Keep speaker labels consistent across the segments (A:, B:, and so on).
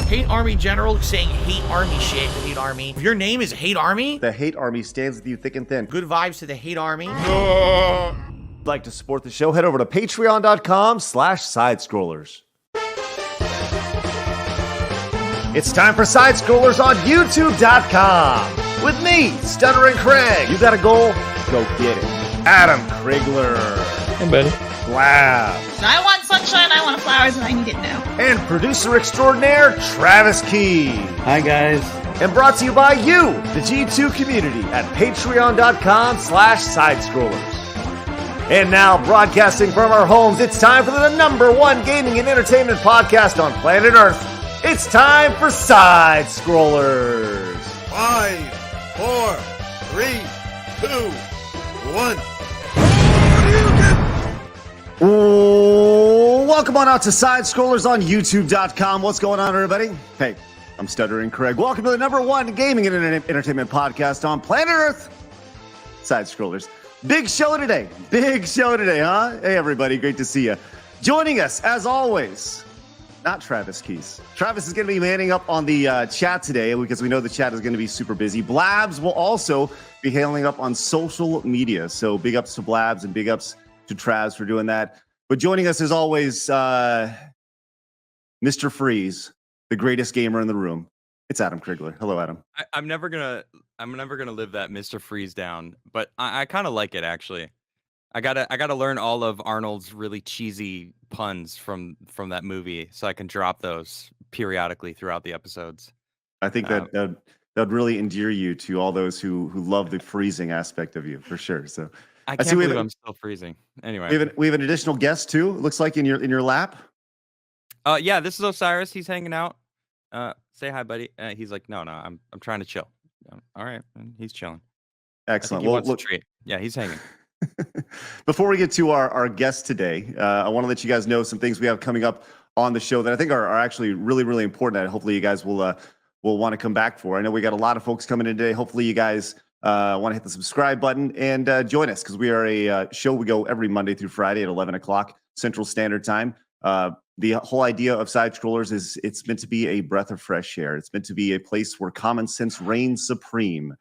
A: Hate Army General saying hate Army shit to Hate Army. If your name is Hate Army,
B: the Hate Army stands with you thick and thin.
A: good vibes to the Hate Army.
B: Like to support the show, head over to patreon.com/sidescrollers. It's time for Side Scrollers on youtube.com. With me, Stuttering Craig. You got a goal? Go get it. Adam Krigler.
C: Hey, buddy.
B: Blabs.
D: I want sunshine, I want flowers, and I need it now.
B: And producer extraordinaire, Travis Key.
C: Hi, guys.
B: And brought to you by you, the G2 community, at patreon.com/sidescrollers. And now, broadcasting from our homes, it's time for the #1 gaming and entertainment podcast on planet Earth. It's time for Side Scrollers.
E: 5, 4, 3, 2, 1.
B: Welcome on out to Side Scrollers on youtube.com. What's going on, everybody? Hey, I'm Stuttering Craig. Welcome to the #1 gaming and entertainment podcast on planet Earth. Side Scrollers. Big show today, huh? Hey, everybody, great to see you. Joining us, as always, not Travis Keys. Travis is going to be manning up on the chat today because we know the chat is going to be super busy. Blabs will also be hailing up on social media. So big ups to Blabs and big ups to Travs for doing that. But joining us, as always, Mr. Freeze, the greatest gamer in the room. It's Adam Krigler. Hello, Adam.
F: I'm never gonna live that Mr. Freeze down, but I kind of like it actually. I gotta learn all of Arnold's really cheesy puns from that movie, so I can drop those periodically throughout the episodes.
B: I think that'd really endear you to all those who love the freezing aspect of you, for sure. So
F: I can't believe I'm still freezing. Anyway,
B: we have an additional guest too. Looks like in your lap.
F: Yeah, this is Osiris. He's hanging out. Say hi, buddy. He's like, no, I'm trying to chill. All right, he's chilling.
B: Excellent.
F: He wants a treat. Yeah, he's hanging.
B: Before we get to our guest today, I want to let you guys know some things we have coming up on the show that I think are actually really, really important. And hopefully you guys will want to come back for. I know we got a lot of folks coming in today. Hopefully you guys want to hit the subscribe button and join us, because we are a show. We go every Monday through Friday at 11 o'clock Central Standard Time. The whole idea of Side Scrollers is it's meant to be a breath of fresh air. It's meant to be a place where common sense reigns supreme,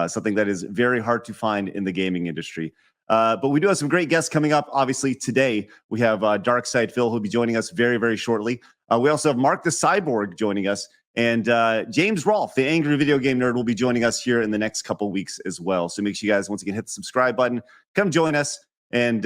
B: something that is very hard to find in the gaming industry. But we do have some great guests coming up. Obviously, today we have Darkside Phil, who'll be joining us very, very shortly. We also have Mark the Cyborg joining us. And James Rolfe, the angry video game nerd, will be joining us here in the next couple weeks as well. So make sure you guys, once again, hit the subscribe button. Come join us and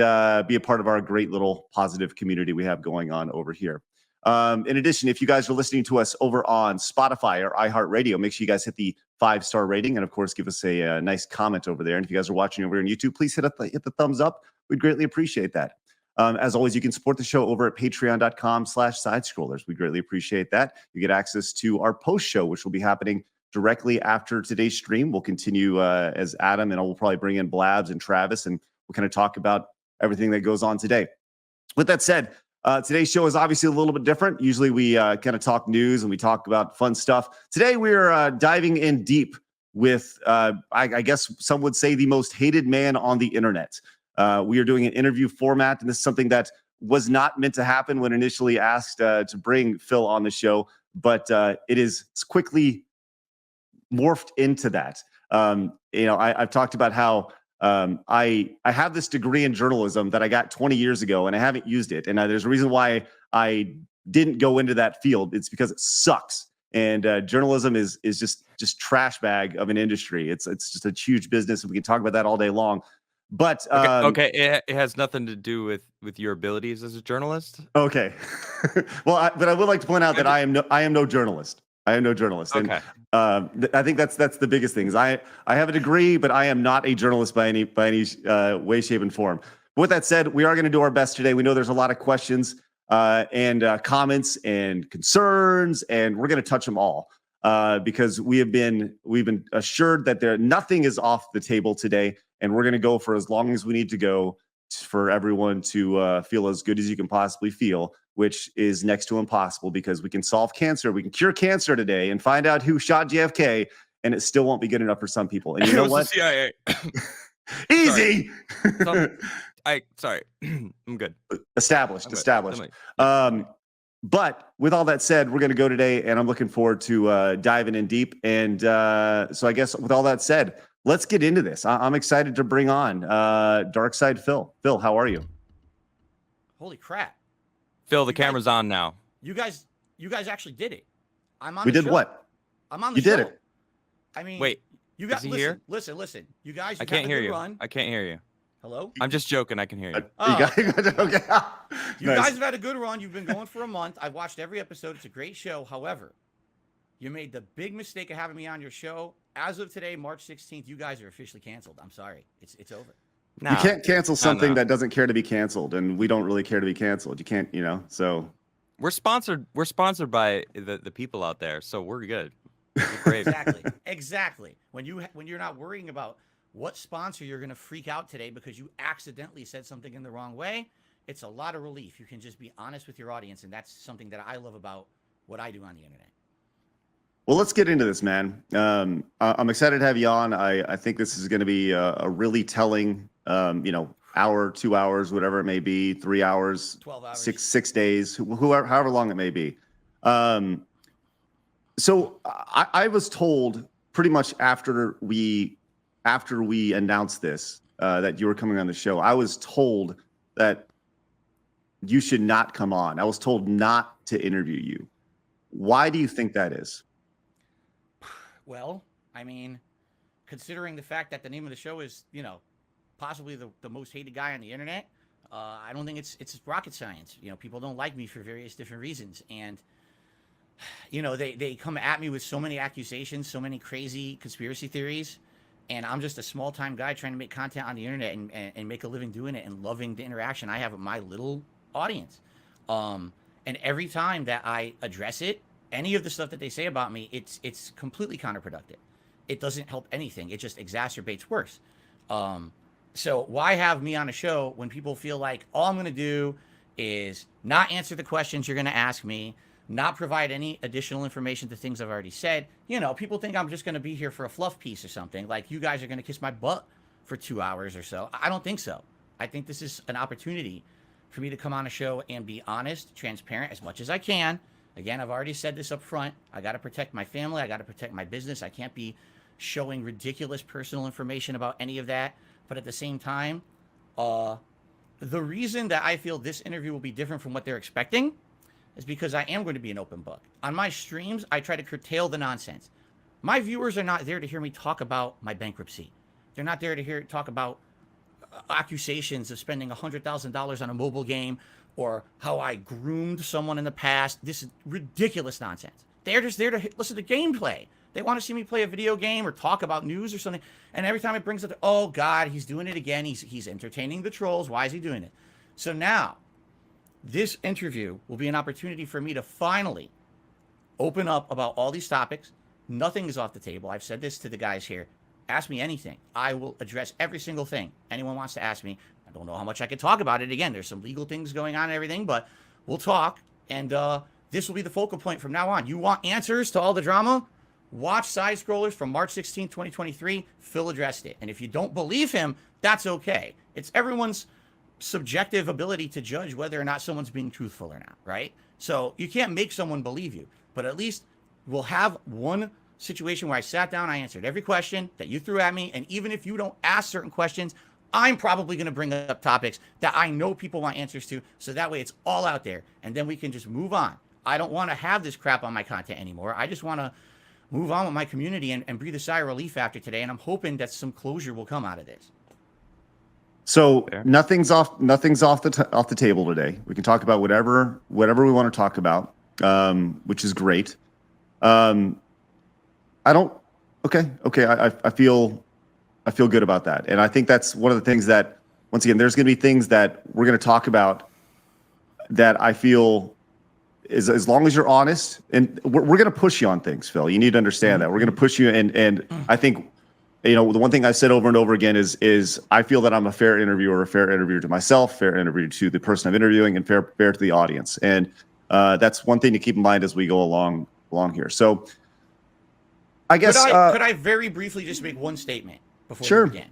B: be a part of our great little positive community we have going on over here. In addition, if you guys are listening to us over on Spotify or iHeartRadio, make sure you guys hit the 5-star rating and, of course, give us a nice comment over there. And if you guys are watching over on YouTube, please hit the thumbs up. We'd greatly appreciate that. As always, you can support the show over at patreon.com/sidescrollers. We greatly appreciate that. You get access to our post show, which will be happening directly after today's stream. We'll continue as Adam, and we'll probably bring in Blabs and Travis, and we'll kind of talk about everything that goes on today. With that said, today's show is obviously a little bit different. Usually we kind of talk news and we talk about fun stuff. Today we're diving in deep with, I guess some would say, the most hated man on the internet. We are doing an interview format, and this is something that was not meant to happen when initially asked to bring Phil on the show, but it is quickly morphed into that. I've talked about how I have this degree in journalism that I got 20 years ago, and I haven't used it. And there's a reason why I didn't go into that field. It's because it sucks. And journalism is just trash bag of an industry. It's just a huge business, and we can talk about that all day long. But
F: okay. It has nothing to do with your abilities as a journalist.
B: Okay. Well, but I would like to point out that I am no journalist. I am no journalist.
F: Okay.
B: And I think that's the biggest thing. Is I have a degree, but I am not a journalist by any way, shape, and form. But with that said, we are going to do our best today. We know there's a lot of questions and comments and concerns, and we're going to touch them all because we've been assured that nothing is off the table today, and we're going to go for as long as we need to go for everyone to feel as good as you can possibly feel, which is next to impossible, because we can solve cancer. We can cure cancer today and find out who shot JFK, and it still won't be good enough for some people. And you know what?
F: The CIA.
B: Easy.
F: Sorry. I'm good.
B: Established. But with all that said, we're going to go today, and I'm looking forward to diving in deep. And so I guess with all that said, let's get into this. I'm excited to bring on Dark Side Phil. Phil, how are you?
A: Holy crap.
F: Phil, the
A: You guys-
F: camera's on now.
A: You guys actually did it. I'm on
B: We
A: the
B: did
A: show.
B: what?
A: I'm on the
B: You
A: show.
B: did it.
A: I mean,
F: Wait,
A: you guys
F: is he
A: listen,
F: here?
A: listen. You guys,
F: I
A: you've
F: can't
A: had a
F: hear
A: good
F: you.
A: run.
F: I can't hear you.
A: Hello?
F: I'm just joking. I can hear you.
A: Oh,
B: Okay.
A: You
B: Nice.
A: guys have had a good run. You've been going for a month. I've watched every episode. It's a great show. However, you made the big mistake of having me on your show. As of today, March 16th, you guys are officially canceled. I'm sorry. It's over.
B: You
F: Nah.
B: can't cancel something
F: no.
B: that doesn't care to be canceled, and we don't really care to be canceled. You can't, so.
F: We're sponsored by the people out there, so we're good. We're great.
A: Exactly. When you're not worrying about what sponsor you're going to freak out today because you accidentally said something in the wrong way, it's a lot of relief. You can just be honest with your audience, and that's something that I love about what I do on the internet.
B: Well, let's get into this, man. I'm excited to have you on. I think this is going to be a really telling, hour, 2 hours, whatever it may be, 3 hours,
A: 12 hours.
B: six days, however long it may be. So I was told pretty much after we announced this that you were coming on the show, I was told that you should not come on. I was told not to interview you. Why do you think that is?
A: Well, I mean, considering the fact that the name of the show is, possibly the most hated guy on the internet, I don't think it's rocket science. People don't like me for various different reasons. And, they come at me with so many accusations, so many crazy conspiracy theories. And I'm just a small time guy trying to make content on the internet and make a living doing it and loving the interaction I have with my little audience. And every time that I address it, any of the stuff that they say about me, it's completely counterproductive. It doesn't help anything. It just exacerbates worse. So why have me on a show when people feel like all I'm going to do is not answer the questions you're going to ask me, not provide any additional information to things I've already said? People think I'm just going to be here for a fluff piece or something. Like you guys are going to kiss my butt for 2 hours or so. I don't think so. I think this is an opportunity for me to come on a show and be honest, transparent as much as I can. Again, I've already said this up front. I got to protect my family. I got to protect my business. I can't be showing ridiculous personal information about any of that. But at the same time, the reason that I feel this interview will be different from what they're expecting is because I am going to be an open book. On my streams, I try to curtail the nonsense. My viewers are not there to hear me talk about my bankruptcy. They're not there to talk about accusations of spending $100,000 on a mobile game or how I groomed someone in the past. This is ridiculous nonsense. They're just there to listen to gameplay. They want to see me play a video game or talk about news or something. And every time it brings up, oh God, he's doing it again. He's entertaining the trolls. Why is he doing it? So now, this interview will be an opportunity for me to finally open up about all these topics. Nothing is off the table. I've said this to the guys here. Ask me anything. I will address every single thing anyone wants to ask me. I don't know how much I can talk about it. Again, there's some legal things going on and everything, but we'll talk. And this will be the focal point from now on. You want answers to all the drama? Watch Side Scrollers from March 16, 2023. Phil addressed it. And if you don't believe him, that's okay. It's everyone's subjective ability to judge whether or not someone's being truthful or not, right? So you can't make someone believe you, but at least we'll have one situation where I sat down, I answered every question that you threw at me, and even if you don't ask certain questions, I'm probably going to bring up topics that I know people want answers to, so that way it's all out there, and then we can just move on. I don't want to have this crap on my content anymore. I just want to move on with my community and breathe a sigh of relief after today, and I'm hoping that some closure will come out of this.
B: So
F: Fair.
B: nothing's off the table today. We can talk about whatever we want to talk about, which is great. I feel good about that, and I think that's one of the things that, once again, there's going to be things that we're going to talk about that I feel is, as long as you're honest, and we're going to push you on things, Phil. You need to understand that we're going to push you, and I think, the one thing I've said over and over again is I feel that I'm a fair interviewer to myself, fair interview to the person I'm interviewing, and fair to the audience. And that's one thing to keep in mind as we go along here. So I guess
A: could I very briefly just make one statement before
B: Sure.
A: we begin?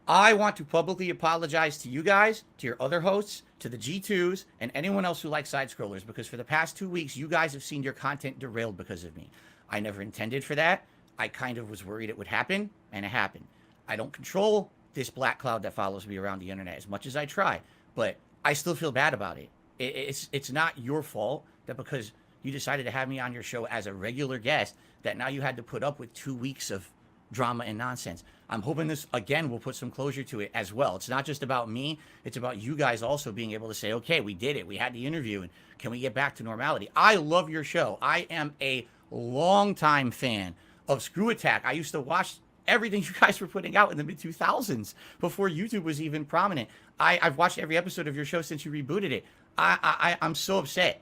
A: I want to publicly apologize to you guys, to your other hosts, to the G2s and anyone else who likes side scrollers, because for the past 2 weeks, you guys have seen your content derailed because of me. I never intended for that. I kind of was worried it would happen, and it happened. I don't control this black cloud that follows me around the internet as much as I try, but I still feel bad about it. It's not your fault that because you decided to have me on your show as a regular guest, that now you had to put up with 2 weeks of drama and nonsense. I'm hoping this, again, will put some closure to it as well. It's not just about me. It's about you guys also being able to say, okay, we did it. We had the interview, and can we get back to normality? I love your show. I am a longtime fan of Screw Attack. I used to watch everything you guys were putting out in the mid-2000s before YouTube was even prominent. I've watched every episode of your show since you rebooted it. I'm so upset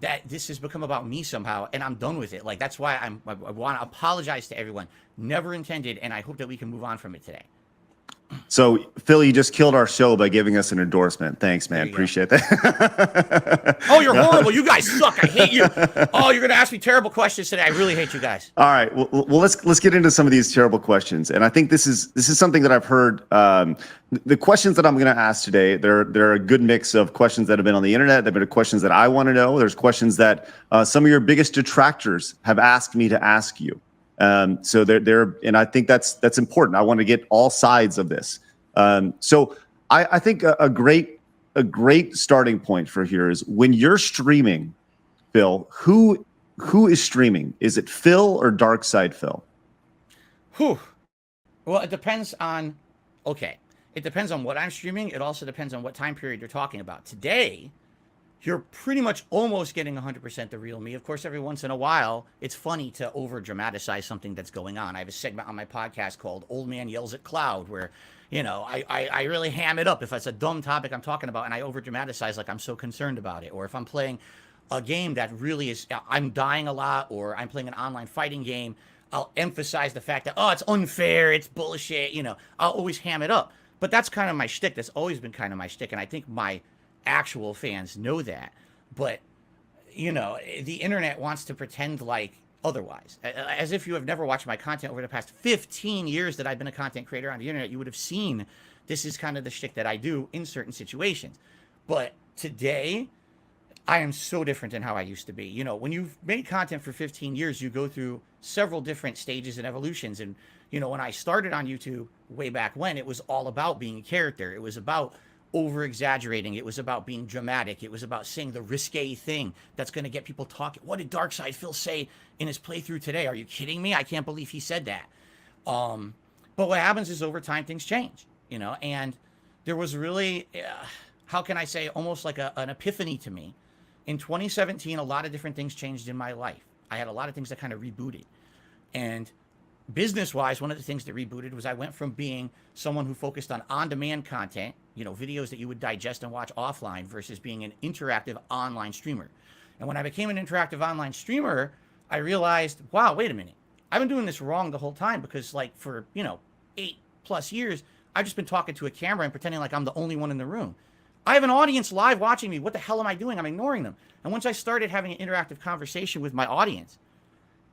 A: that this has become about me somehow, and I'm done with it. Like, that's why I want to apologize to everyone. Never intended, and I hope that we can move on from it today.
B: So, Phil, you just killed our show by giving us an endorsement. Thanks, man. Appreciate that.
A: Oh, you're horrible. You guys suck. I hate you. Oh, you're going to ask me terrible questions today. I really hate you guys.
B: All right. Well, let's get into some of these terrible questions. And I think this is something that I've heard. The questions that I'm going to ask today, they're a good mix of questions that have been on the internet. They've been questions that I want to know. There's questions that some of your biggest detractors have asked me to ask you. So and I think that's important. I want to get all sides of this. So I think a great starting point for here is when you're streaming, Phil, who is streaming? Is it Phil or Darkside Phil?
A: Whew. Well, it depends on, it depends on what I'm streaming. It also depends on what time period you're talking about. Today, you're pretty much almost getting 100% the real me. Of course, every once in a while, it's funny to over-dramatize something that's going on. I have a segment on my podcast called Old Man Yells at Cloud, where, I really ham it up if it's a dumb topic I'm talking about, and I over-dramatize like I'm so concerned about it. Or if I'm playing a game that really is, I'm dying a lot, or I'm playing an online fighting game, I'll emphasize the fact that, oh, it's unfair, it's bullshit, I'll always ham it up. But that's kind of my shtick. That's always been kind of my shtick, and I think my actual fans know that. But the internet wants to pretend like otherwise, as if you have never watched my content over the past 15 years that I've been a content creator on the internet. You would have seen this is kind of the shtick that I do in certain situations. But today, I am so different than how I used to be. When you've made content for 15 years, you go through several different stages and evolutions. And when I started on YouTube way back when, it was all about being a character. It was about over-exaggerating. It was about being dramatic. It was about saying the risque thing that's going to get people talking. What did Darkside Phil say in his playthrough today? Are you kidding me? I can't believe he said that. But what happens is over time things change, and there was really, how can I say, almost like an epiphany to me. In 2017, a lot of different things changed in my life. I had a lot of things that kind of rebooted. And business-wise, one of the things that rebooted was I went from being someone who focused on on-demand content, videos that you would digest and watch offline, versus being an interactive online streamer. And when I became an interactive online streamer, I realized, wow, wait a minute. I've been doing this wrong the whole time, because for, 8+ years, I've just been talking to a camera and pretending like I'm the only one in the room. I have an audience live watching me. What the hell am I doing? I'm ignoring them. And once I started having an interactive conversation with my audience,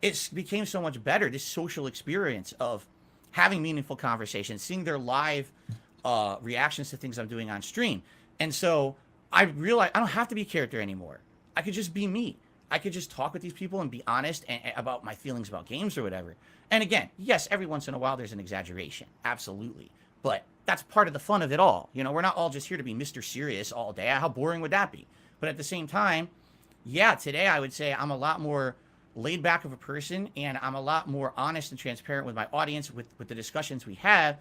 A: it became so much better, this social experience of having meaningful conversations, seeing their live reactions to things I'm doing on stream. And so I realized I don't have to be a character anymore. I could just be me. I could just talk with these people and be honest about my feelings about games or whatever. And again, yes, every once in a while there's an exaggeration. Absolutely. But that's part of the fun of it all. We're not all just here to be Mr. Serious all day. How boring would that be? But at the same time, yeah, today I would say I'm a lot more laid back of a person, and I'm a lot more honest and transparent with my audience with the discussions we have.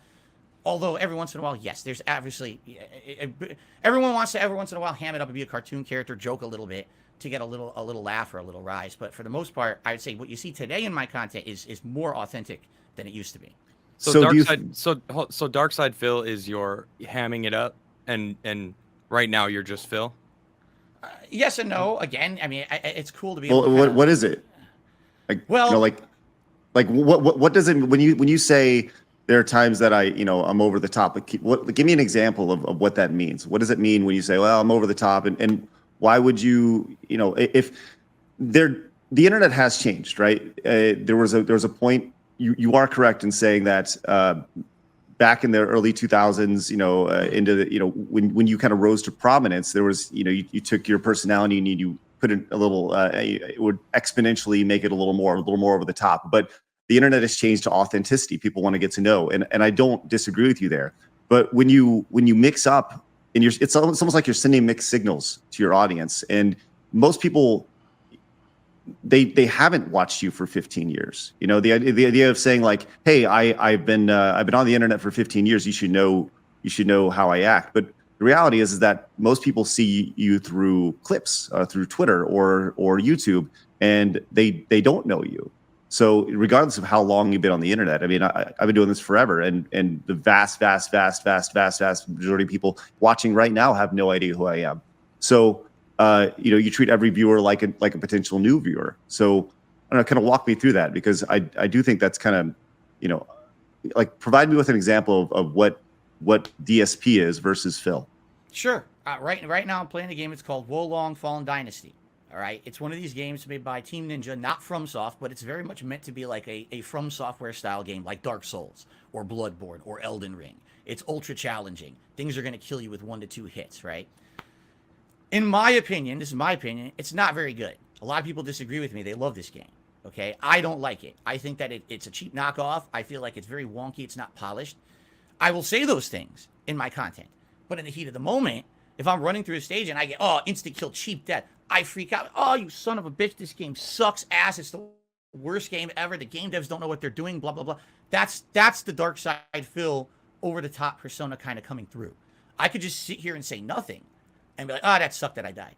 A: Although every once in a while, yes, there's obviously, everyone wants to every once in a while ham it up and be a cartoon character, joke a little bit to get a little laugh or a little rise. But for the most part, I would say what you see today in my content is more authentic than it used to be.
F: So Darkside Phil is your hamming it up, and right now you're just Phil.
A: Yes and no. Again, I mean, it's cool to be.
B: Well, what is it? What does it when you say there are times that I'm over the top? Give me an example of what that means. What does it mean when you say, well, I'm over the top, and why would you, if the internet has changed, right? There was a point. You are correct in saying that back in the early 2000s, into the, when you kind of rose to prominence, there was, you took your personality and you put in a little, it would exponentially make it a little more over the top. But the internet has changed to authenticity. People want to get to know, and I don't disagree with you there. But when you mix up, and it's almost like you're sending mixed signals to your audience, and most people, they haven't watched you for 15 years. The idea of saying like, hey, I've been on the internet for 15 years. You should know how I act. But the reality is that most people see you through clips, through Twitter or YouTube, and they don't know you. So regardless of how long you've been on the internet, I mean, I've been doing this forever, and the vast majority of people watching right now have no idea who I am. So you treat every viewer like a potential new viewer. So I don't know, kind of walk me through that, because I do think that's kind of, like, provide me with an example of what DSP is versus Phil.
A: Sure. Right now I'm playing a game. It's called Wolong Fallen Dynasty. All right. It's one of these games made by Team Ninja, not FromSoft, but it's very much meant to be like a From Software style game, like Dark Souls or Bloodborne or Elden Ring. It's ultra challenging. Things are going to kill you with 1 to 2 hits, right? In my opinion, this is my opinion, it's not very good. A lot of people disagree with me. They love this game. Okay. I don't like it. I think that it's a cheap knockoff. I feel like it's very wonky. It's not polished. I will say those things in my content, but in the heat of the moment, if I'm running through a stage and I get, instant kill, cheap death, I freak out. Oh, you son of a bitch. This game sucks ass. It's the worst game ever. The game devs don't know what they're doing, blah, blah, blah. That's the dark side Phil, over the top persona kind of coming through. I could just sit here and say nothing and be like, that sucked that I died.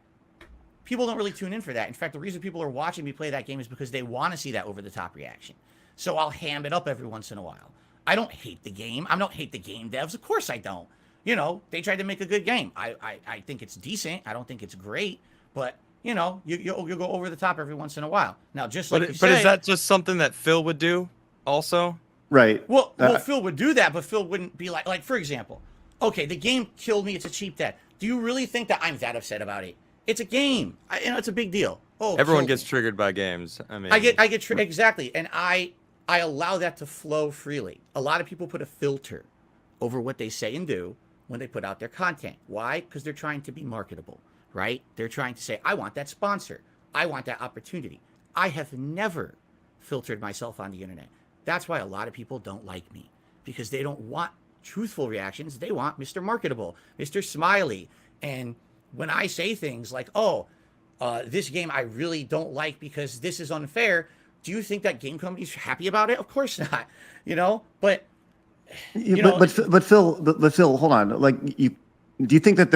A: People don't really tune in for that. In fact, the reason people are watching me play that game is because they want to see that over the top reaction. So I'll ham it up every once in a while. I don't hate the game. I don't hate the game devs. Of course I don't. They tried to make a good game. I think it's decent. I don't think it's great. But, you'll go over the top every once in a while. Now, just like
F: but is that just something that Phil would do also?
B: Right.
A: Well, Phil would do that, but Phil wouldn't be like, for example, okay, the game killed me. It's a cheap death. Do you really think that I'm that upset about it? It's a game. It's a big deal. Oh,
F: everyone gets triggered by games. I mean,
A: I get triggered, exactly, and I allow that to flow freely. A lot of people put a filter over what they say and do when they put out their content. Why? Because they're trying to be marketable, right? They're trying to say, I want that sponsor. I want that opportunity. I have never filtered myself on the internet. That's why a lot of people don't like me, because they don't want truthful reactions. They want Mr. Marketable, Mr. Smiley. And when I say things like, this game I really don't like because this is unfair, do you think that game companies are happy about it? Of course not, but
B: but Phil, hold on. Like, do you think that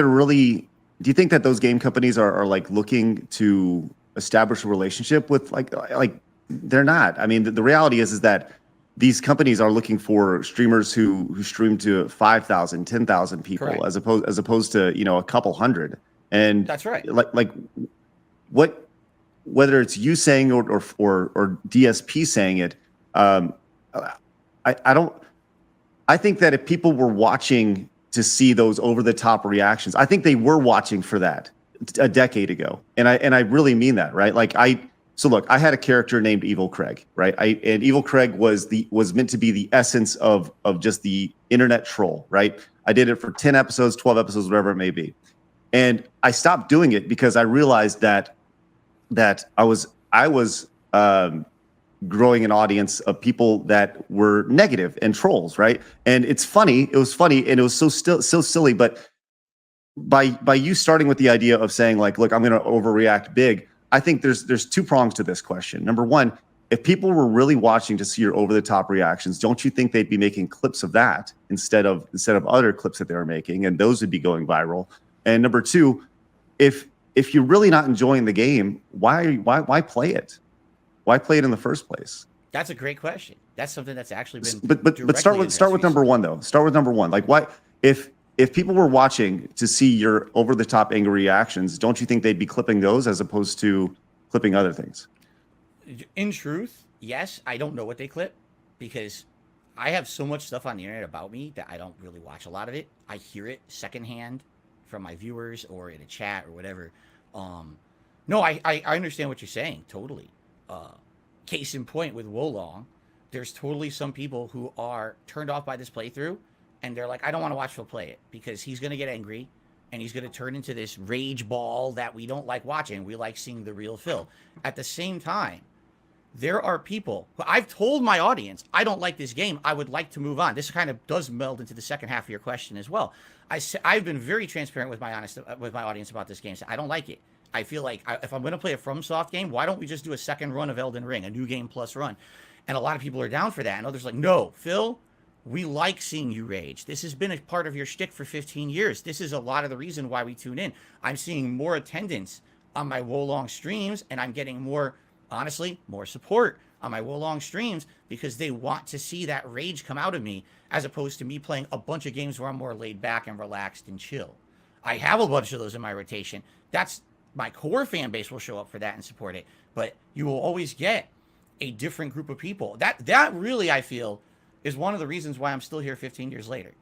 B: those game companies are like looking to establish a relationship with like they're not. I mean, the reality is that these companies are looking for streamers who stream to 5,000, 10,000 people. Correct. as opposed to, a couple hundred. And
A: that's right.
B: Like whether it's you saying or DSP saying it, I think that if people were watching to see those over the top reactions, I think they were watching for that a decade ago. And I really mean that, right? So look, I had a character named Evil Craig, right? And Evil Craig was meant to be the essence of just the internet troll, right? I did it for 10 episodes, 12 episodes, whatever it may be. And I stopped doing it because I realized that I was growing an audience of people that were negative and trolls, right? And it was funny, and it was so silly. But by you starting with the idea of saying like, look, I'm going to overreact big, I think there's 2 prongs to this question. Number one, if people were really watching to see your over the top reactions, don't you think they'd be making clips of that instead of other clips that they were making, and those would be going viral? And number 2, if you're really not enjoying the game, why play it? Why play it in the first place?
A: That's a great question. That's something that's actually been.
B: But start with number one though. Start with number one. Like, why, if people were watching to see your over the top angry reactions, don't you think they'd be clipping those as opposed to clipping other things?
A: In truth, yes. I don't know what they clip because I have so much stuff on the internet about me that I don't really watch a lot of it. I hear it secondhand from my viewers or in a chat or whatever. No, I understand what you're saying totally. Case in point with Wolong, there's totally some people who are turned off by this playthrough and they're like, I don't want to watch Phil play it because he's going to get angry and he's going to turn into this rage ball that we don't like watching. We like seeing the real Phil. At the same time, there are people who I've told my audience, I don't like this game. I would like to move on. This kind of does meld into the second half of your question as well. I've been very transparent with my audience about this game. So I don't like it. I feel like if I'm going to play a FromSoft game, why don't we just do a second run of Elden Ring, a new game plus run? And a lot of people are down for that. And others are like, no, Phil, we like seeing you rage. This has been a part of your shtick for 15 years. This is a lot of the reason why we tune in. I'm seeing more attendance on my Wolong streams, and I'm getting more, honestly, more support on my Wolong streams because they want to see that rage come out of me as opposed to me playing a bunch of games where I'm more laid back and relaxed and chill. I have a bunch of those in my rotation. That's my core fan base will show up for that and support it. But you will always get a different group of people. That really, I feel, is one of the reasons why I'm still here 15 years later.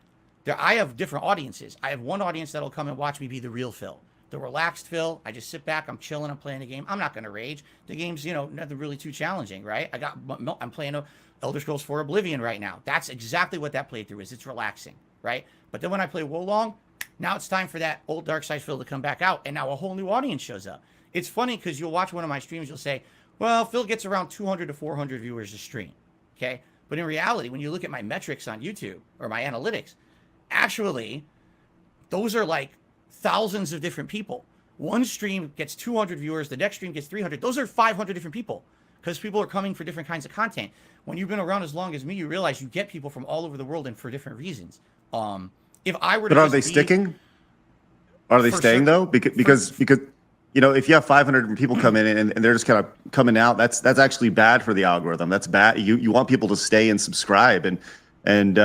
A: I have different audiences. I have one audience that'll come and watch me be the real Phil. The relaxed Phil. I just sit back, I'm chilling, I'm playing a game. I'm not going to rage. The game's, nothing really too challenging, right? I'm playing Elder Scrolls 4 Oblivion right now. That's exactly what that playthrough is. It's relaxing, right? But then when I play Wolong, now it's time for that old Dark Side Phil to come back out, and now a whole new audience shows up. It's funny because you'll watch one of my streams, you'll say, well, Phil gets around 200 to 400 viewers a stream, okay? But in reality, when you look at my metrics on YouTube or my analytics, actually, those are like thousands of different people. One stream gets 200 viewers, the next stream gets 300. Those are 500 different people because people are coming for different kinds of content. When you've been around as long as me, you realize you get people from all over the world and for different reasons. If I were to
B: But are they sticking? Are they staying though? Because if you have 500 people come in and they're just kind of coming out, that's actually bad for the algorithm. That's bad. You want people to stay and subscribe, and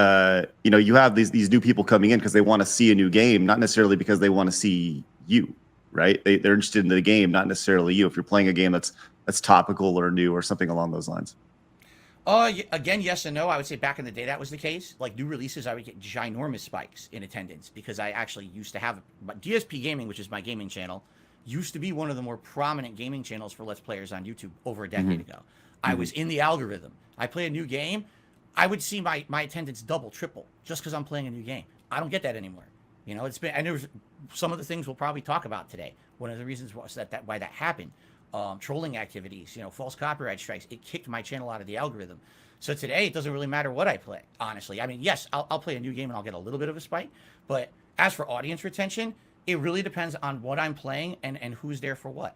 B: you have these new people coming in because they want to see a new game, not necessarily because they want to see you, right? They're interested in the game, not necessarily you. If you're playing a game that's topical or new or something along those lines.
A: Again, yes and no. I would say back in the day that was the case. Like new releases, I would get ginormous spikes in attendance because I actually used to have DSP Gaming, which is my gaming channel, used to be one of the more prominent gaming channels for Let's Players on YouTube over a decade ago. I was in the algorithm. I play a new game, I would see my attendance double, triple, just because I'm playing a new game. I don't get that anymore. It's been, and there's some of the things we'll probably talk about today. One of the reasons was why that happened. Trolling activities, false copyright strikes. It kicked my channel out of the algorithm. So today, it doesn't really matter what I play, honestly. I mean, yes, I'll play a new game and I'll get a little bit of a spike. But as for audience retention, it really depends on what I'm playing and who's there for what.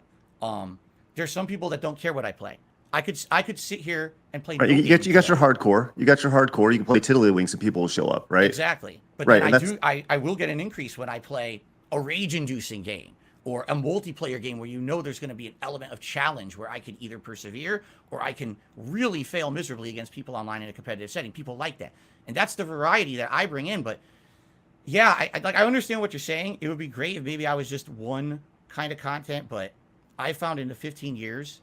A: There's some people that don't care what I play. I could sit here and play.
B: Right, you got your hardcore. You got your hardcore. You can play Tiddlywinks and people will show up, right?
A: Exactly. But
B: right,
A: then I will get an increase when I play a rage-inducing game or a multiplayer game where there's going to be an element of challenge where I can either persevere or I can really fail miserably against people online in a competitive setting. People like that. And that's the variety that I bring in. But yeah, I understand what you're saying. It would be great if maybe I was just one kind of content, but I found in the 15 years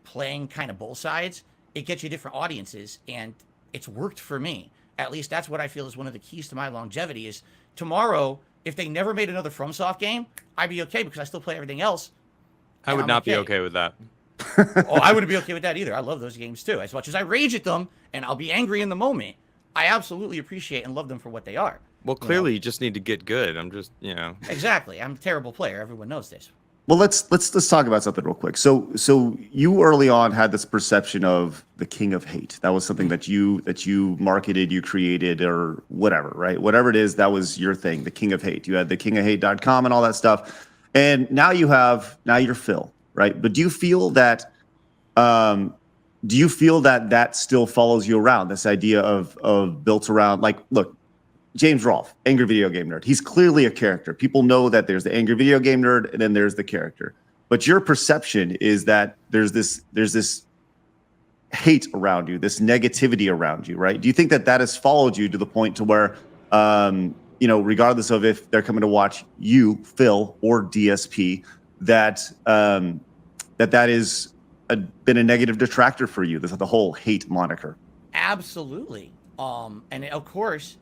A: playing kind of both sides, it gets you different audiences, and it's worked for me. At least that's what I feel is one of the keys to my longevity is tomorrow, if they never made another FromSoft game, I'd be okay because I still play everything else.
F: I would not be okay with that.
A: I wouldn't be okay with that either. I love those games too. As much as I rage at them and I'll be angry in the moment, I absolutely appreciate and love them for what they are.
F: Well, clearly you just need to get good. I'm just,
A: Exactly. I'm a terrible player. Everyone knows this.
B: Well, let's talk about something real quick. So you early on had this perception of the king of hate. That was something that you marketed, you created, or whatever, right? Whatever it is, that was your thing, the king of hate. You had the kingofhate.com and all that stuff. And now you're Phil, right? But do you feel that that still follows you around? This idea of built around, like, look, James Rolfe, angry video game nerd. He's clearly a character. People know that there's the angry video game nerd and then there's the character. But your perception is that there's this hate around you, this negativity around you, right? Do you think that has followed you to the point to where, regardless of if they're coming to watch you, Phil, or DSP, that is been a negative detractor for you, the whole hate moniker?
A: Absolutely. And of course,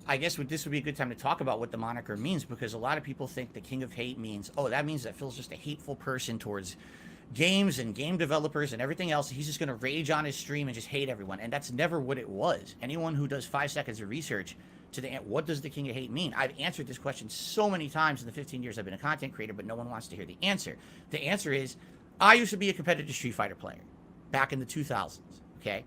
A: I guess this would be a good time to talk about what the moniker means, because a lot of people think the king of hate means, that means that Phil's just a hateful person towards games and game developers and everything else. He's just going to rage on his stream and just hate everyone. And that's never what it was. Anyone who does 5 seconds of research to what does the King of Hate mean? I've answered this question so many times in the 15 years I've been a content creator, but no one wants to hear the answer. The answer is, I used to be a competitive Street Fighter player back in the 2000s, okay?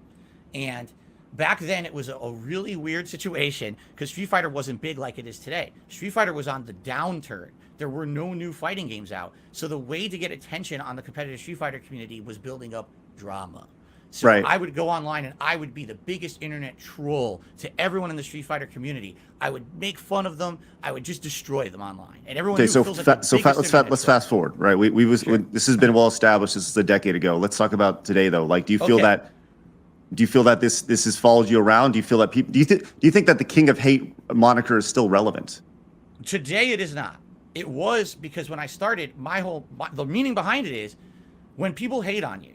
A: And back then it was a really weird situation because Street Fighter wasn't big like it is today. Street Fighter was on the downturn. There were no new fighting games out. So the way to get attention on the competitive Street Fighter community was building up drama. So
B: Right.
A: I would go online and I would be the biggest internet troll to everyone in the Street Fighter community. I would make fun of them. I would just destroy them online. And everyone
B: Okay,
A: knew
B: so
A: Phil's like the biggest internet
B: let's
A: troll.
B: fast forward, right? This has been well established. This is a decade ago. Let's talk about today, though. Like, do you feel
A: Okay.
B: that this has followed you around? Do you feel that people do you think that the King of Hate moniker is still relevant?
A: Today it is not. It was because when I started, the meaning behind it is when people hate on you,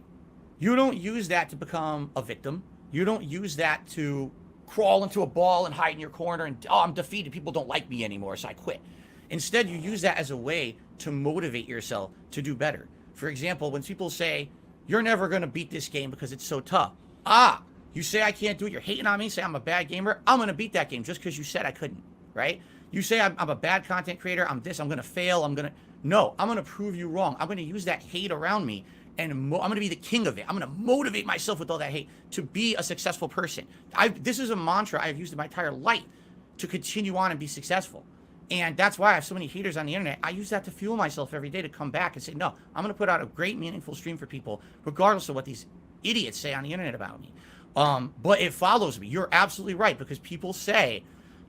A: you don't use that to become a victim. You don't use that to crawl into a ball and hide in your corner and, oh, I'm defeated. People don't like me anymore, so I quit. Instead, you use that as a way to motivate yourself to do better. For example, when people say, you're never going to beat this game because it's so tough. You say I can't do it. You're hating on me. Say I'm a bad gamer. I'm going to beat that game just because you said I couldn't, right? You say I'm a bad content creator. I'm this. I'm going to fail. No, I'm going to prove you wrong. I'm going to use that hate around me, and I'm going to be the king of it. I'm going to motivate myself with all that hate to be a successful person. This is a mantra I've used in my entire life to continue on and be successful. And that's why I have so many haters on the internet. I use that to fuel myself every day to come back and say, no, I'm going to put out a great, meaningful stream for people, regardless of what these idiots say on the internet about me. But it follows me. You're absolutely right, because people say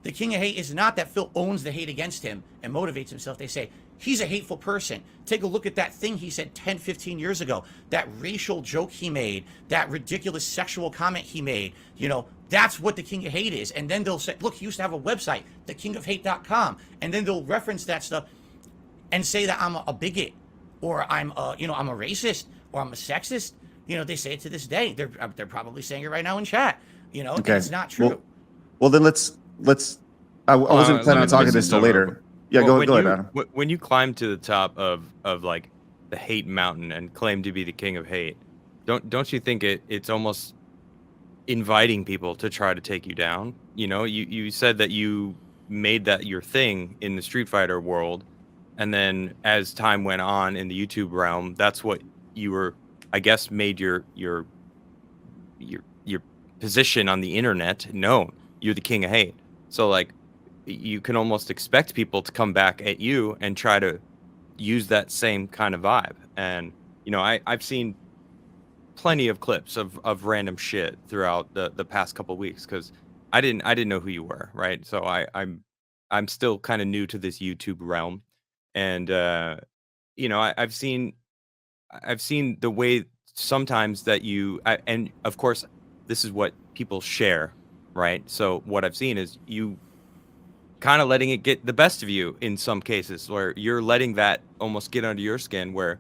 A: the King of Hate is not that Phil owns the hate against him and motivates himself. They say he's a hateful person. Take a look at that thing he said 10, 15 years ago, that racial joke he made, that ridiculous sexual comment he made. That's what the King of Hate is. And then they'll say, look, he used to have a website, thekingofhate.com. And then they'll reference that stuff and say that I'm a bigot, or I'm a racist, or I'm a sexist. They say it to this day. They're probably saying it right now in chat.
B: Okay.
A: And it's not true.
B: Well, then let's. I wasn't planning on talking this till later. Yeah,
F: Well,
B: go ahead, Adam.
F: When you climb to the top of like the hate mountain and claim to be the king of hate, don't you think it's almost inviting people to try to take you down? You said that you made that your thing in the Street Fighter world, and then as time went on in the YouTube realm, that's what you were, I guess, made your position on the internet known. You're the king of hate. So like, you can almost expect people to come back at you and try to use that same kind of vibe. And I've seen plenty of clips of random shit throughout the past couple of weeks, because I didn't know who you were, right? So I'm still kind of new to this YouTube realm, and I've seen the way sometimes that and of course this is what people share, right? So what I've seen is you kind of letting it get the best of you in some cases, where you're letting that almost get under your skin, where,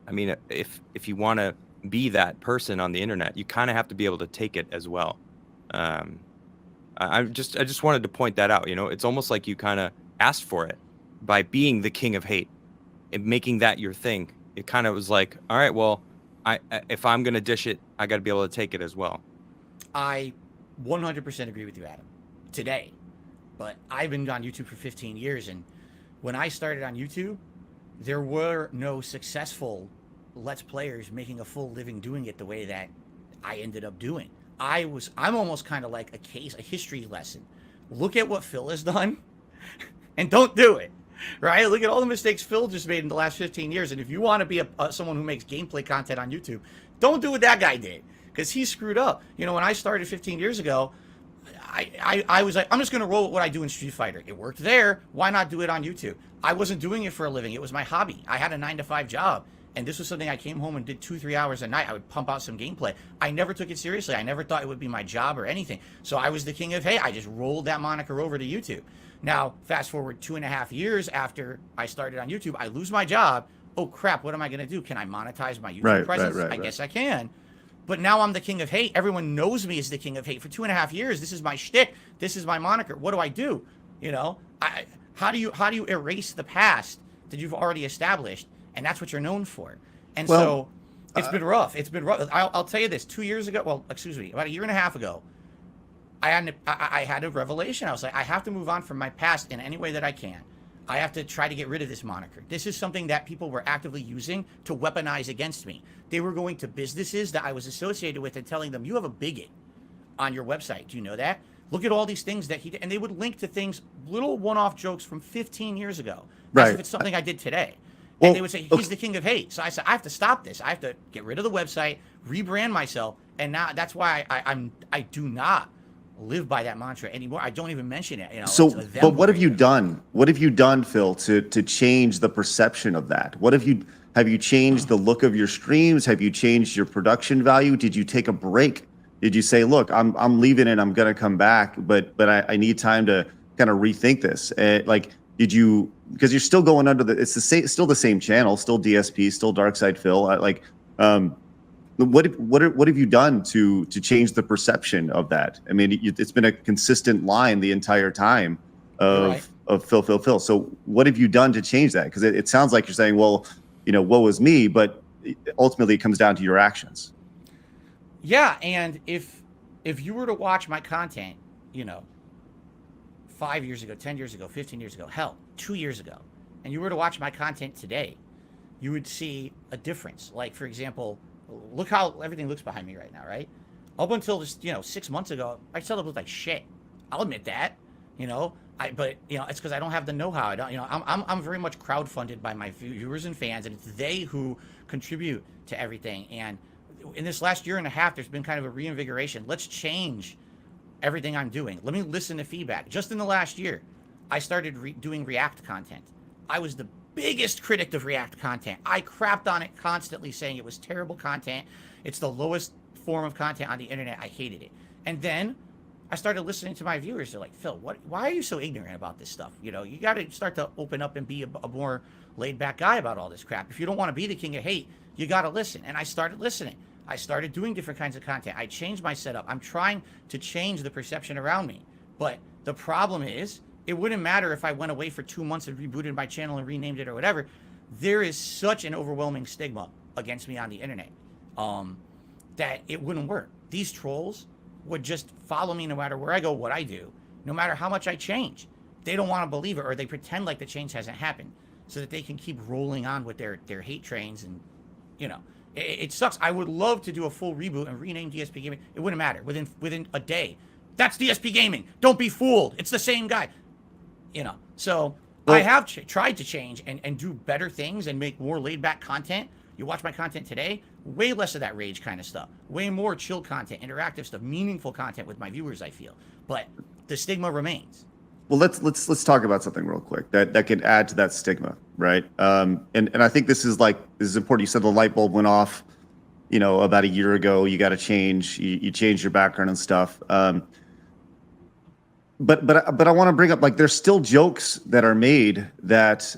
F: I mean, if you want to be that person on the internet, you kind of have to be able to take it as well. I just wanted to point that out. It's almost like you kind of asked for it by being the king of hate and making that your thing. It kind of was like, all right, well, if I'm going to dish it, I got to be able to take it as well.
A: I 100% agree with you, Adam, today. But I've been on YouTube for 15 years, and when I started on YouTube, there were no successful Let's Players making a full living doing it the way that I ended up doing. I'm almost kind of like a history lesson. Look at what Phil has done, and don't do it, right? Look at all the mistakes Phil just made in the last 15 years, and if you want to be someone who makes gameplay content on YouTube, don't do what that guy did, because he screwed up. When I started 15 years ago, I was like, I'm just going to roll with what I do in Street Fighter. It worked there. Why not do it on YouTube? I wasn't doing it for a living. It was my hobby. I had a 9-to-5 job, and this was something I came home and did 2-3 hours a night. I would pump out some gameplay. I never took it seriously. I never thought it would be my job or anything. So I was the king of hate. I just rolled that moniker over to YouTube. Now, fast forward 2.5 years after I started on YouTube, I lose my job. Oh, crap, what am I going to do? Can I monetize my YouTube presence? I guess I can. But now I'm the king of hate. Everyone knows me as the king of hate. For 2.5 years, this is my shtick. This is my moniker. What do I do? How do you erase the past that you've already established? And that's what you're known for. And so it's been rough. It's been rough. I'll tell you this. 2 years ago, about a year and a half ago, I had a revelation. I was like, I have to move on from my past in any way that I can. I have to try to get rid of this moniker. This is something that people were actively using to weaponize against me. They were going to businesses that I was associated with and telling them, you have a bigot on your website. Do you know that? Look at all these things that he did. And they would link to things, little one-off jokes from 15 years ago. As if it's something I did today.
B: Well,
A: and they would say, he's the king of hate. So I said, I have to stop this. I have to get rid of the website, rebrand myself. And now that's why I do not live by that mantra anymore. I don't even mention it. You know,
B: So, but what have you
A: warrior.
B: done? What have you done, Phil, to change the perception of that? What have you changed the look of your streams? Have you changed your production value? Did you take a break? Did you say, look, I'm leaving and I'm gonna come back, but I need time to kind of rethink this? Like, did you, because you're still going under it's the same, still the same channel, still DSP, still Dark Side Phil. What have you done to change the perception of that? I mean, it's been a consistent line the entire time of Phil. So what have you done to change that? Because it sounds like you're saying, well, you know, woe is me, but ultimately it comes down to your actions.
A: Yeah, and if you were to watch my content, you know, 5 years ago, 10 years ago, 15 years ago, hell, 2 years ago, and you were to watch my content today, you would see a difference. Like, for example, look how everything looks behind me right now, right? Up until just, 6 months ago, I still looked like shit. I'll admit that, but it's because I don't have the know-how. I don't, I'm very much crowdfunded by my viewers and fans, and it's they who contribute to everything. And in this last year and a half, there's been kind of a reinvigoration. Let's change everything I'm doing. Let me listen to feedback. Just in the last year, I started doing React content. I was the biggest critic of React content. I crapped on it constantly, saying it was terrible content. It's the lowest form of content on the internet. I hated it. And then I started listening to my viewers. They're like, Phil, why are you so ignorant about this stuff? You got to start to open up and be a more laid back guy about all this crap. If you don't want to be the king of hate, you got to listen. And I started listening. I started doing different kinds of content. I changed my setup. I'm trying to change the perception around me. But the problem is, it wouldn't matter if I went away for 2 months and rebooted my channel and renamed it or whatever. There is such an overwhelming stigma against me on the internet that it wouldn't work. These trolls would just follow me no matter where I go, what I do, no matter how much I change. They don't want to believe it, or they pretend like the change hasn't happened so that they can keep rolling on with their hate trains. And, it sucks. I would love to do a full reboot and rename DSP Gaming. It wouldn't matter. Within a day, that's DSP Gaming. Don't be fooled. It's the same guy. So I have tried to change and do better things and make more laid back content. You watch my content today, way less of that rage kind of stuff, way more chill content, interactive stuff, meaningful content with my viewers, I feel. But the stigma remains.
B: Well, let's talk about something real quick that can add to that stigma, right? And I think this is important. You said the light bulb went off, about a year ago. You got to change. You changed your background and stuff. But I want to bring up, like, there's still jokes that are made that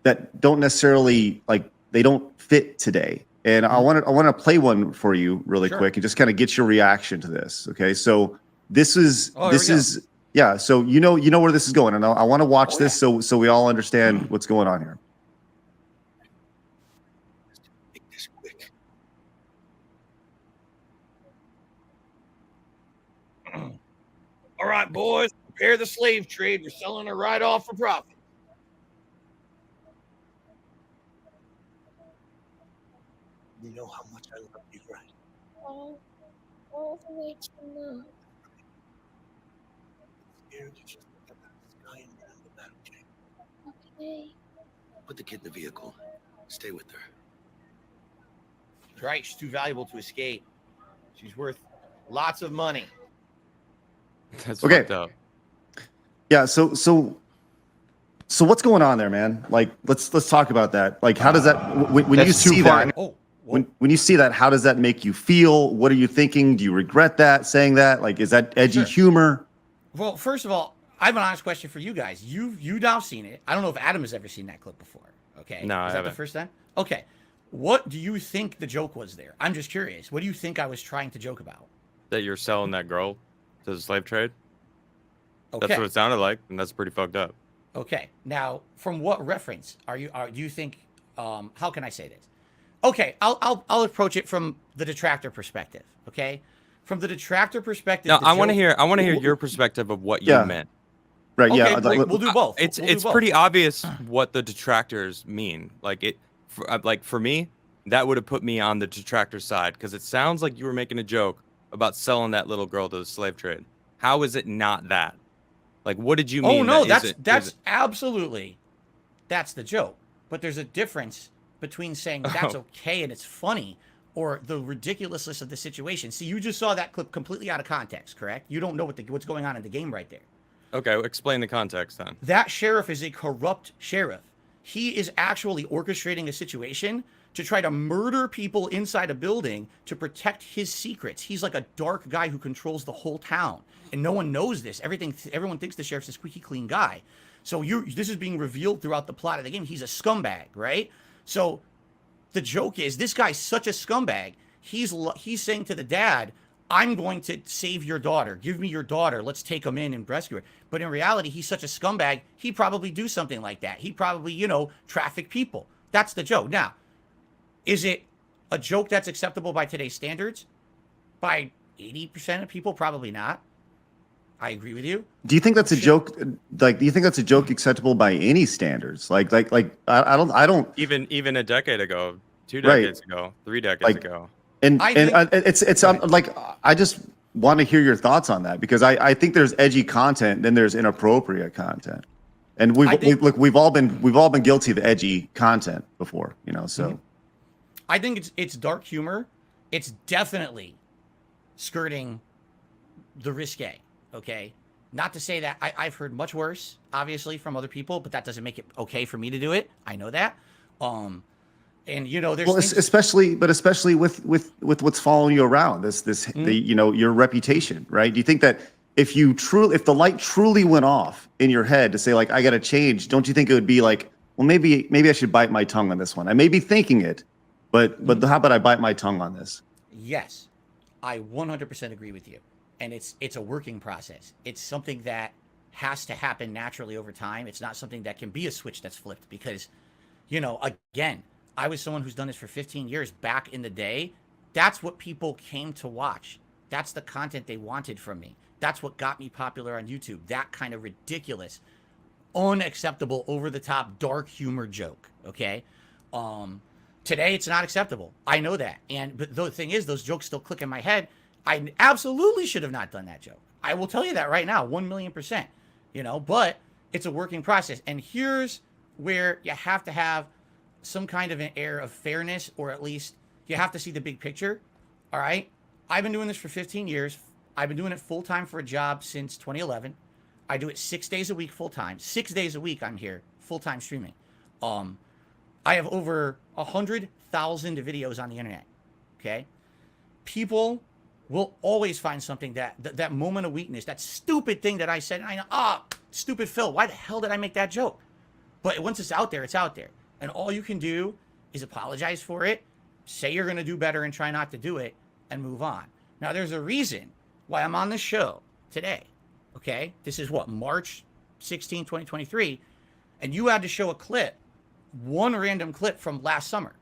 B: that don't necessarily, like, they don't fit today. And I want to play one for you really quick and just kind of get your reaction to this. Okay, so this is yeah. So you know where this is going, and I want to watch this so we all understand what's going on here.
E: Make this quick. All right, boys, prepare the slave trade. We're selling her right off for profit. You know how much I love you, right?
C: Oh, all the way to the moon.
E: Scared you just look at the sky and run the battle chain.
C: Okay.
E: Put the kid in the vehicle. Stay with her.
A: Right, she's too valuable to escape. She's worth lots of money.
F: That's
B: Okay.
F: fucked up.
B: Yeah. So what's going on there, man? Like, let's talk about that. Like, how does that when you see that? When you see that, how does that make you feel? What are you thinking? Do you regret that, saying that? Like, is that edgy humor?
A: Well, first of all, I have an honest question for you guys. You've now seen it. I don't know if Adam has ever seen that clip before. Okay.
F: No, I
A: Is that
F: haven't.
A: the first time? Okay. What do you think the joke was there? I'm just curious. What do you think I was trying to joke about?
F: That you're selling that girl to the slave trade?
A: Okay.
F: That's what it sounded like, and that's pretty fucked up.
A: Okay. Now, from what reference do you think? How can I say this? Okay, I'll approach it from the detractor perspective. Okay, from the detractor perspective.
F: No,
A: the
F: I want to
A: joke-
F: hear your perspective of what
B: Yeah.
F: you meant.
B: Right.
A: Okay,
B: Yeah.
A: we'll do both.
F: It's
A: We'll do
F: it's
A: both.
F: pretty obvious what the detractors mean. Like for me, that would have put me on the detractor side because it sounds like you were making a joke about selling that little girl to the slave trade. How is it not that? Like, what did you mean?
A: Oh no,
F: that
A: that's absolutely that's the joke. But there's a difference between saying that's
F: Oh.
A: okay and it's funny or the ridiculousness of the situation. See, you just saw that clip completely out of context, correct? You don't know what's going on in the game right there.
F: Okay, explain the context then.
A: That sheriff is a corrupt sheriff. He is actually orchestrating a situation to try to murder people inside a building to protect his secrets. He's like a dark guy who controls the whole town. And no one knows this. Everyone thinks the sheriff's a squeaky clean guy. So this is being revealed throughout the plot of the game. He's a scumbag, right? So the joke is this guy's such a scumbag. He's saying to the dad, I'm going to save your daughter. Give me your daughter. Let's take him in and rescue her. But in reality, he's such a scumbag. He'd probably do something like that. He'd probably, traffic people. That's the joke. Now, is it a joke that's acceptable by today's standards? By 80% of people, probably not. I agree with you.
B: Do you think that's a joke? Like, do you think that's a joke acceptable by any standards? I don't.
F: Even a decade ago, 2
B: Right.
F: decades ago, 3 decades
B: Like-
F: ago.
B: And
A: I
B: and
A: think-
B: it's like I just want to hear your thoughts on that because I think there's edgy content, then there's inappropriate content, and we've all been guilty of edgy content before, So
A: I think it's dark humor. It's definitely skirting the risque. Okay, not to say that I've heard much worse, obviously, from other people, but that doesn't make it okay for me to do it. I know that. And there's things...
B: especially with what's following you around your reputation, right? Do you think that if the light truly went off in your head to say like I got to change, don't you think it would be like, well, maybe I should bite my tongue on this one? I may be thinking it, but how about I bite my tongue on this?
A: Yes, I 100% agree with you, and it's a working process. It's something that has to happen naturally over time. It's not something that can be a switch that's flipped because, again. I was someone who's done this for 15 years back in the day. That's what people came to watch. That's the content they wanted from me. That's what got me popular on YouTube. That kind of ridiculous, unacceptable, over-the-top, dark humor joke, okay? Today, it's not acceptable. I know that. But the thing is, those jokes still click in my head. I absolutely should have not done that joke. I will tell you that right now, 1,000,000%. But it's a working process. And here's where you have to have some kind of an air of fairness, or at least you have to see the big picture. All right. I've been doing this for 15 years. I've been doing it full time for a job since 2011. I do it 6 days a week, full time. 6 days a week, I'm here, full time streaming. I have over 100,000 videos on the internet. Okay. People will always find something that moment of weakness, that stupid thing that I said. And I know, stupid Phil, why the hell did I make that joke? But once it's out there, it's out there. And all you can do is apologize for it, say you're going to do better and try not to do it, and move on. Now, there's a reason why I'm on this show today, okay? This is March 16, 2023, and you had to show a clip, one random clip from last summer.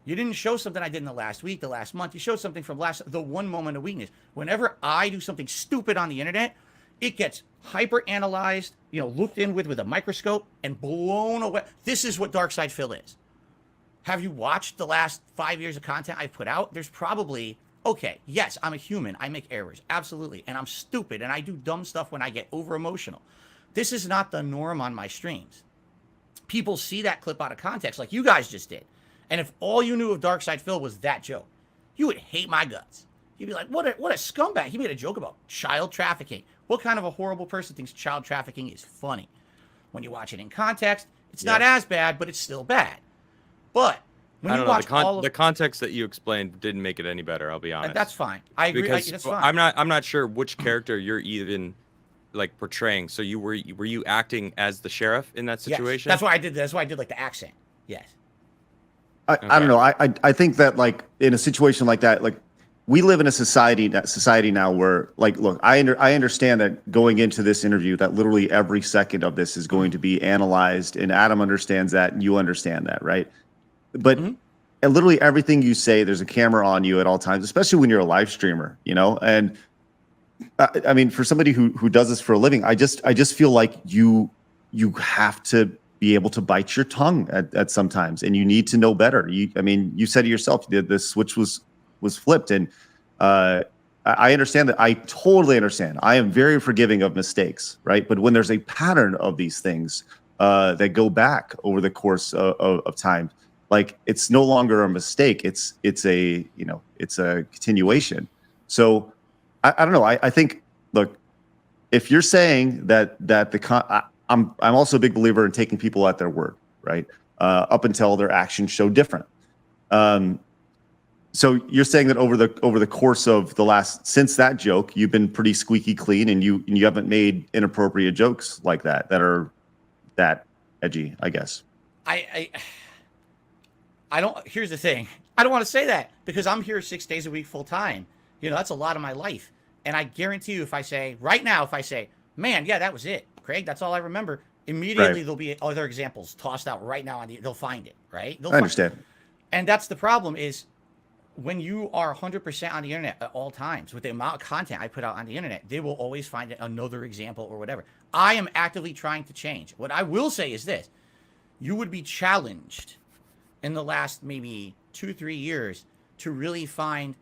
A: You didn't show something I did in the last week, the last month. You showed something from the one moment of weakness. Whenever I do something stupid on the internet, it gets hyper-analyzed, looked in with a microscope and blown away. This is what Dark Side Phil is. Have you watched the last 5 years of content I've put out? There's probably, okay, yes, I'm a human. I make errors, absolutely. And I'm stupid, and I do dumb stuff when I get over-emotional. This is not the norm on my streams. People see that clip out of context like you guys just did. And if all you knew of Dark Side Phil was that joke, you would hate my guts. You'd be like, what a scumbag. He made a joke about child trafficking. What kind of a horrible person thinks child trafficking is funny? When you watch it in context, it's not as bad, but it's still bad. But when
F: I
A: you
F: don't know.
A: watch all of
F: The context that you explained didn't make it any better. I'll be honest.
A: that's fine. I agree.
F: Because
A: That's fine.
F: I'm not sure which character you're even like portraying. So were you acting as the sheriff in that
A: Yes.
F: situation?
A: That's why I did. That's why I did like the accent. Yes.
B: I don't know. I think that like in a situation like that, like we live in a society now where like, look, I understand that going into this interview that literally every second of this is going to be analyzed, and Adam understands that and you understand that, right? But literally everything you say, there's a camera on you at all times, especially when you're a live streamer, you know. And I mean, for somebody who does this for a living, I just feel like you have to be able to bite your tongue at sometimes, and you need to know better. I mean, you said it yourself, the switch was flipped, and I understand that. I totally understand. I am very forgiving of mistakes, right? But when there's a pattern of these things that go back over the course of time, like, it's no longer a mistake. It's a, you know, it's a continuation. So I don't know. I think, look, if you're saying that I'm also a big believer in taking people at their word, right? Up until their actions show different. So you're saying that over the course of since that joke, you've been pretty squeaky clean, and you haven't made inappropriate jokes like that are that edgy, I guess.
A: I don't. Here's the thing. I don't want to say that because I'm here 6 days a week full time. You know, that's a lot of my life. And I guarantee you, if I say, man, yeah, that was it, Craig, that's all I remember, immediately there'll be other examples tossed out right now. They'll find it, right?
B: I understand.
A: And that's the problem is, when you are 100% on the internet at all times, with the amount of content I put out on the internet, they will always find another example or whatever. I am actively trying to change. What I will say is this: you would be challenged in the last maybe 2-3 years to really find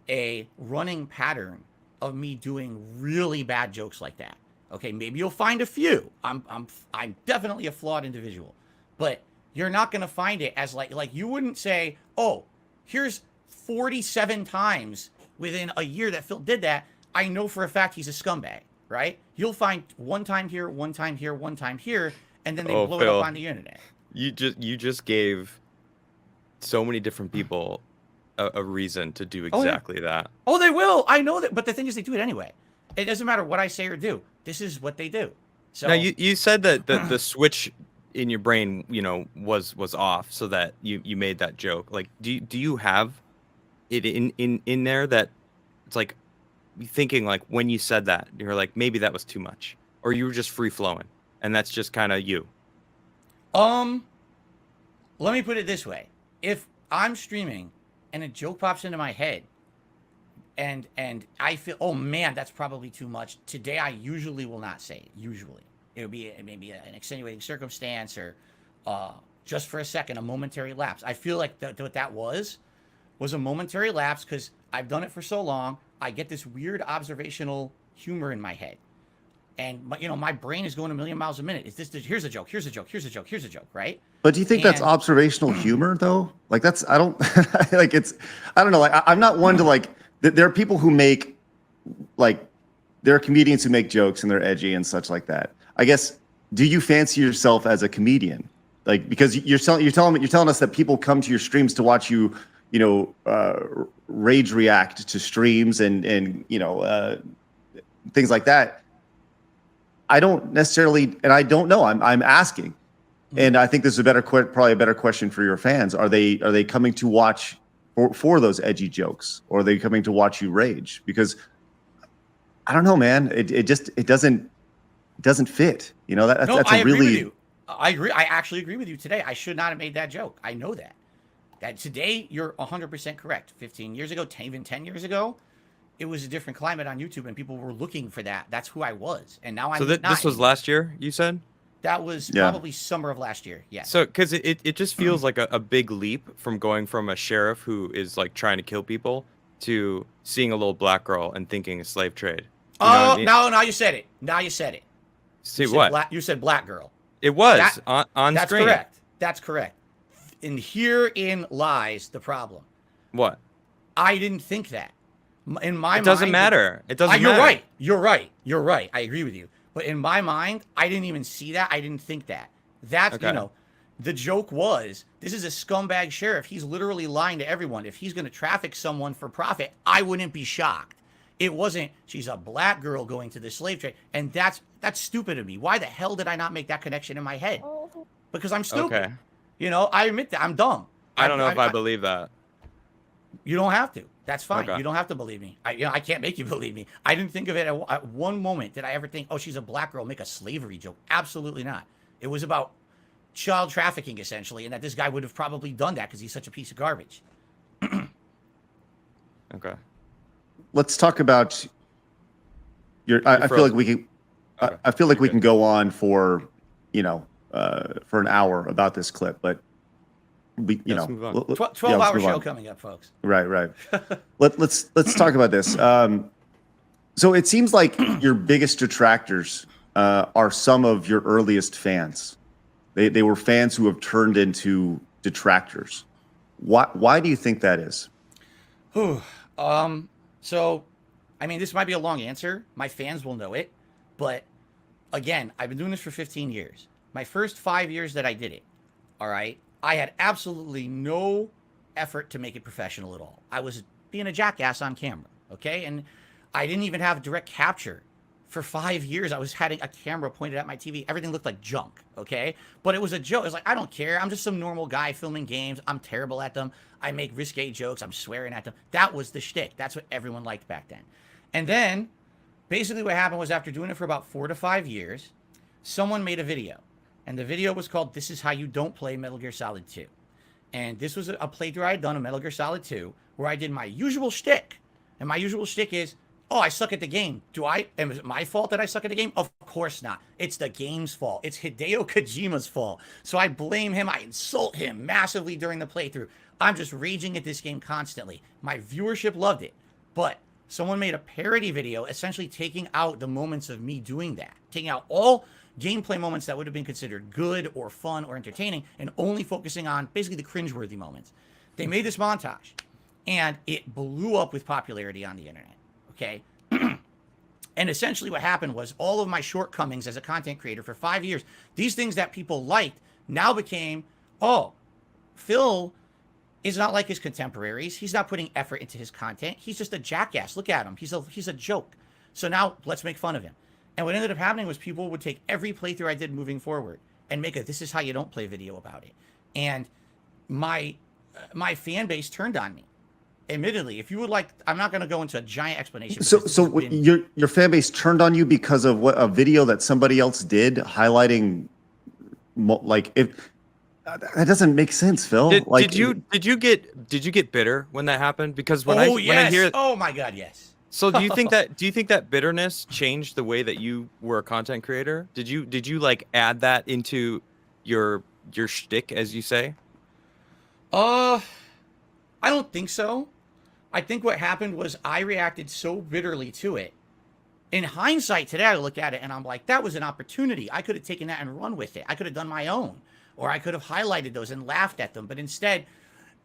A: a running pattern of me doing really bad jokes like that. Okay, maybe you'll find a few. I'm definitely a flawed individual, but you're not going to find it as like you wouldn't say, oh, here's 47 times within a year that Phil did that. I know for a fact he's a scumbag, right? You'll find one time here, one time here, one time here, and then they blow it up on the internet.
F: You just gave so many different people a reason to do exactly that.
A: Oh, they will. I know that, but the thing is, they do it anyway. It doesn't matter what I say or do. This is what they do. So
F: now you said that the switch in your brain, you know, was off, so that you made that joke. Like, do you have it in there that it's like thinking, like, when you said that, you're like, maybe that was too much, or you were just free flowing, and that's just kind of you?
A: Let me put it this way: if I'm streaming and a joke pops into my head, and I feel, oh man, that's probably too much today, I usually will not say it. Usually it would be maybe an extenuating circumstance, or just for a second, a momentary lapse. I feel like what that was a momentary lapse, because I've done it for so long. I get this weird observational humor in my head, and my brain is going a million miles a minute. Here's a joke, here's a joke, here's a joke, here's a joke, right?
B: But do you think that's observational humor, though? Like, I don't like, I don't know. Like, I'm not one to, like, there are people who make, like, there are comedians who make jokes and they're edgy and such like that. I guess, do you fancy yourself as a comedian? Like, because you're telling us that people come to your streams to watch you, rage react to streams and things like that. I don't necessarily, and I don't know. I'm asking, and I think this is probably a better question for your fans. Are they coming to watch for those edgy jokes, or are they coming to watch you rage? Because I don't know, man. It doesn't fit. That's
A: I
B: a
A: agree
B: really.
A: with you. I agree. I actually agree with you today. I should not have made that joke. I know that. That today you're 100% correct. 15 years ago, even 10 years ago, it was a different climate on YouTube, and people were looking for that. That's who I was, and now I'm not.
F: So this was last year, you said?
A: That was probably summer of last year. Yeah.
F: So, because it just feels like a big leap from going from a sheriff who is, like, trying to kill people to seeing a little black girl and thinking a slave trade.
A: Oh, I mean? Now you said it. Now you said it.
F: See what?
A: You said black girl.
F: It was on
A: that's
F: screen.
A: Correct. That's correct. And herein lies the problem.
F: What?
A: I didn't think that. In my mind,
F: it doesn't matter. It doesn't matter.
A: You're right. I agree with you. But in my mind, I didn't even see that. I didn't think that. That's,
F: okay.
A: The joke was, this is a scumbag sheriff. He's literally lying to everyone. If he's going to traffic someone for profit, I wouldn't be shocked. It wasn't, she's a black girl going to the slave trade. And that's stupid of me. Why the hell did I not make that connection in my head? Because I'm stupid.
F: Okay.
A: I admit that. I'm dumb.
F: I don't know if I believe that.
A: You don't have to. That's fine.
F: Okay.
A: You don't have to believe me. I can't make you believe me. I didn't think of it at one moment. Did I ever think, oh, she's a black girl, make a slavery joke? Absolutely not. It was about child trafficking essentially, and that this guy would have probably done that because he's such a piece of garbage.
F: Okay.
B: Let's talk about your. I feel like we can.
F: Okay.
B: I feel like
F: You're
B: we
F: good.
B: can go on for for an hour about this clip, but we
F: Let's move on.
A: 12-hour show coming up, folks.
B: Right. Let's talk about this. So it seems like your biggest detractors are some of your earliest fans. They were fans who have turned into detractors. Why do you think that is?
A: So, I mean, this might be a long answer. My fans will know it, but again, I've been doing this for 15 years. My first 5 years that I did it, all right, I had absolutely no effort to make it professional at all. I was being a jackass on camera, okay? And I didn't even have direct capture. For 5 years, I was having a camera pointed at my TV. Everything looked like junk, okay? But it was a joke. It was like, I don't care. I'm just some normal guy filming games. I'm terrible at them. I make risque jokes. I'm swearing at them. That was the shtick. That's what everyone liked back then. And then, basically what happened was after doing it for about 4 to 5 years, someone made a video. And the video was called, This Is How You Don't Play Metal Gear Solid 2. And this was a playthrough I had done of Metal Gear Solid 2, where I did my usual shtick. And my usual shtick is, oh, I suck at the game. Am it my fault that I suck at the game? Of course not. It's the game's fault. It's Hideo Kojima's fault. So I blame him. I insult him massively during the playthrough. I'm just raging at this game constantly. My viewership loved it. But someone made a parody video essentially taking out the moments of me doing that. Taking out all gameplay moments that would have been considered good or fun or entertaining and only focusing on basically the cringeworthy moments. They made this montage and it blew up with popularity on the internet. Okay. And essentially what happened was all of my shortcomings as a content creator for 5 years, these things that people liked now became, oh, Phil is not like his contemporaries. He's not putting effort into his content. He's just a jackass. Look at him. He's a joke. So now let's make fun of him. And what ended up happening was people would take every playthrough I did moving forward and make a This Is How You Don't Play video about it. And my fan base turned on me. Admittedly, if you would like, I'm not going to go into a giant explanation.
B: So your fan base turned on you because of what a video that somebody else did highlighting, like if that doesn't make sense, Phil.
F: Did you get bitter when that happened? Because when I hear,
A: oh my God, yes.
F: So do you think that bitterness changed the way that you were a content creator? Did you like add that into your shtick, as you say?
A: I don't think so. I think what happened was I reacted so bitterly to it. In hindsight, today I look at it and I'm like, that was an opportunity. I could have taken that and run with it. I could have done my own, or I could have highlighted those and laughed at them. But instead,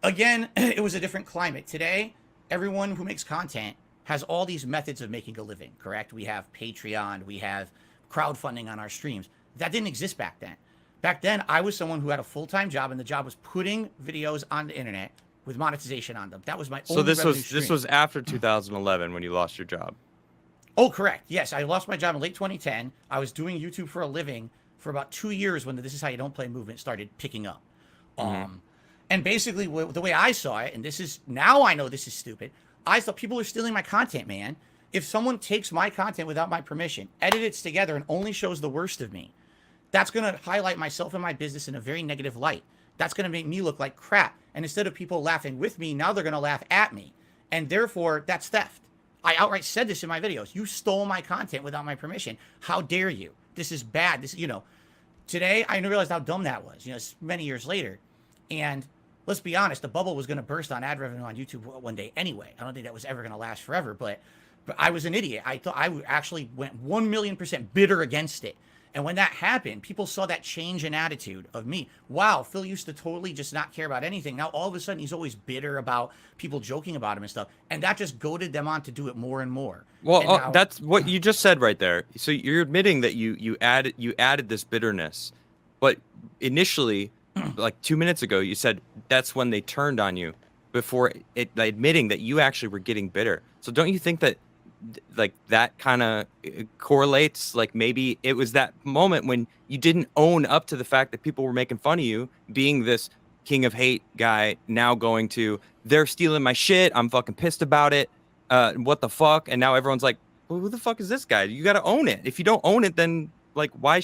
A: again, it was a different climate. Today, everyone who makes content has all these methods of making a living, correct? We have Patreon, we have crowdfunding on our streams. That didn't exist back then. Back then, I was someone who had a full-time job, and the job was putting videos on the internet with monetization on them. That was my only revenue stream.
F: This was after 2011 when you lost your job.
A: Oh, correct. Yes, I lost my job in late 2010. I was doing YouTube for a living for about 2 years when the This Is How You Don't Play movement started picking up. And basically, the way I saw it, and this is, now I know this is stupid, I thought people are stealing my content, man. If someone takes my content without my permission, edits it together, and only shows the worst of me, that's going to highlight myself and my business in a very negative light. That's going to make me look like crap. And instead of people laughing with me, now they're going to laugh at me. And therefore, that's theft. I outright said this in my videos. You stole my content without my permission. How dare you? This is bad. This, today I realized how dumb that was, many years later. And let's be honest, the bubble was going to burst on ad revenue on YouTube one day anyway. I don't think that was ever going to last forever, but I was an idiot. I thought I actually went 1,000,000% bitter against it. And when that happened, people saw that change in attitude of me. Wow, Phil used to totally just not care about anything. Now, all of a sudden, he's always bitter about people joking about him and stuff. And that just goaded them on to do it more and more.
F: Well, now, that's what you just said right there. So you're admitting that you added this bitterness. But initially, like 2 minutes ago, you said that's when they turned on you before admitting that you actually were getting bitter. So don't you think that like that kind of correlates? Like maybe it was that moment when you didn't own up to the fact that people were making fun of you being this king of hate guy, now going to, they're stealing my shit, I'm fucking pissed about it, what the fuck? And now everyone's like, well, who the fuck is this guy? You got to own it. If you don't own it, then like why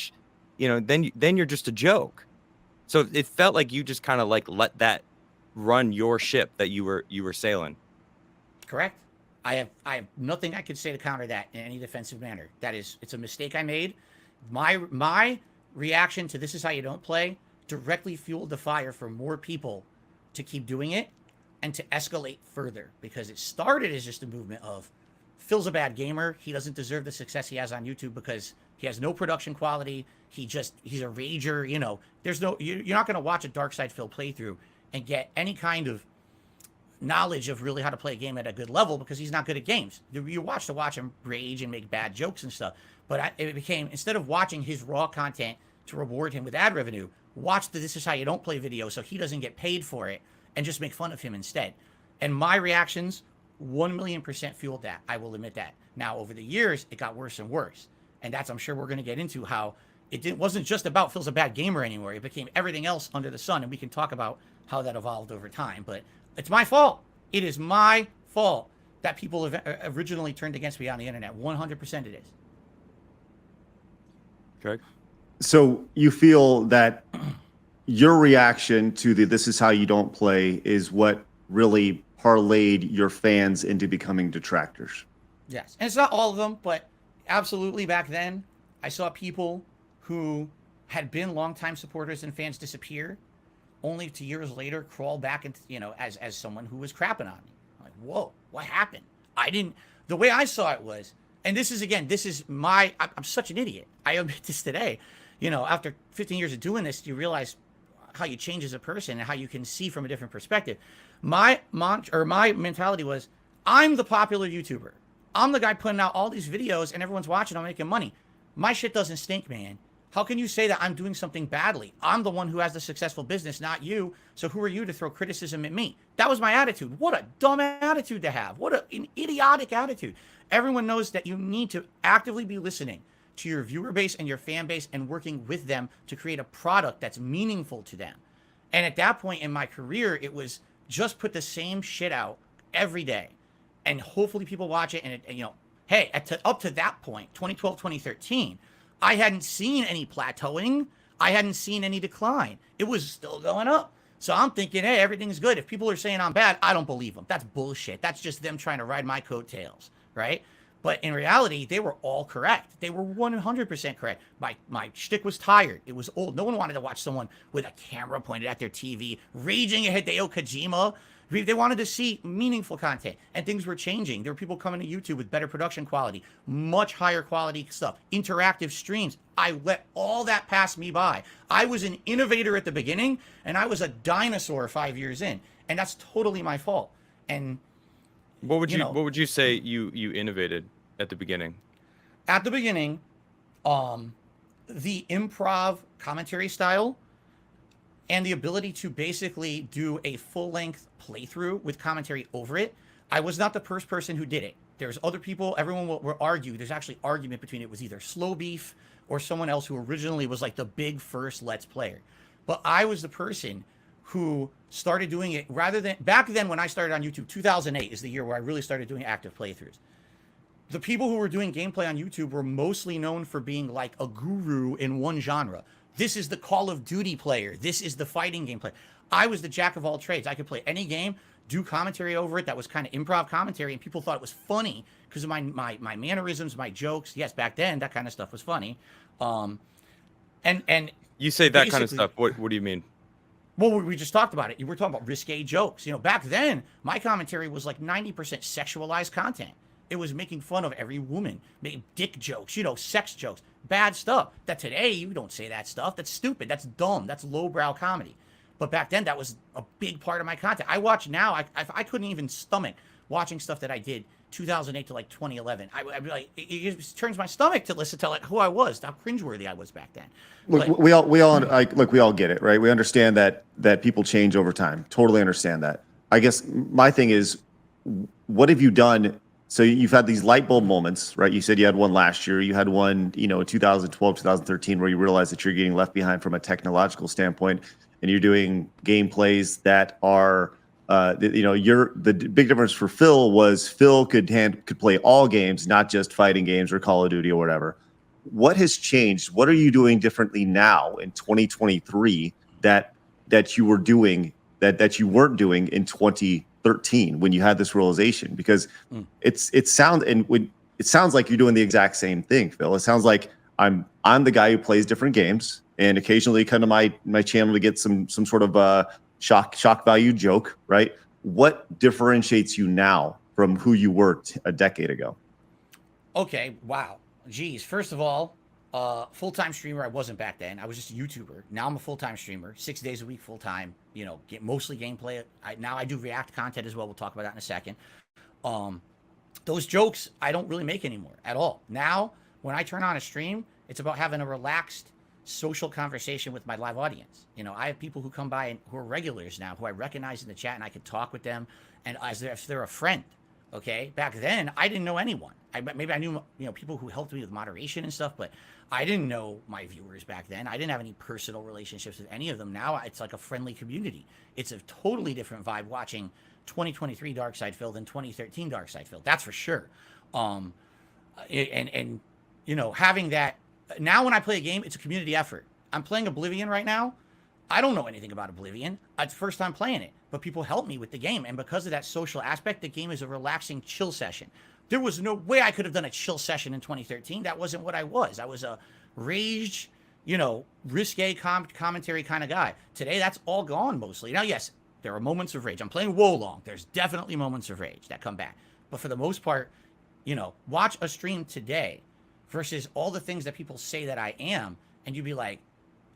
F: then you're just a joke. So it felt like you just kind of like let that run your ship that you were sailing.
A: Correct. I have nothing I could say to counter that in any defensive manner. It's a mistake I made. My reaction to This Is How You Don't Play directly fueled the fire for more people to keep doing it and to escalate further, because it started as just a movement of Phil's a bad gamer. He doesn't deserve the success he has on YouTube because he has no production quality. He's a rager. You know, you're not going to watch a Dark Side Phil playthrough and get any kind of knowledge of really how to play a game at a good level, because he's not good at games. You watch him rage and make bad jokes and stuff. But it became, instead of watching his raw content to reward him with ad revenue, watch the This Is How You Don't Play video so he doesn't get paid for it and just make fun of him instead. And my reactions 1,000,000% fueled that. I will admit that. Now, over the years, it got worse and worse. And that's, I'm sure we're going to get into how wasn't just about Phil's a bad gamer anymore. It became everything else under the sun. And we can talk about how that evolved over time. But it's my fault. It is my fault that people have originally turned against me on the internet. 100% it is.
F: Okay.
B: So you feel that your reaction to the This Is How You Don't Play is what really parlayed your fans into becoming detractors?
A: Yes. And it's not all of them, but absolutely back then, I saw people who had been longtime supporters and fans disappear, only to years later crawl back into, as someone who was crapping on me. I'm like, whoa, what happened? The way I saw it was, and I'm such an idiot. I admit this today. After 15 years of doing this, you realize how you change as a person and how you can see from a different perspective. My mentality was, I'm the popular YouTuber. I'm the guy putting out all these videos and everyone's watching. I'm making money. My shit doesn't stink, man. How can you say that I'm doing something badly? I'm the one who has the successful business, not you. So who are you to throw criticism at me? That was my attitude. What a dumb attitude to have. What an idiotic attitude. Everyone knows that you need to actively be listening to your viewer base and your fan base and working with them to create a product that's meaningful to them. And at that point in my career, it was just put the same shit out every day. And hopefully people watch it. And hey, up to that point, 2012, 2013, I hadn't seen any plateauing. I hadn't seen any decline. It was still going up. So I'm thinking, hey, everything's good. If people are saying I'm bad, I don't believe them. That's bullshit. That's just them trying to ride my coattails, right? But in reality, they were all correct. They were 100% correct. My shtick was tired. It was old. No one wanted to watch someone with a camera pointed at their TV, raging at Hideo Kojima. They wanted to see meaningful content, and things were changing. There were people coming to YouTube with better production quality, much higher quality stuff, interactive streams. I let all that pass me by. I was an innovator at the beginning, and I was a dinosaur 5 years in, and that's totally my fault. And
F: what would you say you innovated at the beginning?
A: At the beginning, the improv commentary style and the ability to basically do a full-length playthrough with commentary over it. I was not the first person who did it. There's other people. Everyone will argue. There's actually argument between it was either Slow Beef or someone else who originally was like the big first Let's Player. But I was the person who started doing it rather than back then when I started on YouTube. 2008 is the year where I really started doing active playthroughs. The people who were doing gameplay on YouTube were mostly known for being like a guru in one genre. This is the Call of Duty player. This is the fighting game player. I was the jack of all trades. I could play any game, do commentary over it that was kind of improv commentary, and people thought it was funny because of my mannerisms, my jokes. Yes, back then that kind of stuff was funny. And
F: you say that kind of stuff. What do you mean?
A: Well, we just talked about it. We're talking about risque jokes. Back then my commentary was like 90% sexualized content. It was making fun of every woman, making dick jokes, sex jokes, bad stuff. That today, you don't say that stuff. That's stupid. That's dumb. That's lowbrow comedy. But back then, that was a big part of my content. I watch now. I couldn't even stomach watching stuff that I did 2008 to like 2011. I'd be like, it turns my stomach to listen to like who I was, how cringeworthy I was back then.
B: Look,
A: but,
B: we all get it, right? We understand that people change over time. Totally understand that. I guess my thing is, what have you done? So you've had these light bulb moments, right? You said you had one last year. You had one, in 2012, 2013, where you realized that you're getting left behind from a technological standpoint, and you're doing gameplays that are, the big difference for Phil was Phil could play all games, not just fighting games or Call of Duty or whatever. What has changed? What are you doing differently now in 2023 that you were doing that you weren't doing in 2013 when you had this realization? Because it sounds like you're doing the exact same thing, Phil. It sounds like I'm the guy who plays different games and occasionally come to my channel to get some sort of shock value joke, right? What differentiates you now from who you were a decade ago?
A: Okay, wow. Geez, first of all, full-time streamer I wasn't back then. I was just a YouTuber. Now I'm a full-time streamer, 6 days a week full-time, mostly gameplay. Now I do React content as well. We'll talk about that in a second. Those jokes I don't really make anymore at all. Now, when I turn on a stream, it's about having a relaxed social conversation with my live audience. I have people who come by and who are regulars now, who I recognize in the chat, and I can talk with them and as if they're a friend. Okay, back then I didn't know anyone. Maybe I knew people who helped me with moderation and stuff, but I didn't know my viewers back then. I didn't have any personal relationships with any of them. Now it's like a friendly community. It's a totally different vibe watching 2023 Dark Side Phil than 2013 Dark Side Phil. That's for sure. And having that now when I play a game, it's a community effort. I'm playing Oblivion right now. I don't know anything about Oblivion. It's the first time playing it, but people help me with the game. And because of that social aspect, the game is a relaxing chill session. There was no way I could have done a chill session in 2013. That wasn't what I was. I was a raged, risque commentary kind of guy. Today, that's all gone mostly. Now, yes, there are moments of rage. I'm playing Wolong. There's definitely moments of rage that come back. But for the most part, watch a stream today versus all the things that people say that I am, and you'd be like,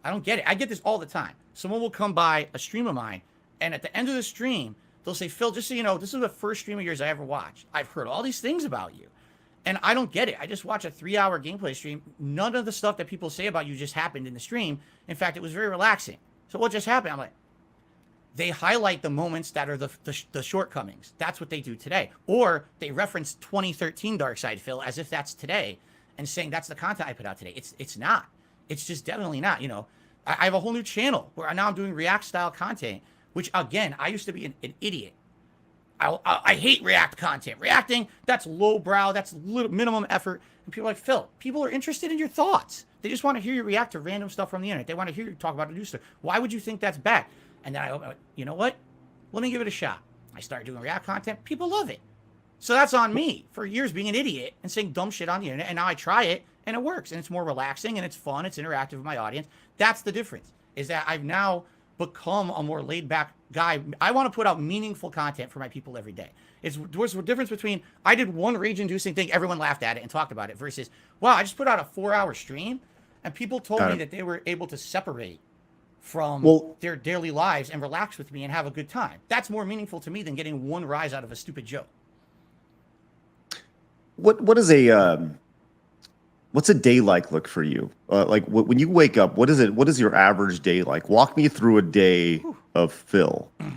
A: I don't get it. I get this all the time. Someone will come by a stream of mine, and at the end of the stream, they'll say, Phil, just so you know, this is the first stream of yours I ever watched. I've heard all these things about you, and I don't get it. I just watch a 3-hour gameplay stream. None of the stuff that people say about you just happened in the stream. In fact, it was very relaxing. So what just happened? I'm like, they highlight the moments that are the shortcomings. That's what they do today. Or they reference 2013 Dark Side Phil as if that's today and saying that's the content I put out today. It's not. It's just definitely not. I have a whole new channel where now I'm doing React style content, which again, I used to be an idiot. I hate React content. Reacting, that's lowbrow, that's minimum effort. And people are like, Phil, people are interested in your thoughts. They just want to hear you react to random stuff from the internet. They want to hear you talk about a new stuff. Why would you think that's bad? And then I went, you know what? Let me give it a shot. I started doing React content. People love it. So that's on me for years being an idiot and saying dumb shit on the internet. And now I try it and it works. And it's more relaxing and it's fun. It's interactive with my audience. That's the difference, is that I've now become a more laid back guy. I want to put out meaningful content for my people every day. There's a difference between I did one rage inducing thing, everyone laughed at it and talked about it, versus, wow, I just put out a 4-hour stream and people told me that they were able to separate from their daily lives and relax with me and have a good time. That's more meaningful to me than getting one rise out of a stupid joke.
B: What's a day look for you? When you wake up, what is your average day like? Walk me through a day of Phil. Okay.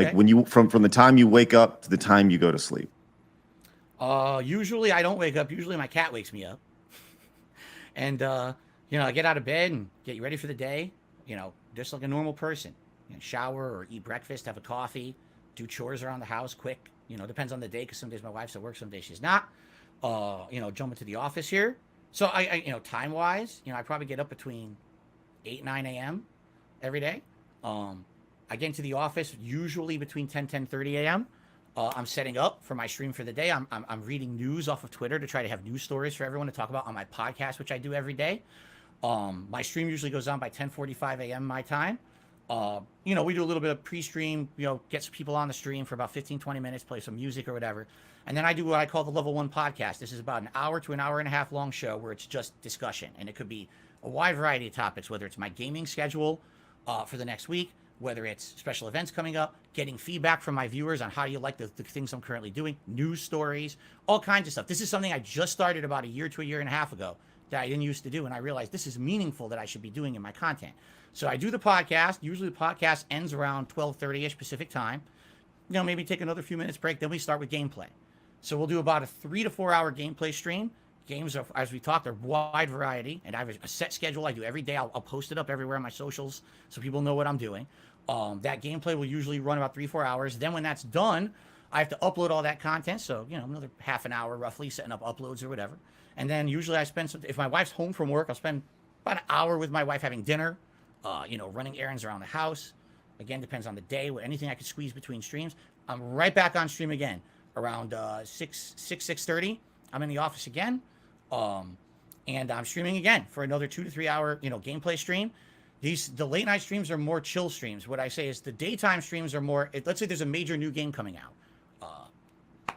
B: Like when you from the time you wake up to the time you go to sleep.
A: Usually I don't wake up. Usually my cat wakes me up. And I get out of bed and get you ready for the day. Just like a normal person. Shower or eat breakfast, have a coffee, do chores around the house quick. Depends on the day, because some days my wife's at work, some days she's not. Jump into the office here. So I time wise, I probably get up between 8, 9 a.m. every day. I get into the office usually between 10:30 a.m. I'm setting up for my stream for the day. I'm reading news off of Twitter to try to have news stories for everyone to talk about on my podcast, which I do every day. My stream usually goes on by 10:45 a.m. my time. We do a little bit of pre-stream, get some people on the stream for about 15, 20 minutes, play some music or whatever. And then I do what I call the Level 1 podcast. This is about an hour to an hour and a half long show where it's just discussion. And it could be a wide variety of topics, whether it's my gaming schedule for the next week, whether it's special events coming up, getting feedback from my viewers on how you like the things I'm currently doing, news stories, all kinds of stuff. This is something I just started about a year to a year and a half ago that I didn't used to do. And I realized this is meaningful that I should be doing in my content. So I do the podcast. Usually the podcast ends around 12:30-ish Pacific time. Maybe take another few minutes break. Then we start with gameplay. So we'll do about a 3 to 4 hour gameplay stream. Games are, as we talked, are wide variety. And I have a set schedule I do every day. I'll post it up everywhere on my socials so people know what I'm doing. That gameplay will usually run about 3-4 hours. Then when that's done, I have to upload all that content. So, another half an hour roughly setting up uploads or whatever. And then usually I spend if my wife's home from work, I'll spend about an hour with my wife having dinner. running errands around the house. Again, depends on the day. Anything I could squeeze between streams. I'm right back on stream again around 6:30. I'm in the office again, and I'm streaming again for another 2 to 3 hour gameplay stream. The late night streams are more chill streams. What I say is the daytime streams are more. Let's say there's a major new game coming out.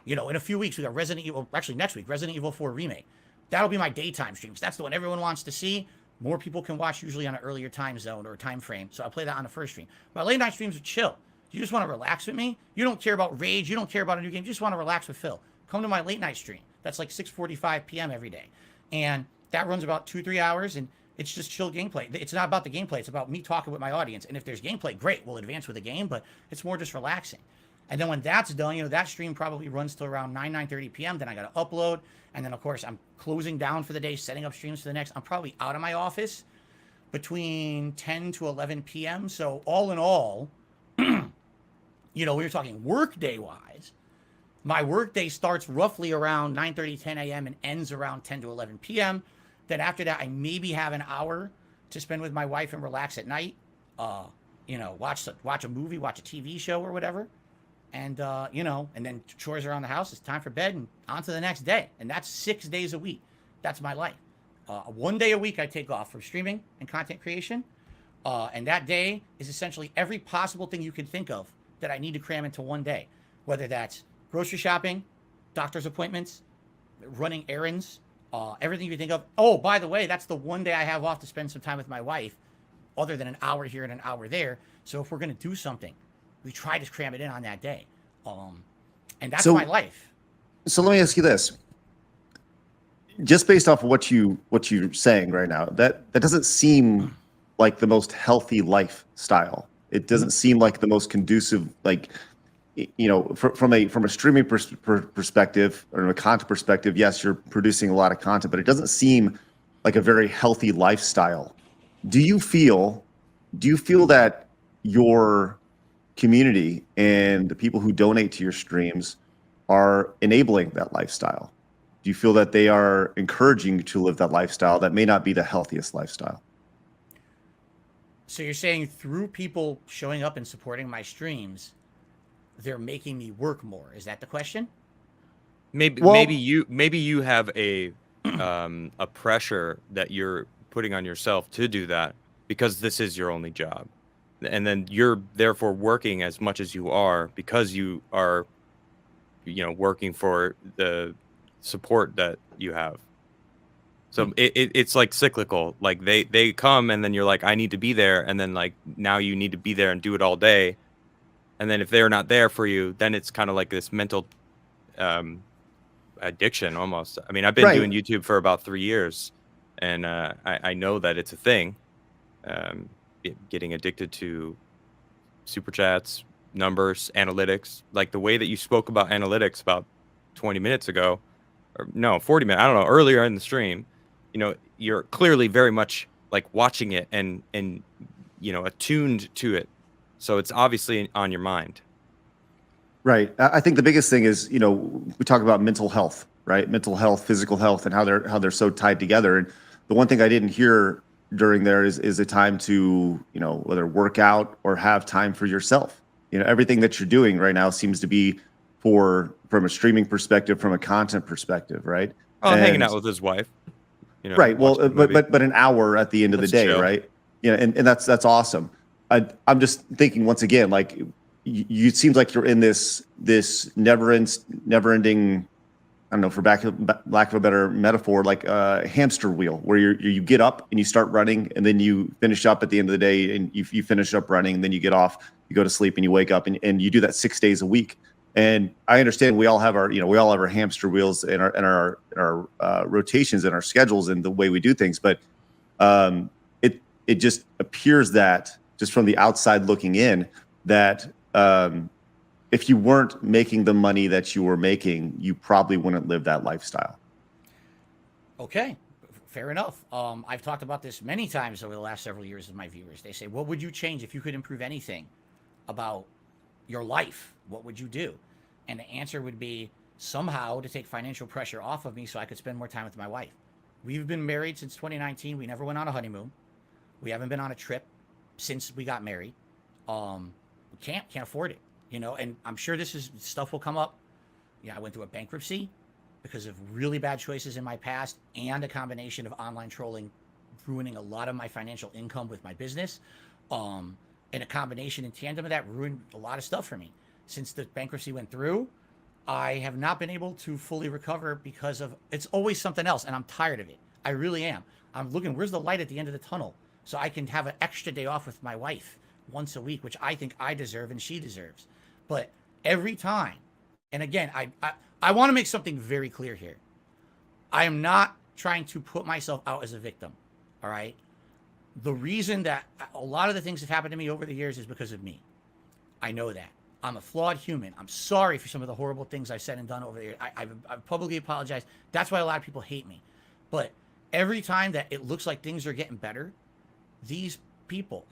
A: In a few weeks we got Resident Evil. Actually, next week Resident Evil 4 remake. That'll be my daytime streams. That's the one everyone wants to see. More people can watch usually on an earlier time zone or time frame. So I play that on the first stream. My late night streams are chill. You just want to relax with me. You don't care about rage. You don't care about a new game. You just want to relax with Phil. Come to my late night stream. That's like 6:45 p.m. every day, and that runs about 2-3 hours, and it's just chill gameplay. It's not about the gameplay. It's about me talking with my audience. And if there's gameplay, great. We'll advance with the game, but it's more just relaxing. And then when that's done, that stream probably runs till around 9:30 p.m. Then I got to upload. And then, of course, I'm closing down for the day, setting up streams for the next. I'm probably out of my office between 10 to 11 p.m. So all in all, we were talking work day-wise. My work day starts roughly around 9:30, 10 a.m. and ends around 10 to 11 p.m. Then after that, I maybe have an hour to spend with my wife and relax at night. Watch a movie, watch a TV show or whatever. And, and then chores around the house. It's time for bed and on to the next day. And that's 6 days a week. That's my life. 1 day a week I take off from streaming and content creation. And that day is essentially every possible thing you can think of that I need to cram into one day. Whether that's grocery shopping, doctor's appointments, running errands, everything you can think of. Oh, by the way, that's the one day I have off to spend some time with my wife, other than an hour here and an hour there. So if we're going to do something, we try to cram it in on that day. And that's my life.
B: So let me ask you this. Just based off of what you're saying right now, that doesn't seem like the most healthy lifestyle. It doesn't seem like the most conducive, from a streaming perspective or a content perspective. Yes, you're producing a lot of content, but it doesn't seem like a very healthy lifestyle. Do you feel that your community and the people who donate to your streams are enabling that lifestyle? Do you feel that they are encouraging you to live that lifestyle that may not be the healthiest lifestyle?
A: So you're saying through people showing up and supporting my streams, they're making me work more. Is that the question?
F: Maybe you have a pressure that you're putting on yourself to do that because this is your only job. And then you're therefore working as much as you are because you are, working for the support that you have. So it's like cyclical. Like they come and then you're like, I need to be there. And then like now you need to be there and do it all day. And then if they're not there for you, then it's kind of like this mental addiction almost. I mean, I've been doing YouTube for about 3 years, and I know that it's a thing. Getting addicted to super chats, numbers, analytics, like the way that you spoke about analytics about 20 minutes ago, or no, 40 minutes, I don't know, earlier in the stream, you're clearly very much like watching it and attuned to it. So it's obviously on your mind.
B: Right. I think the biggest thing is, we talk about mental health, right? Mental health, physical health, and how they're so tied together. And the one thing I didn't hear during there is a time to, whether work out or have time for yourself. Everything that you're doing right now seems to be from a streaming perspective, from a content perspective, right?
F: Oh, hanging out with his wife.
B: Right. Well, but an hour at the end of the day, chill. Right? And that's awesome. I'm just thinking once again, like it seems like you're in this never-ending, I don't know, for lack of a better metaphor, like a hamster wheel, where you get up and you start running, and then you finish up at the end of the day, and you finish up running, and then you get off, you go to sleep, and you wake up, and you do that 6 days a week. And I understand we all have our hamster wheels and our rotations and our schedules and the way we do things, but it just appears that just from the outside looking in that if you weren't making the money that you were making, you probably wouldn't live that lifestyle.
A: Okay, fair enough. I've talked about this many times over the last several years with my viewers. They say, what would you change if you could improve anything about your life? What would you do? And the answer would be somehow to take financial pressure off of me so I could spend more time with my wife. We've been married since 2019. We never went on a honeymoon. We haven't been on a trip. since we got married. Can't afford it, and I'm sure stuff will come up. I went through a bankruptcy because of really bad choices in my past and a combination of online trolling ruining a lot of my financial income with my business. And a combination in tandem of that ruined a lot of stuff for me. Since the bankruptcy went through, I have not been able to fully recover because of it's always something else, and I'm tired of it. I really am. I'm looking, where's the light at the end of the tunnel? So I can have an extra day off with my wife once a week, which I think I deserve and she deserves. But every time, and again, I want to make something very clear here. I am not trying to put myself out as a victim, all right? The reason that a lot of the things that have happened to me over the years is because of me. I know that. I'm a flawed human. I'm sorry for some of the horrible things I've said and done over the years. I've publicly apologized. That's why a lot of people hate me. But every time that it looks like things are getting better, these people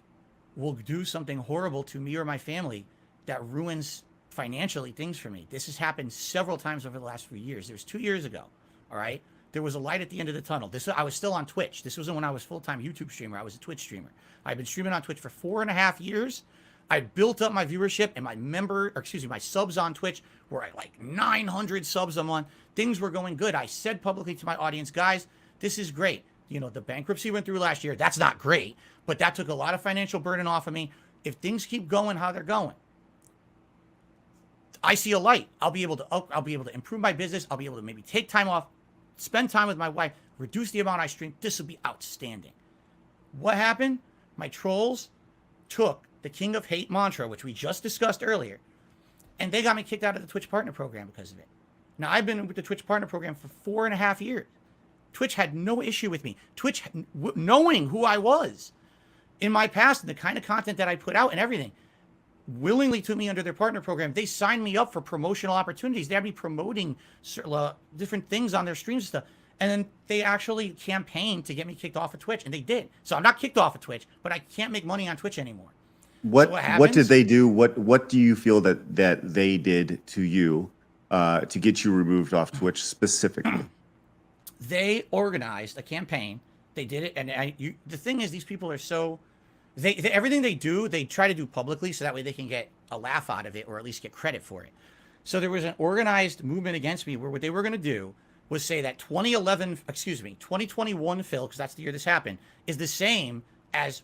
A: will do something horrible to me or my family that ruins financially things for me. This has happened several times over the last few years. It was 2 years ago, all right? There was a light at the end of the tunnel. I was still on Twitch. This wasn't when I was full-time YouTube streamer. I was a Twitch streamer. I've been streaming on Twitch for 4.5 years. I built up my viewership and my subs on Twitch were at like 900 subs a month. Things were going good. I said publicly to my audience, guys, this is great. The bankruptcy went through last year. That's not great, but that took a lot of financial burden off of me. If things keep going how they're going, I see a light. I'll be able to improve my business. I'll be able to maybe take time off, spend time with my wife, reduce the amount I stream. This will be outstanding. What happened? My trolls took the King of Hate mantra, which we just discussed earlier, and they got me kicked out of the Twitch Partner Program because of it. Now, I've been with the Twitch Partner Program for 4.5 years. Twitch had no issue with me. Twitch, knowing who I was in my past and the kind of content that I put out and everything, willingly took me under their partner program. They signed me up for promotional opportunities. They had me promoting different things on their streams and stuff. And then they actually campaigned to get me kicked off of Twitch, and they did. So I'm not kicked off of Twitch, but I can't make money on Twitch anymore.
B: What did they do? What do you feel that they did to you to get you removed off Twitch specifically?
A: They organized a campaign. They did it, and the thing is, these people are so everything they do, they try to do publicly, so that way they can get a laugh out of it or at least get credit for it. So there was an organized movement against me where what they were going to do was say that 2021 Phil, because that's the year this happened, is the same as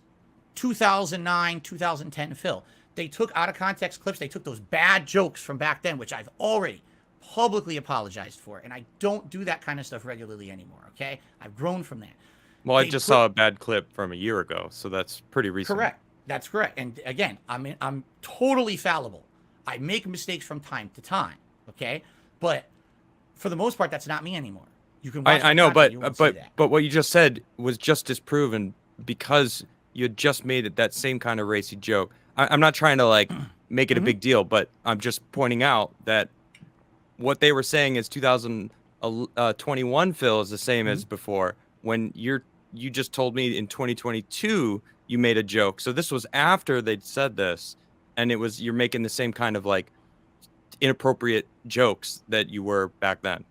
A: 2009, 2010 Phil. They took out of context clips. They took those bad jokes from back then, which I've already publicly apologized for. And I don't do that kind of stuff regularly anymore, okay? I've grown from that.
F: Well, I just saw a bad clip from a year ago, so that's pretty recent.
A: Correct. That's correct. And again, I'm totally fallible. I make mistakes from time to time, okay? But for the most part, that's not me anymore. You can watch
F: I know, but what you just said was just disproven because you had just made it that same kind of racy joke. I'm not trying to like make it a big deal, but I'm just pointing out that what they were saying is 2021 Phil is the same as before. When you just told me in 2022 you made a joke, so this was after they'd said this, and you're making the same kind of like inappropriate jokes that you were back then.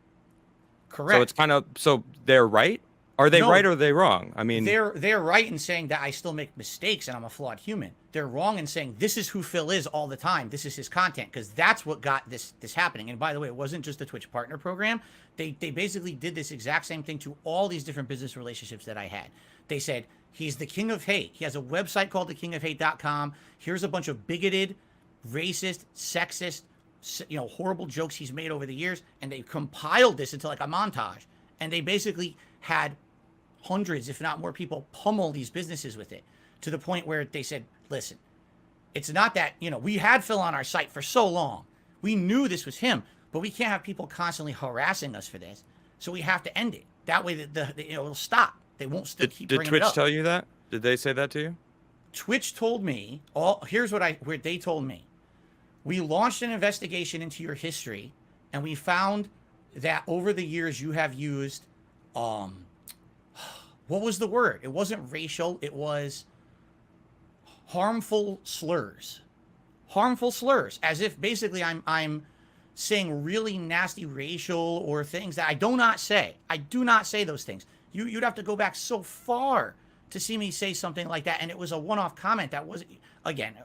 A: Correct.
F: So it's kind of they're right. Are they right or are they wrong? I mean,
A: they're right in saying that I still make mistakes and I'm a flawed human. They're wrong in saying this is who Phil is all the time. This is his content, because that's what got this happening. And by the way, it wasn't just the Twitch Partner Program. They basically did this exact same thing to all these different business relationships that I had. They said he's the King of Hate. He has a website called thekingofhate.com. Here's a bunch of bigoted, racist, sexist, horrible jokes he's made over the years, and they compiled this into like a montage. And they basically had hundreds, if not more people, pummel these businesses with it, to the point where they said, listen, it's not that, we had Phil on our site for so long. We knew this was him, but we can't have people constantly harassing us for this. So we have to end it. That way it'll stop. They won't still keep bringing
F: Twitch
A: it up.
F: tell you that? Did they say that to you?
A: Twitch told me, here's what they told me. We launched an investigation into your history, and we found that over the years you have used, what was the word? It wasn't racial. It was harmful slurs. Harmful slurs, as if basically I'm saying really nasty racial or things that I do not say. I do not say those things. You'd have to go back so far to see me say something like that. And it was a one-off comment that was, again,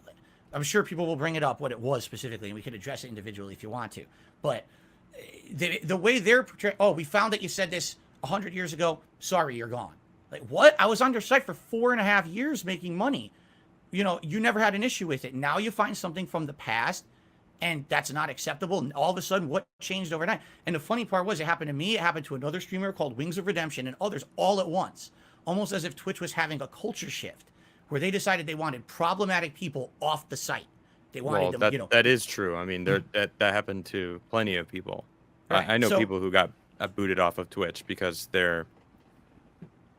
A: I'm sure people will bring it up what it was specifically, and we could address it individually if you want to. But the way they're portraying, oh, we found that you said this 100 years ago. Sorry, you're gone. Like, what? I was on your site for 4.5 years making money. You know, you never had an issue with it. Now you find something from the past, and that's not acceptable. And all of a sudden, what changed overnight? And the funny part was, it happened to me. It happened to another streamer called Wings of Redemption and others all at once. Almost as if Twitch was having a culture shift where they decided they wanted problematic people off the site. They wanted them,
F: that,
A: you know.
F: that is true. I mean, that happened to plenty of people.
A: Right.
F: I know
A: So-
F: people who got booted off of Twitch because they're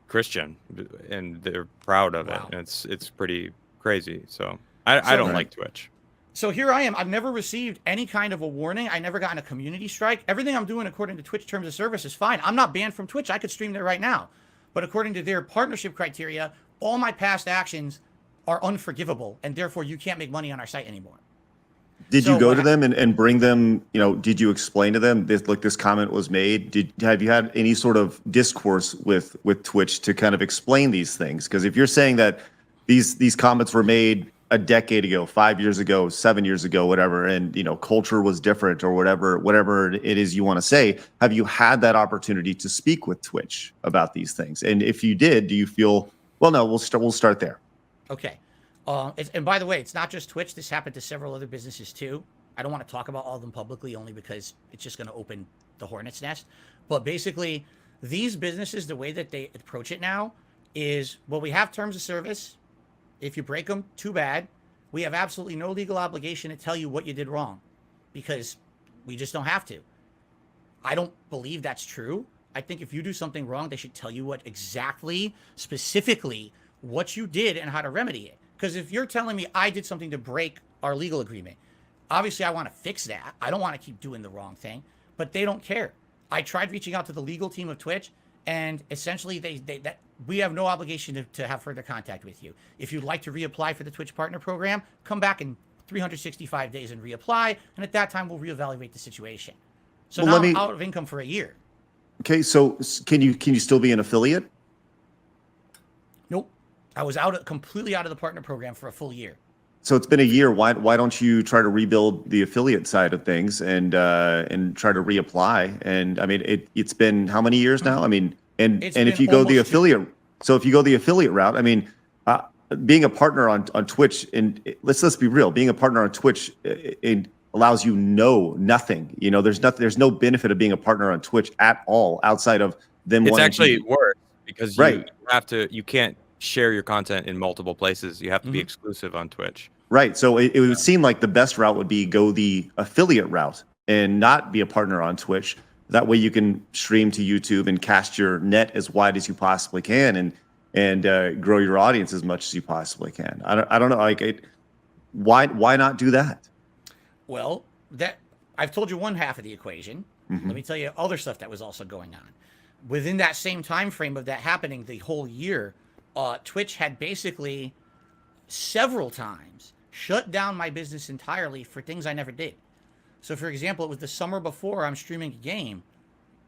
F: Christian and they're proud of
A: Wow.
F: it. And it's pretty crazy. So I don't
B: Right.
F: like Twitch.
A: So here I am. I've never received any kind of a warning. I never gotten a community strike. Everything I'm doing according to Twitch terms of service is fine. I'm not banned from Twitch. I could stream there right now. But according to their partnership criteria, all my past actions are unforgivable, and therefore you can't make money on our site anymore.
B: Did
A: So
B: you go
A: what
B: to them and bring them, you know, did you explain to them this, like, this comment was made? Have you had any sort of discourse with Twitch to kind of explain these things? Because if you're saying that these comments were made a decade ago, 5 years ago, 7 years ago, whatever, and, you know, culture was different or whatever it is you want to say, have you had that opportunity to speak with Twitch about these things? And if you did, do you feel, well, no, we'll start there.
A: Okay. And by the way, it's not just Twitch. This happened to several other businesses too. I don't want to talk about all of them publicly only because it's just going to open the hornet's nest. But basically, these businesses, the way that they approach it now is, well, we have terms of service. If you break them, too bad. We have absolutely no legal obligation to tell you what you did wrong because we just don't have to. I don't believe that's true. I think if you do something wrong, they should tell you what exactly, specifically, what you did and how to remedy it. Because if you're telling me I did something to break our legal agreement, obviously I want to fix that. I don't want to keep doing the wrong thing, but they don't care. I tried reaching out to the legal team of Twitch, and essentially that we have no obligation to have further contact with you. If you'd like to reapply for the Twitch Partner Program, come back in 365 days and reapply, and at that time we'll reevaluate the situation. So
B: Well,
A: now I'm out of income for a year.
B: Okay, so can you still be an affiliate?
A: Nope. I was completely out of the partner program for a full year.
B: So it's been a year. Why don't you try to rebuild the affiliate side of things and try to reapply? And I mean, it's been how many years now? I mean, and
A: It's
B: if
A: been
B: you go the
A: almost 2.
B: affiliate, so if you go the affiliate route, I mean, being a partner on Twitch, and let's be real, being a partner on Twitch, it allows you nothing. You know, there's no benefit of being a partner on Twitch at all outside of them.
F: It's
B: wanting
F: actually
B: to,
F: worse because
B: Right.
F: you can't share your content in multiple places. You have to be exclusive on Twitch.
B: Right. So it would seem like the best route would be go the affiliate route and not be a partner on Twitch. That way you can stream to YouTube and cast your net as wide as you possibly can and grow your audience as much as you possibly can. I don't know. Like, why not do that?
A: Well, that I've told you one half of the equation.
B: Mhm.
A: Let me tell you other stuff that was also going on. Within that same time frame of that happening, the whole year, Twitch had basically several times shut down my business entirely for things I never did. So, for example, it was the summer before I'm streaming a game,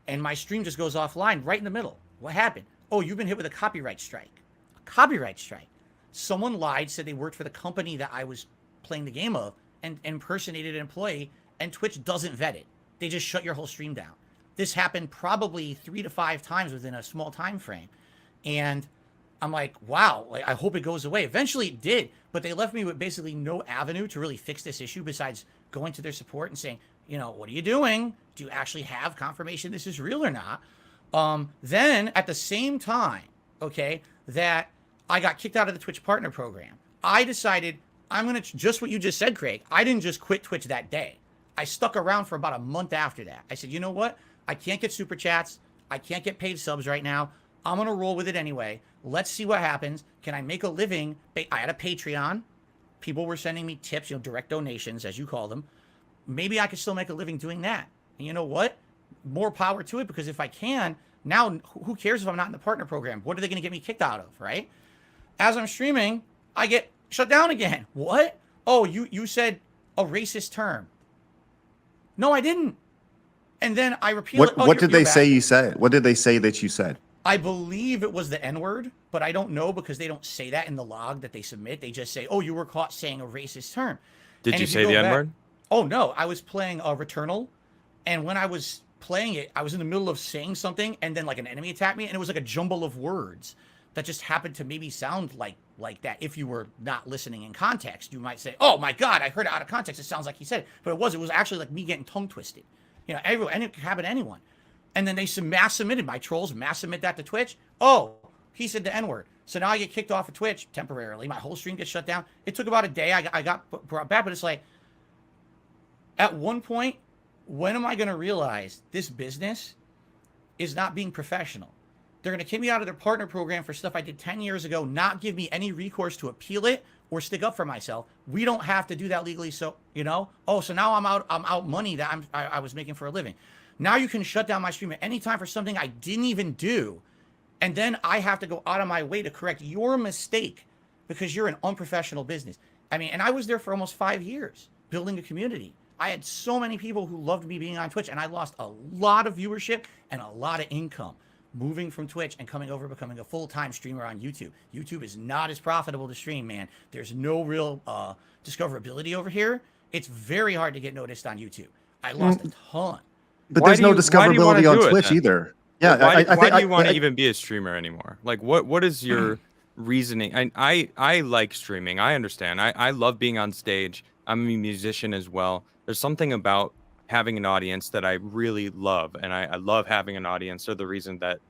A: and my stream just goes offline right in the middle. What happened? Oh, you've been hit with a copyright strike. A copyright strike. Someone lied, said they worked for the company that I was playing the game of, and impersonated an employee, and Twitch doesn't vet it. They just shut your whole stream down. This happened probably 3 to 5 times within a small time frame. And I'm like, wow, like, I hope it goes away. Eventually it did, but they left me with basically no avenue to really fix this issue besides going to their support and saying, you know, what are you doing? Do you actually have confirmation this is real or not? Then at the same time, okay, that I got kicked out of the Twitch Partner Program, I decided I'm going to, just what you just said, Craig, I didn't just quit Twitch that day. I stuck around for about a month after that. I said, you know what? I can't get super chats. I can't get paid subs right now. I'm going to roll with it anyway. Let's see what happens. Can I make a living? I had a Patreon. People were sending me tips, you know, direct donations, as you call them. Maybe I could still make a living doing that. And you know what? More power to it, because if I can, now who cares if I'm not in the partner program? What are they going to get me kicked out of, right? As I'm streaming, I get shut down again. What? Oh, you said a racist term. No, I didn't. And then I repeal it. Oh,
B: What did
A: you're
B: they say
A: back.
B: you said? What did they say that you said?
A: I believe it was the N-word, but I don't know because they don't say that in the log that they submit. They just say, "Oh, you were caught saying a racist term."
F: Did
A: And
F: you
A: if
F: say
A: go
F: the
A: back-
F: N-word?
A: Oh no, I was playing Returnal, and when I was playing it, I was in the middle of saying something, and then like an enemy attacked me, and it was like a jumble of words that just happened to maybe sound like that. If you were not listening in context, you might say, "Oh my God, I heard it out of context. It sounds like he said it," but it was. It was actually like me getting tongue twisted. You know, everyone, and it could happen to anyone. And then they mass submitted, my trolls mass submit that to Twitch. Oh, he said the N-word. So now I get kicked off of Twitch temporarily. My whole stream gets shut down. It took about a day. I got brought back, but it's like, at one point, when am I going to realize this business is not being professional? They're going to kick me out of their partner program for stuff I did 10 years ago, not give me any recourse to appeal it or stick up for myself. We don't have to do that legally. So, you know, oh, so now I'm out money that I was making for a living. Now you can shut down my stream at any time for something I didn't even do. And then I have to go out of my way to correct your mistake because you're an unprofessional business. I mean, and I was there for almost 5 years building a community. I had so many people who loved me being on Twitch, and I lost a lot of viewership and a lot of income moving from Twitch and coming over, becoming a full-time streamer on YouTube. YouTube is not as profitable to stream, man. There's no real discoverability over here. It's very hard to get noticed on YouTube. I lost a ton.
B: But
F: Why
B: there's
F: do
B: no
F: you- why do you wanna
B: discoverability on
F: do it
B: Twitch
F: then?
B: either. Yeah,
F: Why do you want
B: I-
F: to even be a streamer anymore? Like, what is your reasoning? I like streaming. I understand. I love being on stage. I'm a musician as well. There's something about having an audience that I really love, and I love having an audience. They're the reason that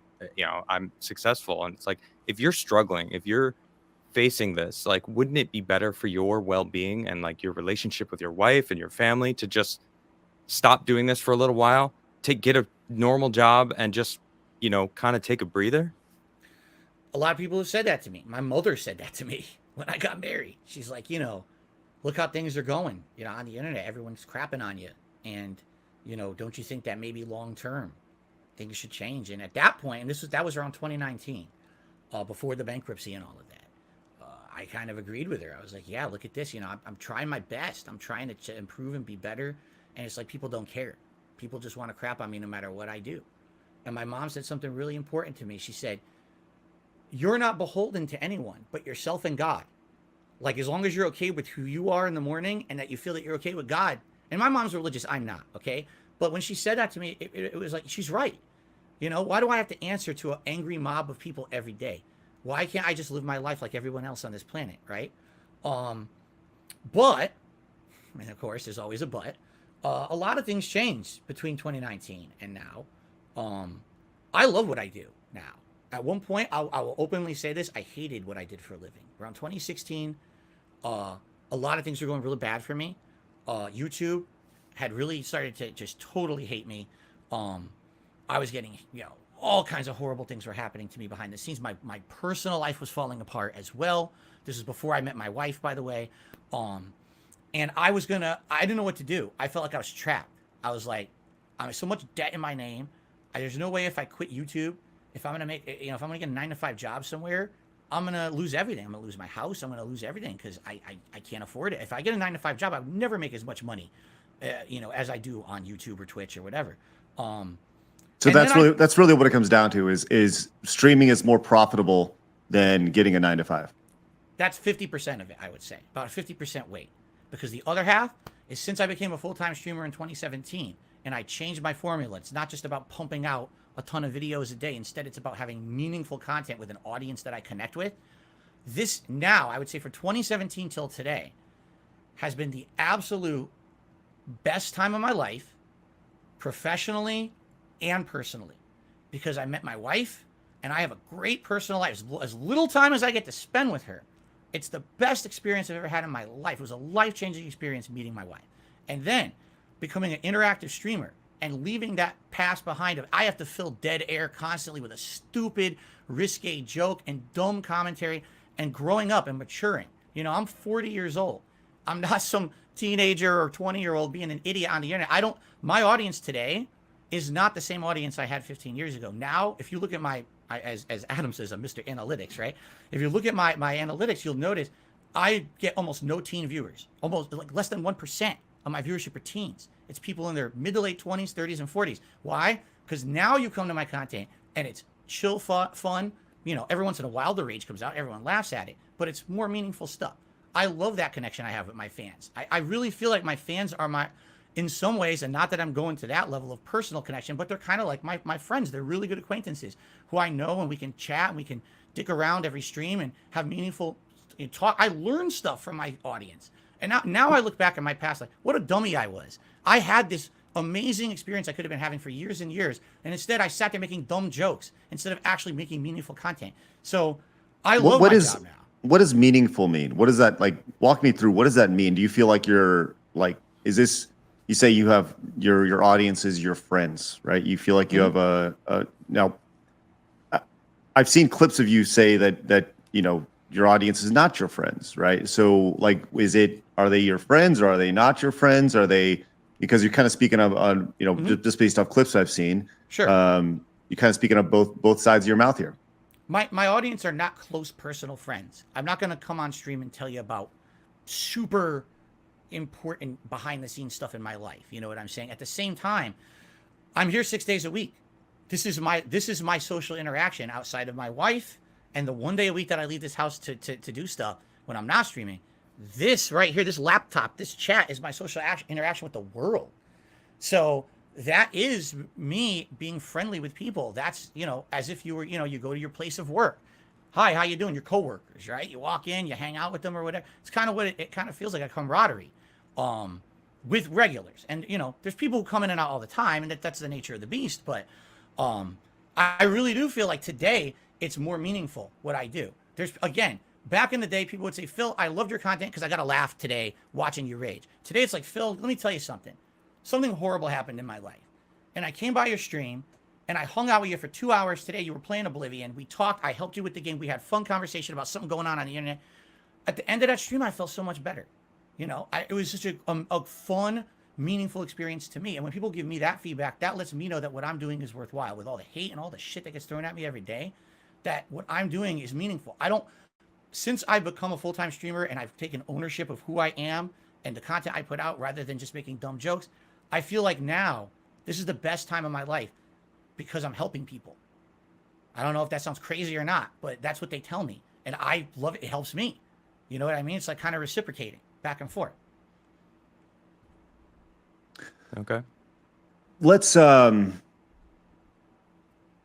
F: I'm successful. And it's like, if you're struggling, if you're facing this, like, wouldn't it be better for your well-being and like your relationship with your wife and your family to just stop doing this for a little while, get a normal job, and just kind of take a breather?
A: A lot of people have said that to me. My mother said that to me when I got married. She's like, look how things are going, on the internet. Everyone's crapping on you. And, don't you think that maybe long term things should change? And at that point, and that was around 2019, before the bankruptcy and all of that, I kind of agreed with her. I was like, yeah, look at this. I'm trying my best. I'm trying to improve and be better. And it's like, people don't care. People just want to crap on me no matter what I do. And my mom said something really important to me. She said, you're not beholden to anyone but yourself and God. Like, as long as you're okay with who you are in the morning and that you feel that you're okay with God. And my mom's religious. I'm not, okay? But when she said that to me, it was like, she's right. Why do I have to answer to an angry mob of people every day? Why can't I just live my life like everyone else on this planet, right? But, and of course, there's always a but, a lot of things changed between 2019 and now. I love what I do now. At one point, I will openly say this, I hated what I did for a living. Around 2016, a lot of things were going really bad for me. YouTube had really started to just totally hate me. I was getting, all kinds of horrible things were happening to me behind the scenes. My personal life was falling apart as well. This is before I met my wife, by the way. And I didn't know what to do. I felt like I was trapped. I was like, I have so much debt in my name. There's no way if I quit YouTube, if I'm going to make, if I'm going to get a 9-to-5 job somewhere, I'm going to lose everything. I'm going to lose my house. I'm going to lose everything because I can't afford it. If I get a 9-to-5 job, I would never make as much money, as I do on YouTube or Twitch or whatever.
B: So that's really what it comes down to is streaming is more profitable than getting a 9-to-5.
A: That's 50% of it, I would say. About a 50% weight. Because the other half is since I became a full-time streamer in 2017 and I changed my formula. It's not just about pumping out a ton of videos a day. Instead, it's about having meaningful content with an audience that I connect with. This now, I would say, for 2017 till today, has been the absolute best time of my life, professionally and personally, because I met my wife and I have a great personal life. As little time as I get to spend with her, it's the best experience I've ever had in my life. It was a life-changing experience meeting my wife. And then becoming an interactive streamer and leaving that past behind. I have to fill dead air constantly with a stupid, risque joke and dumb commentary, and growing up and maturing. I'm 40 years old. I'm not some teenager or 20-year-old being an idiot on the internet. My audience today is not the same audience I had 15 years ago. Now, if you look at as Adam says, I'm Mr. Analytics, right? If you look at my analytics, you'll notice I get almost no teen viewers. Almost like less than 1% of my viewership are teens. It's people in their mid to late 20s, 30s, and 40s. Why? Because now you come to my content and it's chill fun. You know, every once in a while the rage comes out, everyone laughs at it, but it's more meaningful stuff. I love that connection I have with my fans. I really feel like my fans are in some ways, and not that I'm going to that level of personal connection, but they're kind of like my friends. They're really good acquaintances who I know, and we can chat and we can dick around every stream and have meaningful talk. I learn stuff from my audience. And now I look back at my past, like, what a dummy I was. I had this amazing experience I could have been having for years and years, and instead I sat there making dumb jokes instead of actually making meaningful content. So I love my job now.
B: What does meaningful mean? What does that, like, walk me through? What does that mean? Do you feel like you're, like, is this, you say you have your audience is your friends, right? You feel like you have now, I've seen clips of you say that, you know, your audience is not your friends, right? So, like, are they your friends, or are they not your friends? Are they, because you're kind of speaking of, on, you know, just based off clips I've seen.
A: Sure.
B: You're kind of speaking of both sides of your mouth here.
A: My audience are not close personal friends. I'm not going to come on stream and tell you about super important behind the scenes stuff in my life. You know what I'm saying? At the same time, I'm here 6 days a week. This is my social interaction outside of my wife and the 1 day a week that I leave this house to do stuff when I'm not streaming. This right here, this laptop, this chat is my social interaction with the world. So that is me being friendly with people. That's, you know, as if you were, you know, you go to your place of work. Hi, how you doing? Your coworkers, right? You walk in, you hang out with them or whatever. It's kind of what it kind of feels like, a camaraderie with regulars. And, you know, there's people who come in and out all the time, and that's the nature of the beast. But I really do feel like today it's more meaningful what I do. There's, again, back in the day, people would say, Phil, I loved your content because I got a laugh today watching you rage. Today it's like, Phil, let me tell you something. Something horrible happened in my life. And I came by your stream and I hung out with you for 2 hours today. You were playing Oblivion. We talked. I helped you with the game. We had fun conversation about something going on the internet. At the end of that stream, I felt so much better. You know, it was such a fun, meaningful experience to me. And when people give me that feedback, that lets me know that what I'm doing is worthwhile. With all the hate and all the shit that gets thrown at me every day, that what I'm doing is meaningful. Since I've become a full-time streamer and I've taken ownership of who I am and the content I put out rather than just making dumb jokes, I feel like now this is the best time of my life because I'm helping people. I don't know if that sounds crazy or not, but that's what they tell me. And I love it. It helps me. You know what I mean? It's like kind of reciprocating back and forth.
F: Okay.
B: Let's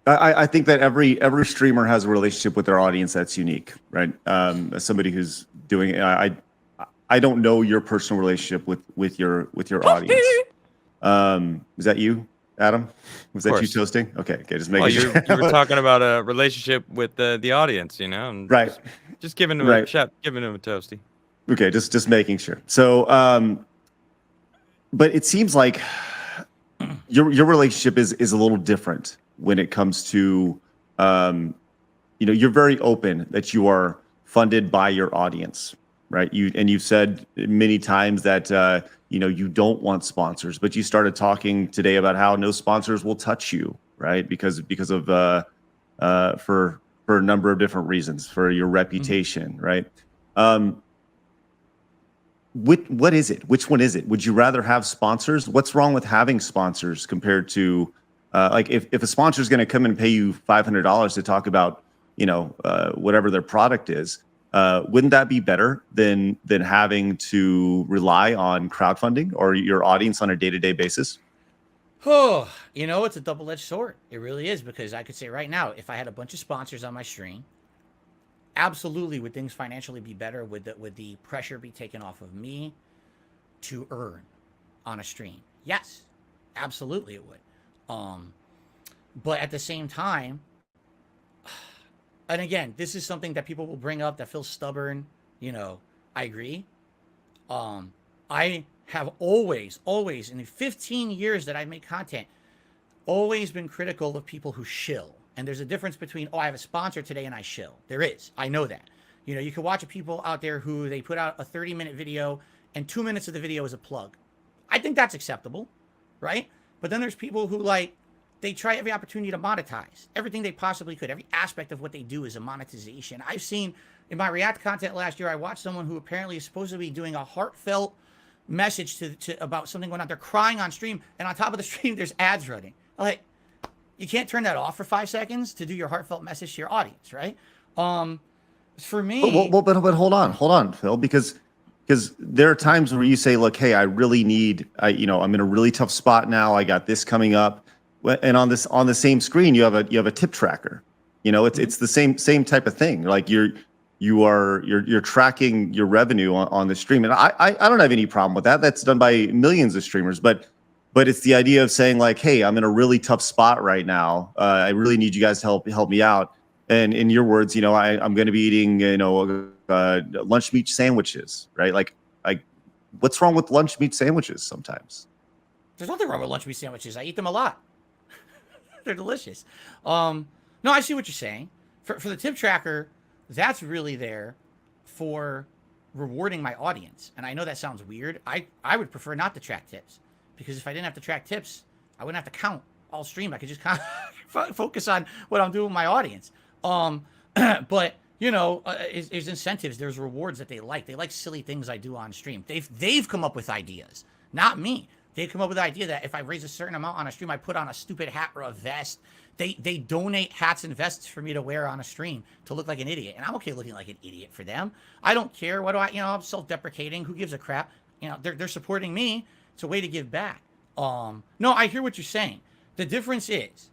B: I think that every streamer has a relationship with their audience that's unique, right? As somebody who's doing it, I don't know your personal relationship with your audience. Is that you, Adam? Was that you toasting? Okay, just making sure.
F: You were talking about a relationship with the audience, you know, and
B: right?
F: Just giving them a shout, giving them a toasty.
B: Okay, just making sure. So, but it seems like your relationship is a little different when it comes to, you know, you're very open that you are funded by your audience, right? You've said many times that you know, you don't want sponsors, but you started talking today about how no sponsors will touch you, right? Because of for a number of different reasons, for your reputation, right? What is it? Which one is it? Would you rather have sponsors? What's wrong with having sponsors compared to like if a sponsor is going to come and pay you $500 to talk about, you know, whatever their product is, wouldn't that be better than having to rely on crowdfunding or your audience on a day-to-day basis?
A: Oh, you know, it's a double-edged sword. It really is, because I could say right now, if I had a bunch of sponsors on my stream, absolutely would things financially be better? Would the pressure be taken off of me to earn on a stream? Yes, absolutely it would. But at the same time, and again, this is something that people will bring up that feels stubborn. You know, I agree. I have always in the 15 years that I've made content, always been critical of people who shill. And there's a difference between, oh, I have a sponsor today and I shill. There is. I know that. You know, you can watch people out there who they put out a 30-minute video and 2 minutes of the video is a plug. I think that's acceptable, right? But then there's people who, like, they try every opportunity to monetize everything they possibly could. Every aspect of what they do is a monetization. I've seen in my React content last year, I watched someone who apparently is supposed to be doing a heartfelt message to about something going on. They're crying on stream, and on top of the stream, there's ads running. Like, you can't turn that off for 5 seconds to do your heartfelt message to your audience, right? For me,
B: But hold on, Phil, because there are times where you say, look, hey, I really need, I'm in a really tough spot now. I got this coming up, and on the same screen you have a tip tracker. It's the same type of thing. Like you're tracking your revenue on the stream, and I don't have any problem with that. That's done by millions of streamers, but it's the idea of saying like, hey, I'm in a really tough spot right now. I really need you guys to help me out. And in your words, I'm going to be eating, lunch meat sandwiches, right? Like, what's wrong with lunch meat sandwiches sometimes?
A: there's nothing wrong with lunch meat sandwiches. I eat them a lot. They're delicious. No, I see what you're saying. For the tip tracker, that's really there for rewarding my audience. And I know that sounds weird. I would prefer not to track tips, because if I didn't have to track tips, I wouldn't have to count all stream. I could just kind of focus on what I'm doing with my audience. But there's incentives, there's rewards that they like. They like silly things I do on stream. They've come up with ideas, not me. They come up with the idea that if I raise a certain amount on a stream, I put on a stupid hat or a vest. They donate hats and vests for me to wear on a stream to look like an idiot, and I'm okay looking like an idiot for them. I don't care. What do I'm self-deprecating. Who gives a crap? They're supporting me. It's a way to give back. No, I hear what you're saying. The difference is,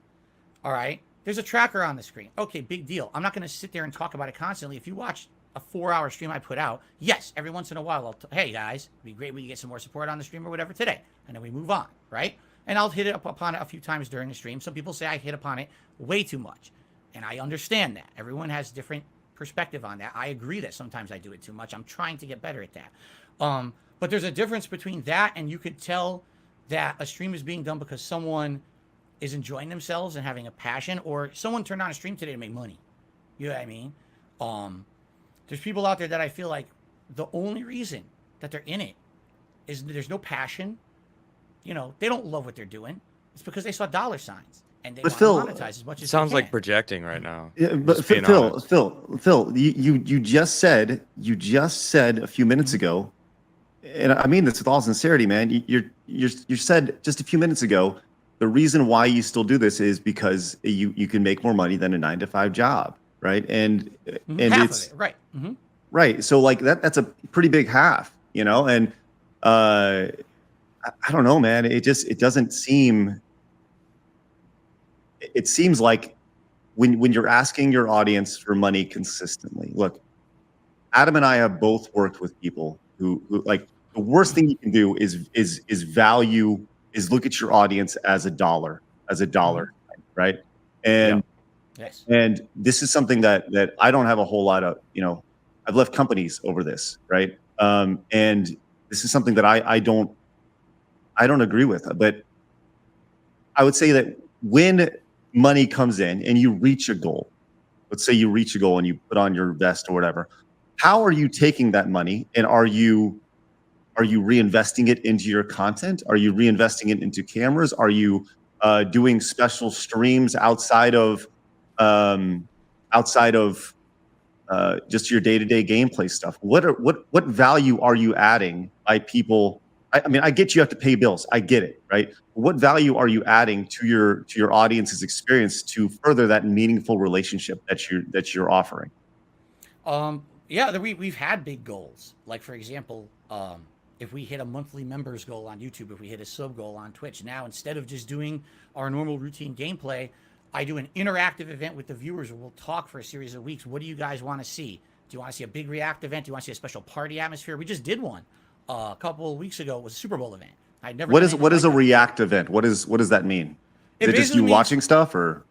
A: all right, there's a tracker on the screen. Okay, big deal. I'm not going to sit there and talk about it constantly. If you watch a 4-hour stream I put out, yes, every once in a while, hey guys, it'd be great we can get some more support on the stream or whatever today. And then we move on, right? And I'll hit it upon it a few times during the stream. Some people say I hit upon it way too much. And I understand that. Everyone has different perspective on that. I agree that sometimes I do it too much. I'm trying to get better at that. But there's a difference between that and you could tell that a stream is being done because someone is enjoying themselves and having a passion, or someone turned on a stream today to make money. You know what I mean? There's people out there that I feel like the only reason that they're in it is there's no passion. They don't love what they're doing. It's because they saw dollar signs and they want to monetize as much as
F: Sounds
A: they can.
F: like projecting right now.
B: Yeah, but Phil, you just said a few minutes ago, and I mean this with all sincerity, man. You said just a few minutes ago, the reason why you still do this is because you can make more money than a 9-to-5 job, right? And
A: half
B: it's
A: of it, right? Mm-hmm.
B: right. So like that's a pretty big half, and I don't know, man. It doesn't seem. It seems like when you're asking your audience for money consistently. Look, Adam and I have both worked with people who like the worst thing you can do is look at your audience as a dollar, right? And
A: yes,
B: and this is something that I don't have a whole lot of. I've left companies over this, right? And this is something that I don't agree with. But I would say that when money comes in and you reach a goal, let's say you reach a goal and you put on your vest or whatever, how are you taking that money and are you reinvesting it into your content? Are you reinvesting it into cameras? Are you doing special streams outside of just your day-to-day gameplay stuff? What value are you adding by people? I mean, I get you have to pay bills. I get it, right? What value are you adding to your audience's experience to further that meaningful relationship that you're offering?
A: Yeah, we've had big goals. Like for example, if we hit a monthly members goal on YouTube, if we hit a sub goal on Twitch, now instead of just doing our normal routine gameplay, I do an interactive event with the viewers where we'll talk for a series of weeks. What do you guys want to see? Do you want to see a big React event? Do you want to see a special party atmosphere? We just did one a couple of weeks ago. It was a Super Bowl event. I'd never. What
B: is a React event? What does that mean? Is it just you watching stuff or?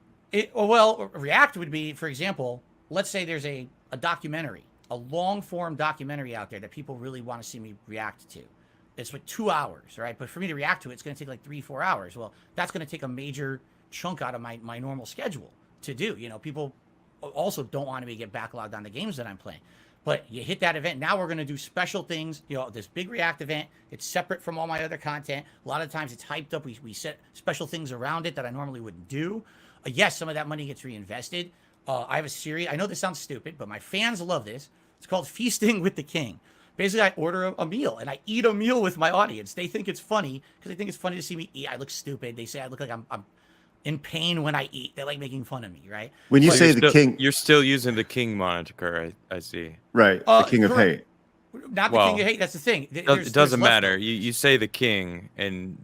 A: Well, React would be, for example, let's say there's a documentary, a long form documentary out there that people really want to see me react to. It's like 2 hours, right? But for me to react to it, it's going to take like 3-4 hours. Well, that's going to take a major chunk out of my normal schedule to do. People also don't want me to get backlogged on the games that I'm playing. But you hit that event. Now we're going to do special things. This big React event. It's separate from all my other content. A lot of times it's hyped up. We set special things around it that I normally wouldn't do. Yes, some of that money gets reinvested. I have a series. I know this sounds stupid, but my fans love this. It's called Feasting with the King. Basically, I order a meal and I eat a meal with my audience. They think it's funny because they think it's funny to see me eat. I look stupid. They say I look like I'm in pain when I eat. They like making fun of me, right?
B: When you
A: So
B: say
F: you're
B: the
F: still,
B: king,
F: you're still using the king moniker. I see.
B: right? The king of
A: correct.
B: hate.
A: Not the king
F: Well,
A: of hate. That's the thing.
F: It doesn't matter. You say the king, and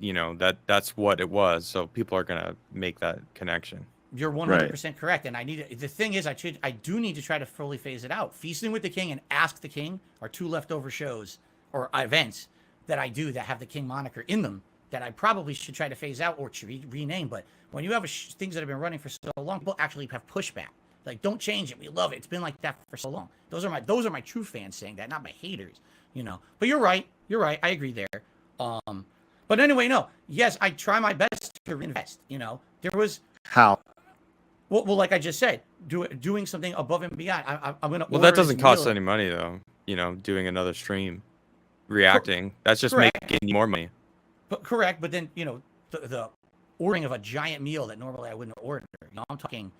F: that's what it was. So people are gonna make that connection.
A: You're 100% correct, and the thing is, I do need to try to fully phase it out. Feasting with the King and Ask the King are two leftover shows or events that I do that have the King moniker in them that I probably should try to phase out or rename. But when you have things that have been running for so long, people actually have pushback. Like, don't change it. We love it. It's been like that for so long. Those are my true fans saying that, not my haters. But you're right. You're right. I agree there. But anyway, no. Yes, I try my best to reinvest. There was
B: How?
A: Well, like I just said, doing something above and beyond. I'm gonna.
F: Well, that doesn't cost any money though. Doing another stream, reacting. That's just
A: correct.
F: making you more money.
A: But correct. But then the ordering of a giant meal that normally I wouldn't order. I'm talking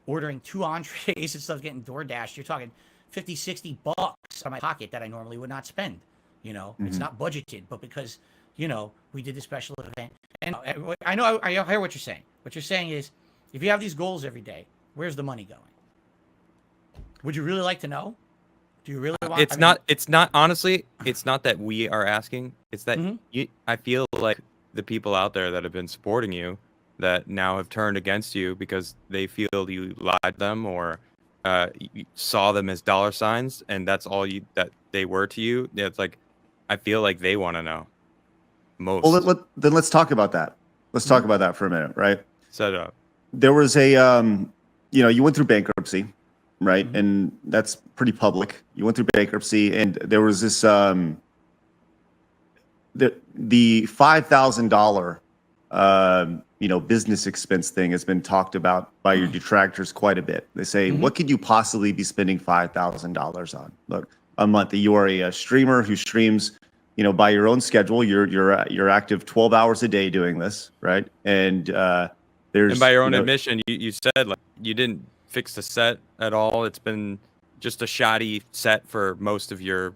A: ordering 2 entrees and stuff, getting DoorDash. You're talking $50-$60 out of my pocket that I normally would not spend. It's not budgeted, but because we did the special event, and I know I hear what you're saying. What you're saying is, if you have these goals every day, where's the money going? Would you really like to know? Do you really want?
F: It's not. Honestly, it's not that we are asking. It's that I feel like the people out there that have been supporting you, that now have turned against you because they feel you lied to them or you saw them as dollar signs, and that's all that they were to you. It's like, I feel like they want to know most.
B: Well, then let's talk about that. Let's talk about that for a minute, right?
F: Set it up.
B: There was a, you went through bankruptcy, right? And that's pretty public. You went through bankruptcy, and there was this, the $5,000, business expense thing has been talked about by your detractors quite a bit. They say, what could you possibly be spending $5,000 on? Look, a month. You are a streamer who streams, by your own schedule. You're active 12 hours a day doing this, right? And
F: And by your own admission, you said like you didn't fix the set at all. It's been just a shoddy set for most of your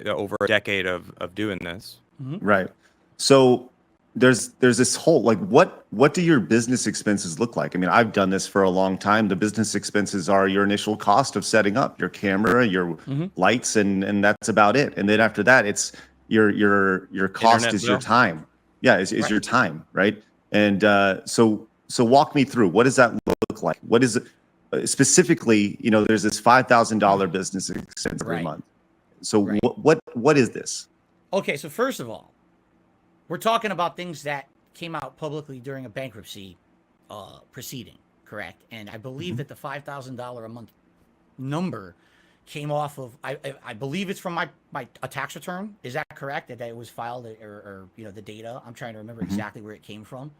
F: over a decade of doing this.
B: Right. So there's this whole, like, what do your business expenses look like? I mean, I've done this for a long time. The business expenses are your initial cost of setting up your camera, your lights, and that's about it. And then after that, it's your cost
F: Internet
B: is
F: bill.
B: your time. Yeah, is your time, right? And so walk me through, what does that look like? What is it specifically? There's this $5,000 business expense every month. So what is this?
A: Okay, so first of all, we're talking about things that came out publicly during a bankruptcy proceeding, correct? And I believe that the $5,000 a month number came off of, I believe it's from a tax return. Is that correct? That it was filed or the data? I'm trying to remember exactly where it came from.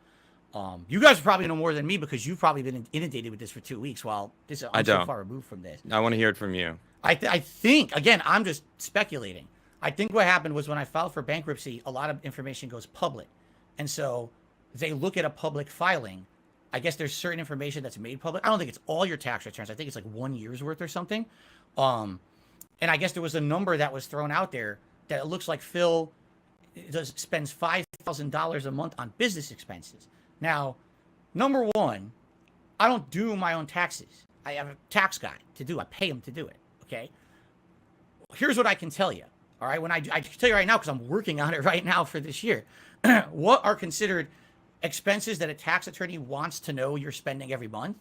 A: You guys probably know more than me because you've probably been inundated with this for 2 weeks. While I'm so far removed from this.
F: I want to hear it from you.
A: I think, again, I'm just speculating. I think what happened was when I filed for bankruptcy, a lot of information goes public. And so they look at a public filing. I guess there's certain information that's made public. I don't think it's all your tax returns. I think it's like 1 year's worth or something. And I guess there was a number that was thrown out there that it looks like Phil spends $5,000 a month on business expenses. Now, number one, I don't do my own taxes. I have a tax guy to do. I pay him to do it. Okay. Here's what I can tell you. All right. I can tell you right now, because I'm working on it right now for this year, what are considered expenses that a tax attorney wants to know you're spending every month?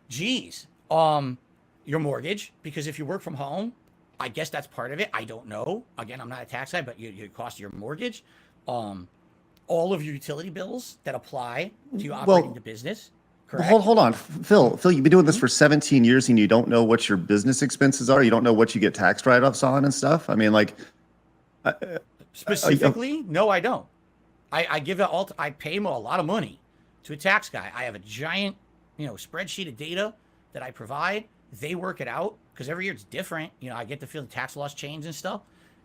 A: Geez. Your mortgage, because if you work from home, I guess that's part of it. I don't know. Again, I'm not a tax guy, but your cost of your mortgage, all of your utility bills that apply to you operating the business. Correct?
B: Hold on, Phil, you've been doing this for 17 years and you don't know what your business expenses are? You don't know what you get tax write-offs on and stuff? I mean, like...
A: Specifically, no, I don't. I give it all. I pay him a lot of money to a tax guy. I have a giant, spreadsheet of data that I provide. They work it out because every year it's different. I get to feel the tax laws change and stuff,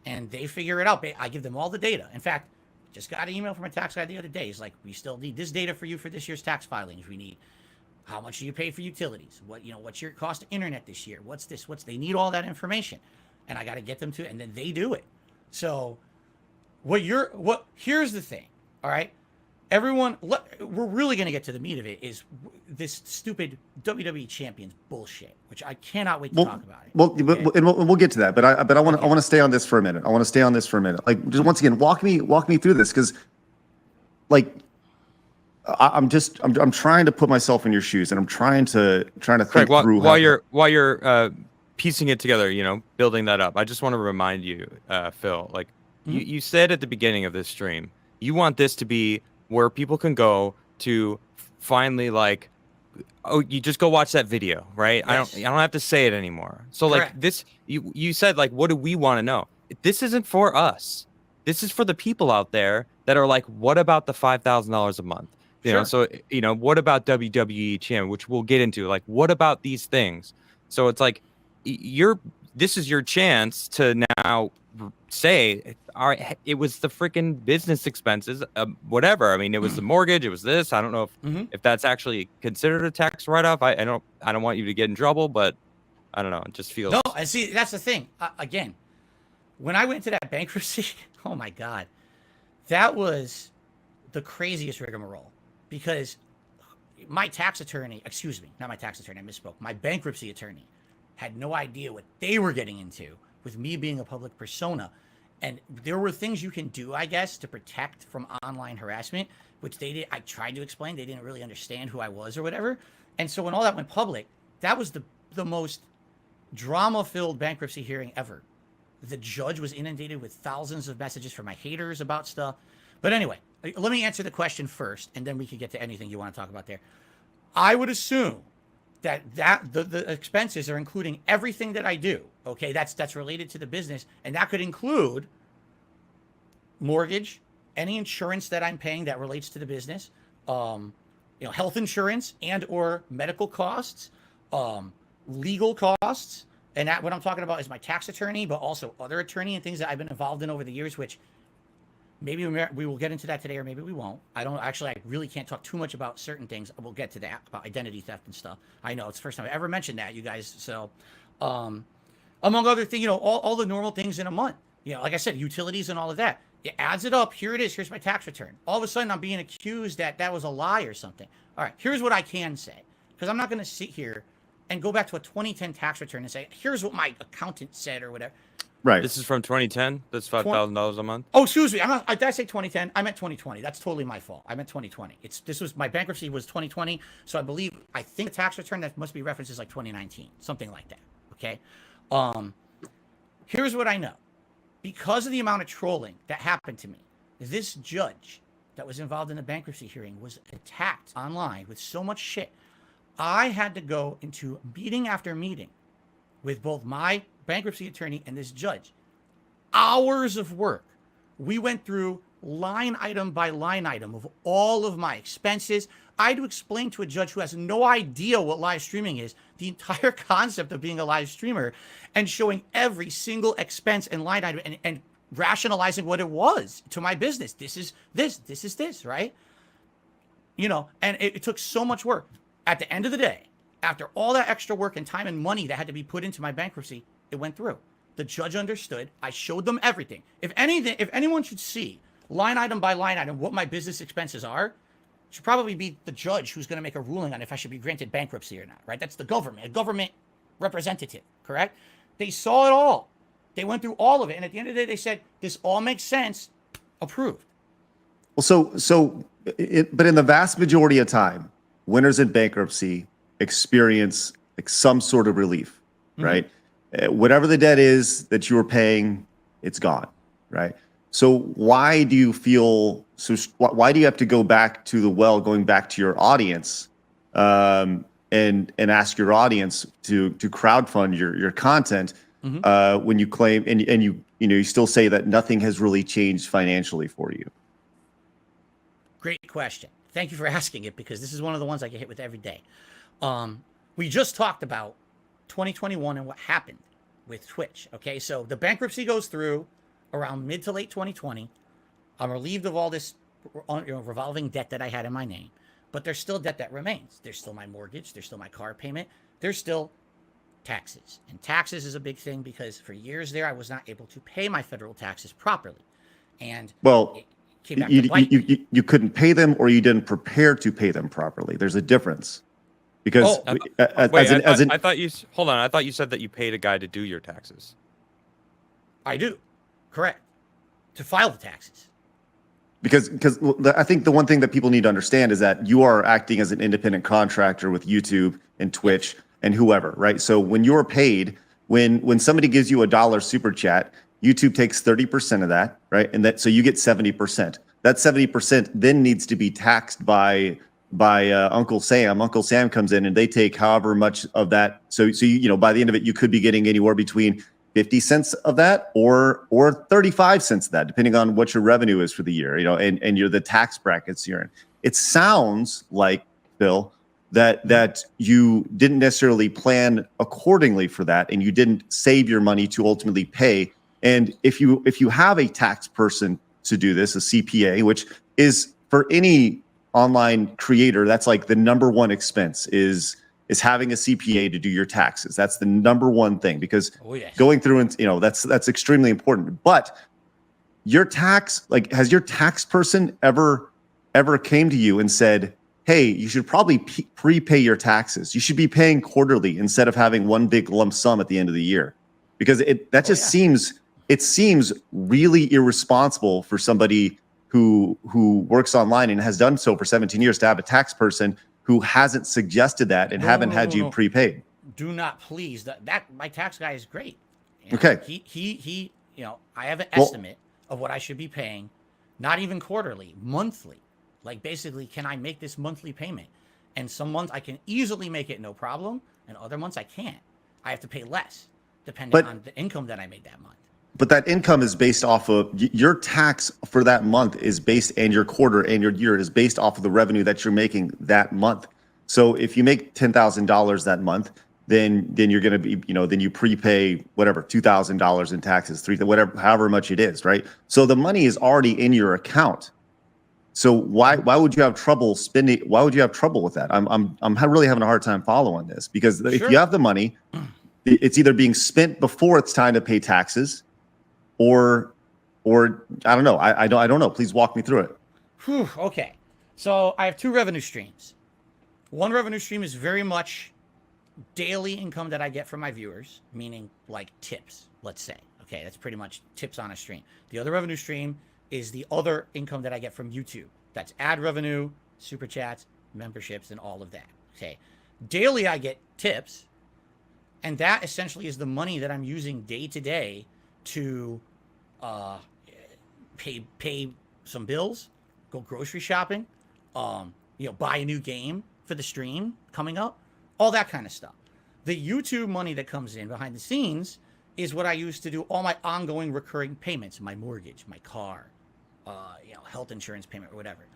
A: and they figure it out. I give them all the data. In fact, just got an email from a tax guy the other day. He's like, we still need this data for you for this year's tax filings. We need how much do you pay for utilities? What's your cost of internet this year? What's this? They need all that information, and I got to get them to it, and then they do it. So here's the thing. All right. we're really going to get to the meat of it, is this stupid WWE champions bullshit, which I cannot wait to talk about it.
B: Well,
A: okay?
B: and we'll get to that, but I want
A: Okay.
B: to stay on this for a minute. Like, just once again, walk me through this, because, like, I'm trying to put myself in your shoes, and I'm trying to think
F: Craig,
B: through
F: while you're piecing it together, building that up, I just want to remind you, Phil, like you said at the beginning of this stream, you want this to be where people can go to finally, like, oh, you just go watch that video, right?
A: Yes.
F: I don't have to say it anymore. So
A: Correct.
F: like this, you said, like, what do we want to know? This isn't for us. This is for the people out there that are like, what about the $5,000 a month? You know, so what about WWE champion, which we'll get into? Like, what about these things? So it's like this is your chance to now say, all right, it was the freaking business expenses, whatever. I mean, it was the mortgage, it was this. I don't know if that's actually considered a tax write-off. I don't want you to get in trouble, but I don't know. It just feels.
A: No, and see, that's the thing. Again, when I went to that bankruptcy, oh my God, that was the craziest rigmarole, because my tax attorney, excuse me, not my tax attorney, I misspoke. My bankruptcy attorney had no idea what they were getting into with me being a public persona. And there were things you can do, I guess, to protect from online harassment, which they did. I tried to explain. They didn't really understand who I was or whatever. And so when all that went public, that was the most drama-filled bankruptcy hearing ever. The judge was inundated with thousands of messages from my haters about stuff. But anyway, let me answer the question first, and then we can get to anything you want to talk about there. I would assume that the expenses are including everything that I do. Okay, that's related to the business, and that could include mortgage, any insurance that I'm paying that relates to the business, health insurance and or medical costs, legal costs, and that what I'm talking about is my tax attorney, but also other attorney and things that I've been involved in over the years, which maybe we will get into that today, or maybe we won't. I really can't talk too much about certain things. We'll get to that, about identity theft and stuff. I know it's the first time I ever mentioned that, you guys. So, among other things, all the normal things in a month. Like I said, utilities and all of that. It adds it up. Here it is. Here's my tax return. All of a sudden, I'm being accused that was a lie or something. All right, here's what I can say, because I'm not going to sit here and go back to a 2010 tax return and say, here's what my accountant said or whatever.
B: Right.
F: This is from 2010. That's $5,000 a month.
A: Oh, excuse me. Did I say 2010? I meant 2020. That's totally my fault. I meant 2020. My bankruptcy was 2020. So I think the tax return that must be referenced is like 2019, something like that. Okay. Here's what I know. Because of the amount of trolling that happened to me, this judge that was involved in the bankruptcy hearing was attacked online with so much shit. I had to go into meeting after meeting with both my bankruptcy attorney and this judge. Hours of work. We went through line item by line item of all of my expenses. I had to explain to a judge who has no idea what live streaming is, the entire concept of being a live streamer, and showing every single expense and line item and rationalizing what it was to my business. This is this, right? And it took so much work. At the end of the day, after all that extra work and time and money that had to be put into my bankruptcy, it went through. The judge understood. I showed them everything. If anyone should see line item by line item what my business expenses are, it should probably be the judge who's going to make a ruling on if I should be granted bankruptcy or not, right? That's the government, a government representative, correct? They saw it all. They went through all of it. And at the end of the day, they said, this all makes sense, approved.
B: Well, but in the vast majority of time, winners in bankruptcy experience like some sort of relief, right? Whatever the debt is that you were paying, it's gone, right? So why do you feel why do you have to go back to the well, going back to your audience, and ask your audience to crowdfund your content when you claim and you still say that nothing has really changed financially for you?
A: Great question. Thank you for asking it, because this is one of the ones I get hit with every day. We just talked about 2021 and what happened with Twitch. Okay, so the bankruptcy goes through around mid to late 2020. I'm relieved of all this revolving debt that I had in my name, but there's still debt that remains. There's still my mortgage. There's still my car payment. There's still taxes. And taxes is a big thing, because for years there, I was not able to pay my federal taxes properly. And
B: well,
A: came back to bite me.
B: You couldn't pay them, or you didn't prepare to pay them properly. There's a difference. Because
A: Oh.
F: I thought you hold on. I thought you said that you paid a guy to do your taxes.
A: I do, correct, to file the taxes.
B: Because I think the one thing that people need to understand is that you are acting as an independent contractor with YouTube and Twitch and whoever, right? So when you're paid, when somebody gives you $1 super chat, YouTube takes 30% of that, right? And so you get 70%. That 70% then needs to be taxed by Uncle Sam. Uncle Sam comes in and they take however much of that. So you know, by the end of it, you could be getting anywhere between 50 cents of that or 35 cents of that, depending on what your revenue is for the year, you know, and you're the tax brackets you're in. It sounds like, Bill, that you didn't necessarily plan accordingly for that, and you didn't save your money to ultimately pay. And if you have a tax person to do this, a CPA, which is for any online creator, that's like the number one expense is having a CPA to do your taxes. That's the number one thing, because going through and, you know, that's extremely important. But your tax, like, has your tax person ever came to you and said, hey, you should probably prepay your taxes. You should be paying quarterly instead of having one big lump sum at the end of the year? Because seems really irresponsible for somebody who works online and has done so for 17 years to have a tax person who hasn't suggested that and haven't had you prepaid.
A: Do not, please. That my tax guy is great. You know,
B: okay.
A: He you know, I have an estimate of what I should be paying, not even quarterly, monthly. Like, basically, can I make this monthly payment? And some months I can easily make it no problem, and other months I can't. I have to pay less, depending on the income that I made that month.
B: But that income is based off of your tax for that month is based, and your quarter and your year is based off of the revenue that you're making that month. So if you make $10,000 that month, then you're going to be, you know, then you prepay whatever, $2,000 in taxes, however much it is, right? So the money is already in your account. So why would you have trouble spending? Why would you have trouble with that? I'm really having a hard time following this, because if you have the money, it's either being spent before it's time to pay taxes, or I don't know. I don't know. Please walk me through it.
A: Whew, okay. So I have two revenue streams. One revenue stream is very much daily income that I get from my viewers, meaning like tips, let's say. Okay, that's pretty much tips on a stream. The other revenue stream is the other income that I get from YouTube. That's ad revenue, super chats, memberships, and all of that. Okay. Daily I get tips, and that essentially is the money that I'm using day to day to pay some bills, go grocery shopping, you know, buy a new game for the stream coming up, all that kind of stuff. The YouTube money that comes in behind the scenes is what I use to do all my ongoing recurring payments, my mortgage, my car, you know, health insurance payment or whatever.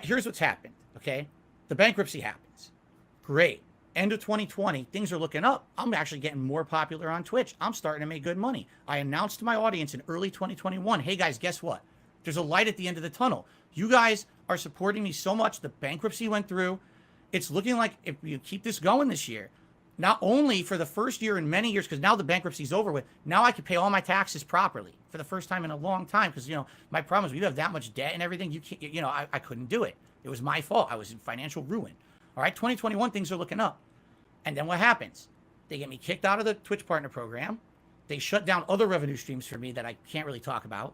A: Here's what's happened, okay? The bankruptcy happens. Great. End of 2020, things are looking up. I'm actually getting more popular on Twitch. I'm starting to make good money. I announced to my audience in early 2021, hey guys, guess what? There's a light at the end of the tunnel. You guys are supporting me so much. The bankruptcy went through. It's looking like if you keep this going this year, not only for the first year in many years, because now the bankruptcy's over with, now I can pay all my taxes properly for the first time in a long time. Because, you know, my problem is we have that much debt and everything. You can't, you know, I couldn't do it. It was my fault. I was in financial ruin. All right, 2021, things are looking up. And then what happens? They get me kicked out of the Twitch partner program. They shut down other revenue streams for me that I can't really talk about.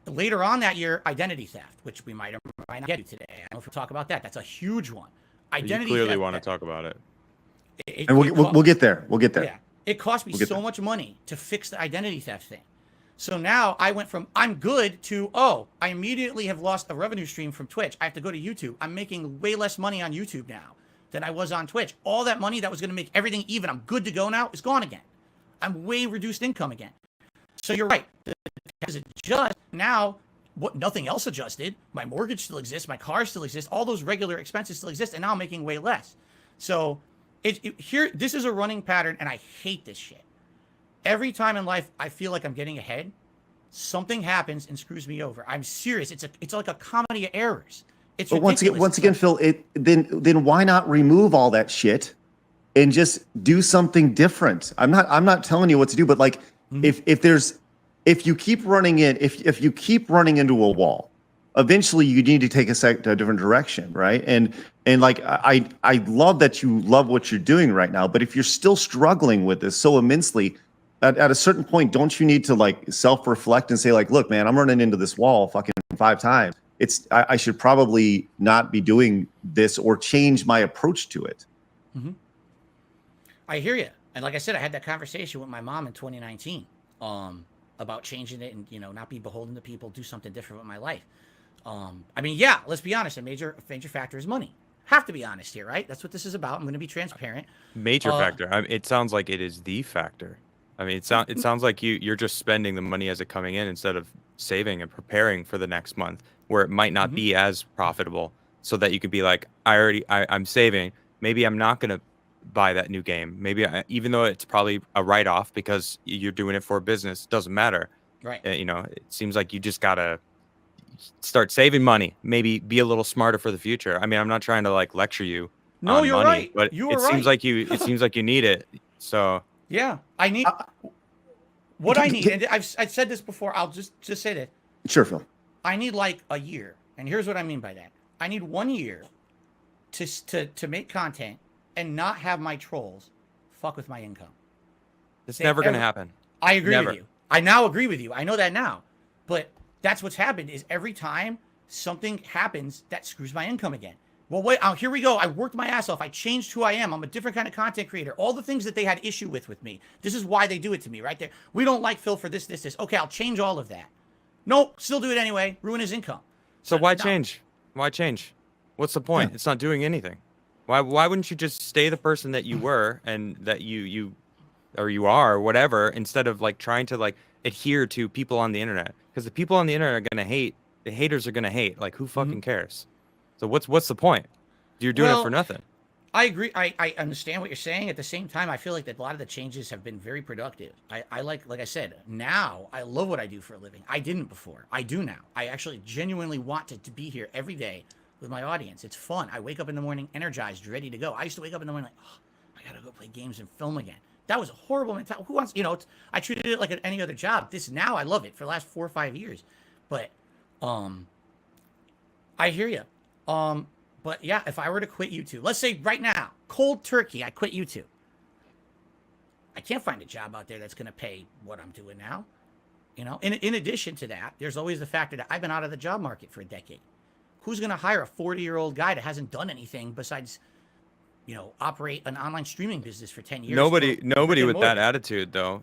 A: Later on that year, identity theft, which we might or might not get to today. I don't know if we'll talk about that. That's a huge one. Identity
F: you clearly
A: theft,
F: want to talk about it.
B: And we'll get there. We'll get there.
A: Yeah. It cost me so much money to fix the identity theft thing. So now I went from I'm good to, I immediately have lost a revenue stream from Twitch. I have to go to YouTube. I'm making way less money on YouTube now than I was on Twitch. All that money that was going to make everything even, I'm good to go now, is gone again. I'm way reduced income again. So you're right. Because it just now, nothing else adjusted. My mortgage still exists. My car still exists. All those regular expenses still exist. And now I'm making way less. So this is a running pattern, and I hate this shit. Every time in life I feel like I'm getting ahead, something happens and screws me over. I'm serious. It's like a comedy of errors. It's
B: but once again, Phil, then why not remove all that shit and just do something different? I'm not telling you what to do, but like if there's if you keep running if you keep running into a wall, eventually you need to take a different direction, right? And like I love that you love what you're doing right now, but if you're still struggling with this so immensely, at a certain point, don't you need to like self-reflect and say like, look, man, I'm running into this wall fucking 5 times. I should probably not be doing this or change my approach to it.
A: Mm-hmm. I hear you. And like I said, I had that conversation with my mom in 2019 about changing it and, you know, not be beholden to people, do something different with my life. I mean, yeah, let's be honest. A major factor is money. Have to be honest here, right? That's what this is about. I'm going to be transparent.
F: Major factor. I mean, it sounds like it is the factor. I mean, it sounds like you're just spending the money as it coming in instead of saving and preparing for the next month where it might not be as profitable, so that you could be like, I'm saving. Maybe I'm not going to buy that new game. Maybe even though it's probably a write-off because you're doing it for a business, doesn't matter.
A: Right.
F: You know, it seems like you just gotta start saving money. Maybe be a little smarter for the future. I mean, I'm not trying to like lecture you
A: No,
F: on
A: you're
F: money,
A: right.
F: but
A: You
F: it
A: are
F: seems
A: right.
F: like you need it. So
A: Yeah, I need what I need. And I said this before. I'll just say that
B: Sure, Phil.
A: I need like a year, and here's what I mean by that. I need 1 year to make content and not have my trolls fuck with my income.
F: it's never gonna happen.
A: I agree
F: Never.
A: with you. I now agree with you. I know that now. But that's what's happened is every time something happens that screws my income again. Well, wait, here we go. I worked my ass off. I changed who I am. I'm a different kind of content creator. All the things that they had issue with me. This is why they do it to me right there. We don't like Phil for this. Okay, I'll change all of that. Nope, still do it anyway. Ruin his income.
F: So why
A: no.
F: change? Why change? What's the point? It's not doing anything. Why wouldn't you just stay the person that you were and that you are or whatever, instead of like trying to like adhere to people on the internet? Because the people on the internet are gonna hate. The haters are gonna hate. Like, who fucking cares? So what's the point? You're doing it for nothing.
A: I agree. I understand what you're saying. At the same time, I feel like that a lot of the changes have been very productive. I like I said, now I love what I do for a living. I didn't before. I do now. I actually genuinely want to be here every day with my audience. It's fun. I wake up in the morning energized, ready to go. I used to wake up in the morning like, oh, I gotta go play games and film again. That was a horrible mentality. Who wants, I treated it like any other job. Now I love it for the last 4 or 5 years. But I hear you. But yeah, if I were to quit YouTube, let's say right now, cold turkey, I quit YouTube. I can't find a job out there that's going to pay what I'm doing now. In addition to that, there's always the factor that I've been out of the job market for a decade. Who's going to hire a 40-year-old guy that hasn't done anything besides, operate an online streaming business for 10 years?
F: Nobody with that attitude, though.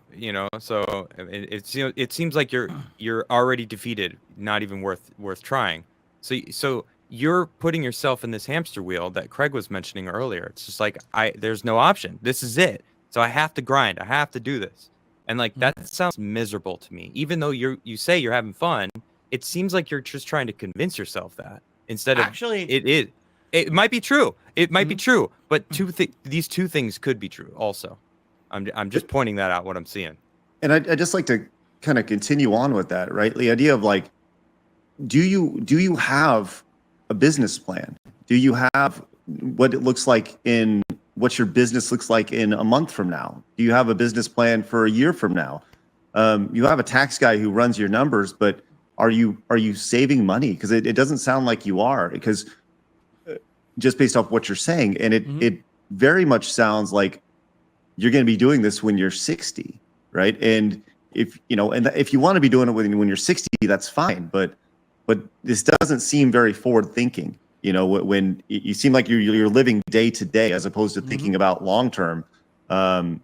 F: So it seems like you're already defeated, not even worth trying. So you're putting yourself in this hamster wheel that Craig was mentioning earlier. It's just like there's no option. This is it. So I have to grind. I have to do this. And like that sounds miserable to me. Even though you say you're having fun, it seems like you're just trying to convince yourself that instead of
A: actually
F: it might be true. It might be true, but these two things could be true also. I'm just pointing that out, what I'm seeing.
B: And I just like to kind of continue on with that, right? The idea of like, do you have a business plan? Do you have what it looks like what your business looks like in a month from now? Do you have a business plan for a year from now? You have a tax guy who runs your numbers, but are you saving money? Because it doesn't sound like you are, because just based off what you're saying, and it very much sounds like you're going to be doing this when you're 60, right? And if you want to be doing it when you're 60, that's fine, but this doesn't seem very forward thinking. When you seem like you're living day to day as opposed to thinking about long term. And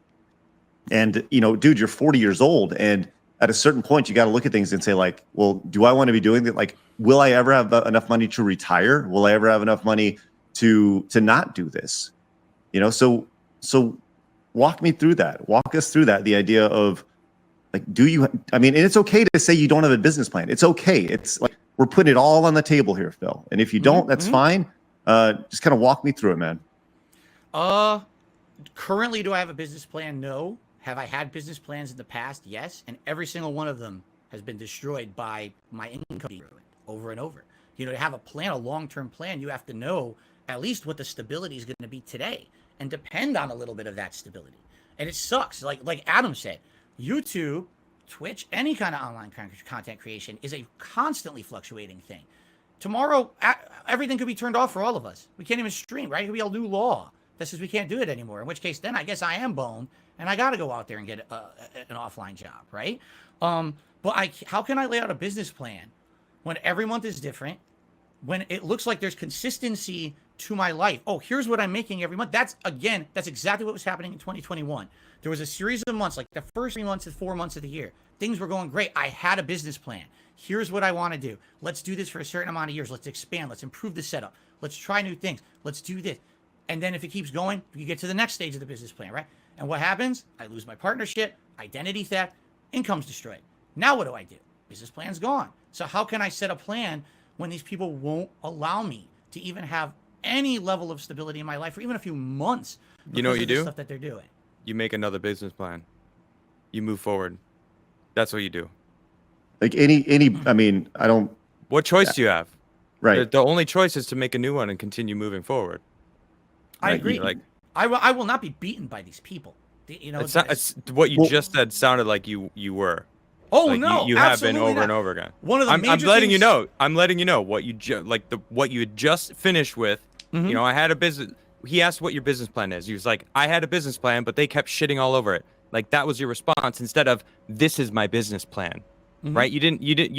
B: dude, you're 40 years old, and at a certain point, you got to look at things and say like, well, do I want to be doing that? Like, will I ever have enough money to retire? Will I ever have enough money to not do this? So walk me through that. Walk us through that. The idea of like, and it's okay to say you don't have a business plan. It's okay. It's like, we're putting it all on the table here, Phil. And if you don't, that's fine. Just kind of walk me through it, man.
A: Currently, do I have a business plan? No. Have I had business plans in the past? Yes. And every single one of them has been destroyed by my income being ruined over and over. To have a plan, a long-term plan, you have to know at least what the stability is going to be today and depend on a little bit of that stability. And it sucks. Like Adam said, YouTube Twitch, any kind of online content creation is a constantly fluctuating thing. Tomorrow, everything could be turned off for all of us. We can't even stream, right? It could be a new law that says we can't do it anymore. In which case, then I guess I am boned, and I got to go out there and get an offline job, right? But how can I lay out a business plan when every month is different, when it looks like there's consistency to my life? Oh, here's what I'm making every month. That's exactly what was happening in 2021. There was a series of months, like the first 3 months to 4 months of the year. Things were going great. I had a business plan. Here's what I want to do. Let's do this for a certain amount of years. Let's expand. Let's improve the setup. Let's try new things. Let's do this. And then if it keeps going, you get to the next stage of the business plan, right? And what happens? I lose my partnership, identity theft, income's destroyed. Now what do I do? Business plan's gone. So how can I set a plan when these people won't allow me to even have any level of stability in my life for even a few months?
F: You know what you do?
A: Stuff that they're doing.
F: You make another business plan. You move forward. That's what you do.
B: Like I mean, I don't.
F: What choice do you have?
B: Right.
F: The only choice is to make a new one and continue moving forward.
A: I agree.
F: Like,
A: I will not be beaten by these people. You know,
F: it's what you just said sounded like you were.
A: Oh
F: like
A: no,
F: you have been over
A: not.
F: and over again.
A: One of the
F: I'm letting you know. I'm letting you know what you what you had just finished with.
A: Mm-hmm.
F: You know, I had a business. He asked what your business plan is. He was like, I had a business plan, but they kept shitting all over it. Like that was your response instead of this is my business plan, right? You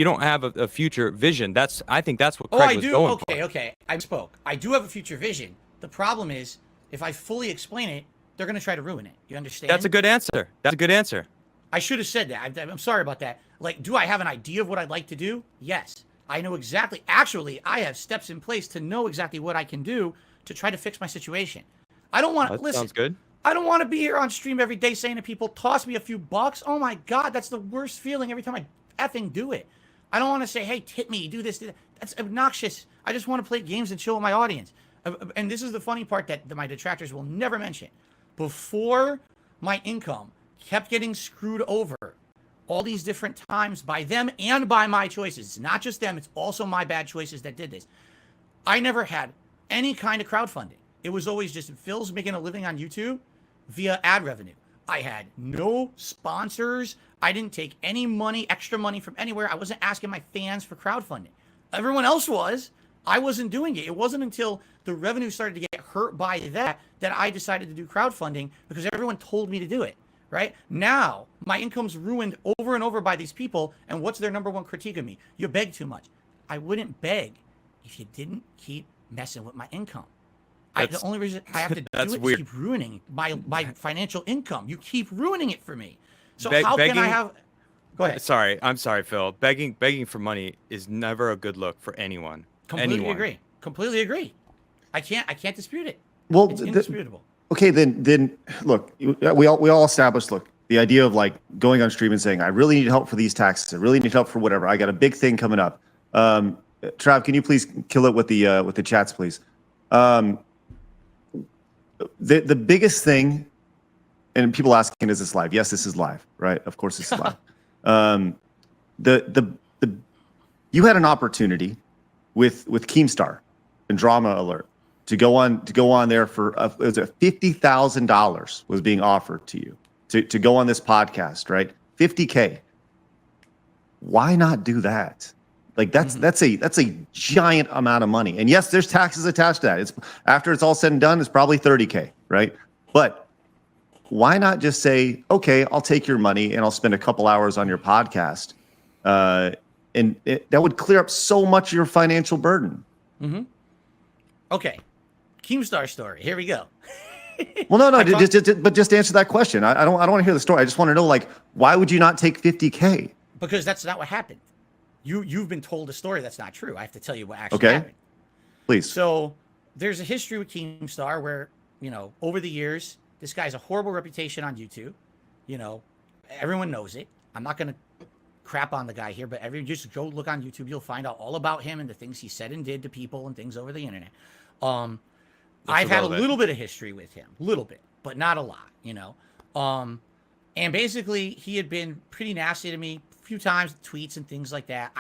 F: don't have a future vision. I think that's what Craig was going for.
A: Okay. I spoke. I do have a future vision. The problem is, if I fully explain it, they're going to try to ruin it. You understand?
F: That's a good answer. That's a good answer.
A: I should have said that. I'm sorry about that. Like, do I have an idea of what I'd like to do? Yes. I know exactly. Actually, I have steps in place to know exactly what I can do to try to fix my situation. I don't want to listen.
F: Sounds good.
A: I don't want to be here on stream every day saying to people, toss me a few bucks. Oh my God, that's the worst feeling every time I effing do it. I don't want to say, hey, tip me, do this, do that. That's obnoxious. I just want to play games and chill with my audience. And this is the funny part that my detractors will never mention. Before my income kept getting screwed over all these different times by them and by my choices. It's not just them, it's also my bad choices that did this. I never had any kind of crowdfunding. It was always just Phil's making a living on YouTube via ad revenue. I had no sponsors. I didn't take any money, extra money from anywhere. I wasn't asking my fans for crowdfunding. Everyone else was. I wasn't doing it. It wasn't until the revenue started to get hurt by that I decided to do crowdfunding because everyone told me to do it, right? Now, my income's ruined over and over by these people, and what's their number one critique of me? You beg too much. I wouldn't beg if you didn't keep messing with my income. The only reason I have to do it is keep ruining my financial income. You keep ruining it for me. So how can I have... Go ahead.
F: Sorry, I'm sorry, Phil. Begging for money is never a good look for anyone.
A: Completely agree. Completely agree. I can't dispute it.
B: Well,
A: it's indisputable.
B: Okay, then look, we all established, look, the idea of like going on stream and saying, I really need help for these taxes. I really need help for whatever. I got a big thing coming up. Trav, can you please kill it with the chats, please? The biggest thing, and people asking, is this live? Yes, this is live, right? Of course, this is live. You had an opportunity with Keemstar and Drama Alert to go on there for it was $50,000 was being offered to you to go on this podcast, right? $50K. Why not do that? Like that's a giant amount of money. And yes, there's taxes attached to that. It's after it's all said and done, it's probably $30K, right? But why not just say, okay, I'll take your money and I'll spend a couple hours on your podcast, and that would clear up so much of your financial burden. Mm-hmm.
A: Okay, Keemstar story. Here we go.
B: Well, no, just answer that question. I don't want to hear the story. I just want to know, like, why would you not take $50K?
A: Because that's not what happened. You've been told a story that's not true. I have to tell you what actually happened.
B: Please.
A: So there's a history with Keemstar where, over the years, this guy's a horrible reputation on YouTube. Everyone knows it. I'm not going to crap on the guy here, but just go look on YouTube. You'll find out all about him and the things he said and did to people and things over the internet. I've had a little bit of history with him, little bit, but not a lot, and basically he had been pretty nasty to me a few times, tweets and things like that.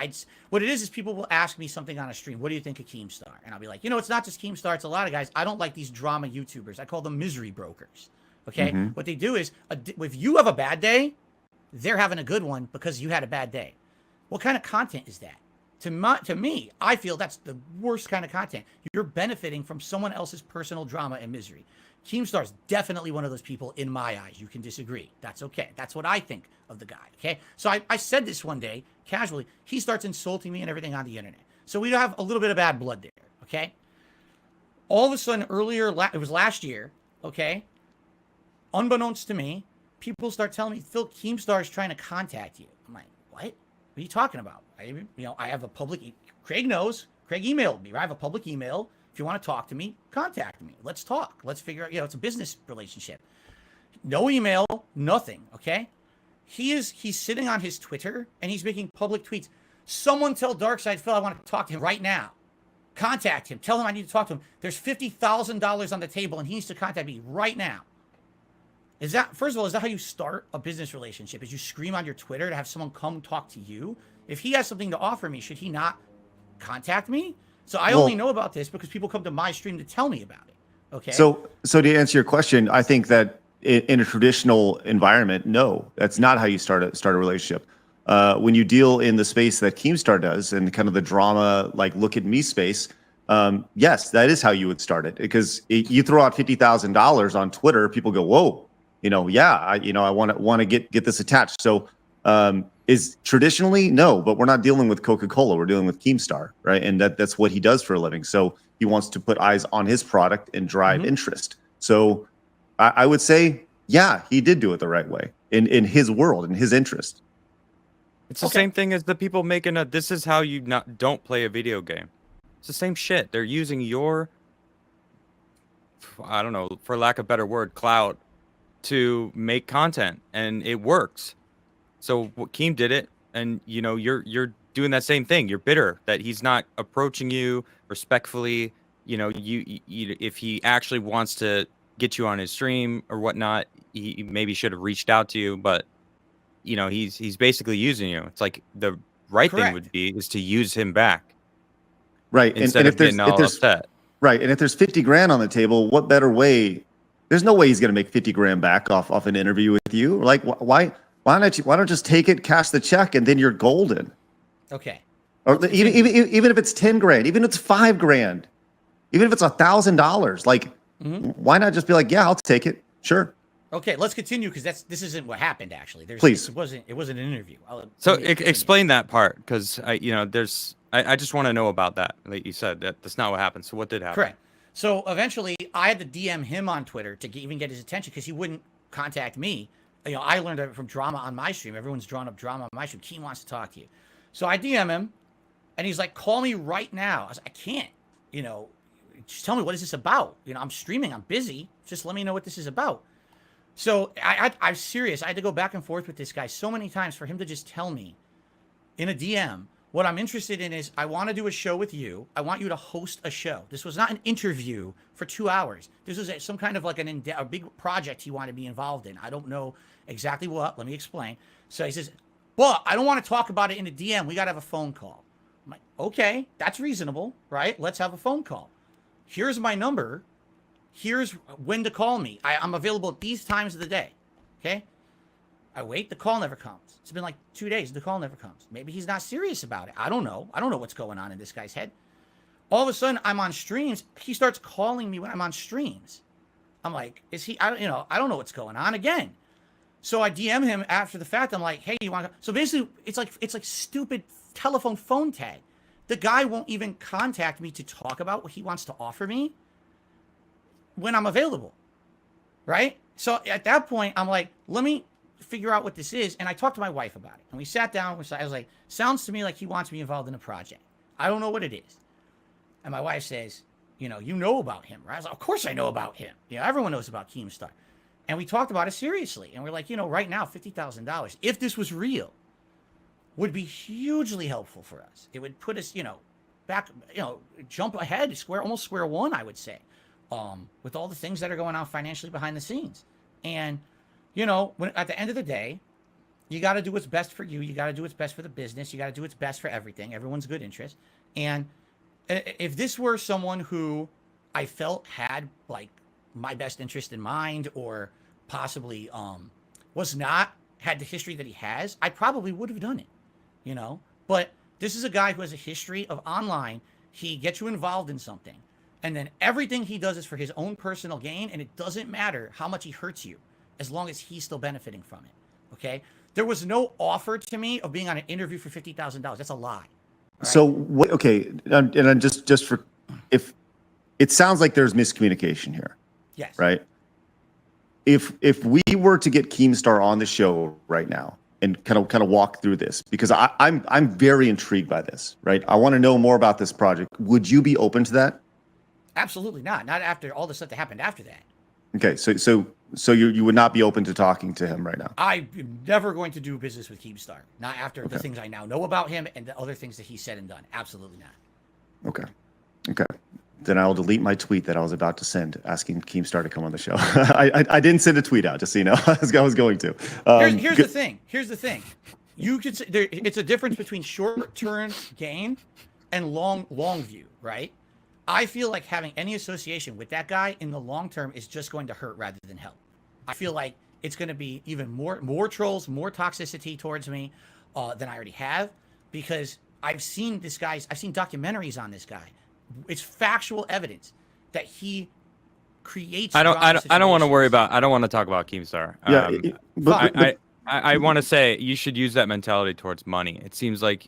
A: What it is people will ask me something on a stream. What do you think of Keemstar? And I'll be like, it's not just Keemstar. It's a lot of guys. I don't like these drama YouTubers. I call them misery brokers. Okay. Mm-hmm. What they do is if you have a bad day, they're having a good one because you had a bad day. What kind of content is that? To me, I feel that's the worst kind of content. You're benefiting from someone else's personal drama and misery. Keemstar's definitely one of those people in my eyes. You can disagree. That's okay. That's what I think of the guy, okay? So I said this one day, casually. He starts insulting me and everything on the internet. So we have a little bit of bad blood there, okay? All of a sudden, it was last year, okay? Unbeknownst to me, people start telling me, Phil, Keemstar is trying to contact you. I'm like, what? What are you talking about? I have a public, Craig knows. Craig emailed me, right? I have a public email. If you want to talk to me, contact me. Let's talk. Let's figure out, it's a business relationship. No email, nothing, okay? He's sitting on his Twitter and he's making public tweets. Someone tell Darkseid Phil I want to talk to him right now. Contact him. Tell him I need to talk to him. There's $50,000 on the table and he needs to contact me right now. First of all, is that how you start a business relationship? Is you scream on your Twitter to have someone come talk to you? If he has something to offer me, should he not contact me? So I only know about this because people come to my stream to tell me about it. Okay.
B: So to answer your question, I think that in a traditional environment, no, that's not how you start a relationship. When you deal in the space that Keemstar does and kind of the drama, like look at me space, yes, that is how you would start it. Because you throw out $50,000 on Twitter, people go, whoa. I want to get this attached. So is traditionally no, but we're not dealing with Coca-Cola. We're dealing with Keemstar, right? And that's what he does for a living. So he wants to put eyes on his product and drive interest. So I would say, yeah, he did do it the right way in his world, in his interest.
F: It's the same thing as the people making this is how you don't play a video game. It's the same shit. They're using your, I don't know, for lack of a better word, clout to make content, and it works. So Keem did it, and you're doing that same thing. You're bitter that he's not approaching you respectfully. You if he actually wants to get you on his stream or whatnot, he maybe should have reached out to you, but he's basically using you. It's like the right thing would be is to use him back,
B: right?
F: Instead of getting all upset,
B: right? And if there's 50 grand on the table, what better way? There's no way he's going to make 50 grand back off an interview with you. Like, why don't just take it, cash the check, and then you're golden?
A: Okay.
B: Or even if it's 10 grand, even if it's 5 grand, even if it's $1,000, like, why not just be like, yeah, I'll take it. Sure.
A: Okay, let's continue because this isn't what happened actually.
B: Please.
A: It wasn't an interview.
F: So explain that part, because I just want to know about that. Like you said, that's not what happened. So what did happen?
A: Correct. So eventually, I had to DM him on Twitter to even get his attention because he wouldn't contact me. I learned it from drama on my stream. Everyone's drawn up drama on my stream. Keem wants to talk to you. So I DM him, and he's like, call me right now. I was like, I can't. Just tell me, what is this about? I'm streaming. I'm busy. Just let me know what this is about. So I'm serious. I had to go back and forth with this guy so many times for him to just tell me in a DM, what I'm interested in is I want to do a show with you. I want you to host a show. This was not an interview for 2 hours. This was some kind of like a big project he wanted to be involved in. I don't know exactly what. Let me explain. So he says, but I don't want to talk about it in a DM. We got to have a phone call. I'm like, okay, that's reasonable, right? Let's have a phone call. Here's my number. Here's when to call me. I'm available at these times of the day, okay? I wait, the call never comes. It's been like 2 days, the call never comes. Maybe he's not serious about it. I don't know. I don't know what's going on in this guy's head. All of a sudden, I'm on streams. He starts calling me when I'm on streams. I'm like, is he, I don't know what's going on again. So I DM him after the fact. I'm like, hey, you want to, so basically it's like stupid telephone phone tag. The guy won't even contact me to talk about what he wants to offer me when I'm available, right? So at that point, I'm like, let me figure out what this is. And I talked to my wife about it. And we sat down. I was like, sounds to me like he wants me involved in a project. I don't know what it is. And my wife says, you know about him, right? I was like, of course I know about him. Everyone knows about Keemstar. And we talked about it seriously. And we're like, right now, $50,000, if this was real, would be hugely helpful for us. It would put us, back, jump ahead, almost square one, I would say, with all the things that are going on financially behind the scenes. And, when at the end of the day, you got to do what's best for you. You got to do what's best for the business. You got to do what's best for everything. Everyone's good interest. And if this were someone who I felt had like my best interest in mind, or possibly was not had the history that he has, I probably would have done it, you know. But this is a guy who has a history of online. He gets you involved in something, and then everything he does is for his own personal gain, and it doesn't matter how much he hurts you, as long as he's still benefiting from it. Okay. There was no offer to me of being on an interview for $50,000. That's a lie. Right?
B: So what? Okay, and I'm just for if it sounds like there's miscommunication here.
A: Yes.
B: Right. If we were to get Keemstar on the show right now and kind of walk through this, because I'm very intrigued by this, right? I want to know more about this project. Would you be open to that?
A: Absolutely not. Not after all the stuff that happened after that.
B: Okay, so you would not be open to talking to him right now?
A: I'm never going to do business with Keemstar. Not after the things I now know about him and the other things that he said and done. Absolutely not.
B: Okay. Then I'll delete my tweet that I was about to send asking Keemstar to come on the show. I didn't send a tweet out, just so you know. I was going to.
A: Here's the thing. Here's the thing. You could say it's a difference between short-term gain and long view, right? I feel like having any association with that guy in the long term is just going to hurt rather than help. I feel like it's going to be even more trolls, more toxicity towards me than I already have, because I've seen documentaries on this guy. It's factual evidence that he creates.
F: I don't want to worry about. I don't want to talk about Keemstar.
B: But
F: I want to say you should use that mentality towards money. It seems like,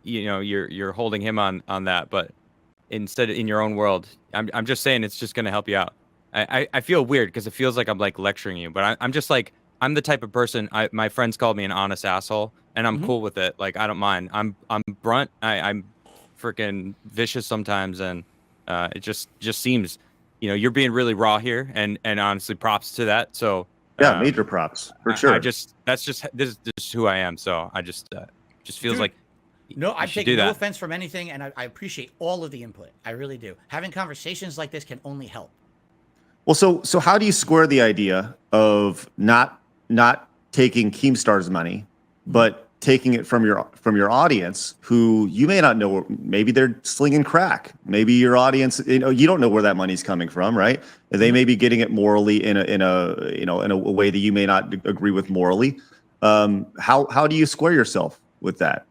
F: you're holding him on that, but instead in your own world, I'm just saying it's just going to help you out. I feel weird because it feels like I'm like lecturing you, but I'm just like, I'm the type of person. My friends called me an honest asshole, and I'm cool with it. Like, I don't mind. I'm blunt. I'm freaking vicious sometimes, and it just seems, you're being really raw here, and honestly, props to that. So
B: yeah, major props for sure.
F: this is who I am. So I just feels like.
A: No, I'm taking no offense from anything, and I appreciate all of the input. I really do. Having conversations like this can only help.
B: Well, so how do you square the idea of not taking Keemstar's money, but taking it from your audience, who you may not know? Maybe they're slinging crack. Maybe your audience, you don't know where that money's coming from, right? They may be getting it morally in a way that you may not agree with morally. How do you square yourself with that?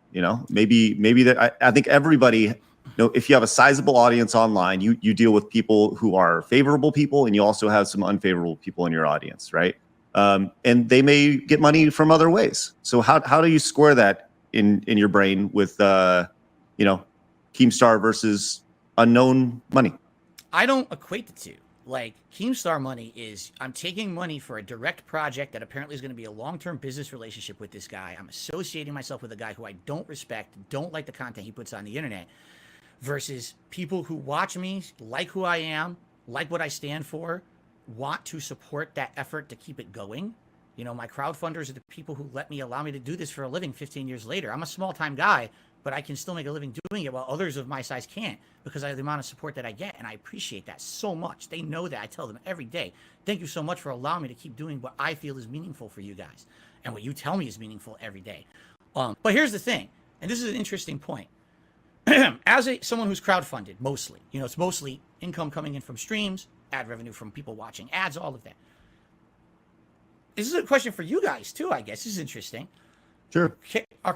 B: Maybe that I think everybody. If you have a sizable audience online, you deal with people who are favorable people, and you also have some unfavorable people in your audience, right? And they may get money from other ways. So how do you square that in your brain with Keemstar versus unknown money?
A: I don't equate the two. Like, Keemstar money is, I'm taking money for a direct project that apparently is going to be a long-term business relationship with this guy. I'm associating myself with a guy who I don't respect, don't like the content he puts on the internet, versus people who watch me, like who I am, like what I stand for, want to support that effort to keep it going. My crowdfunders are the people who allow me to do this for a living 15 years later. I'm a small-time guy, but I can still make a living doing it while others of my size can't, because of the amount of support that I get, and I appreciate that so much. They know that. I tell them every day, thank you so much for allowing me to keep doing what I feel is meaningful for you guys, and what you tell me is meaningful every day. But here's the thing, and this is an interesting point. As someone who's crowdfunded, mostly, it's mostly income coming in from streams, ad revenue from people watching ads, all of that. This is a question for you guys too, I guess. This is interesting.
B: Sure.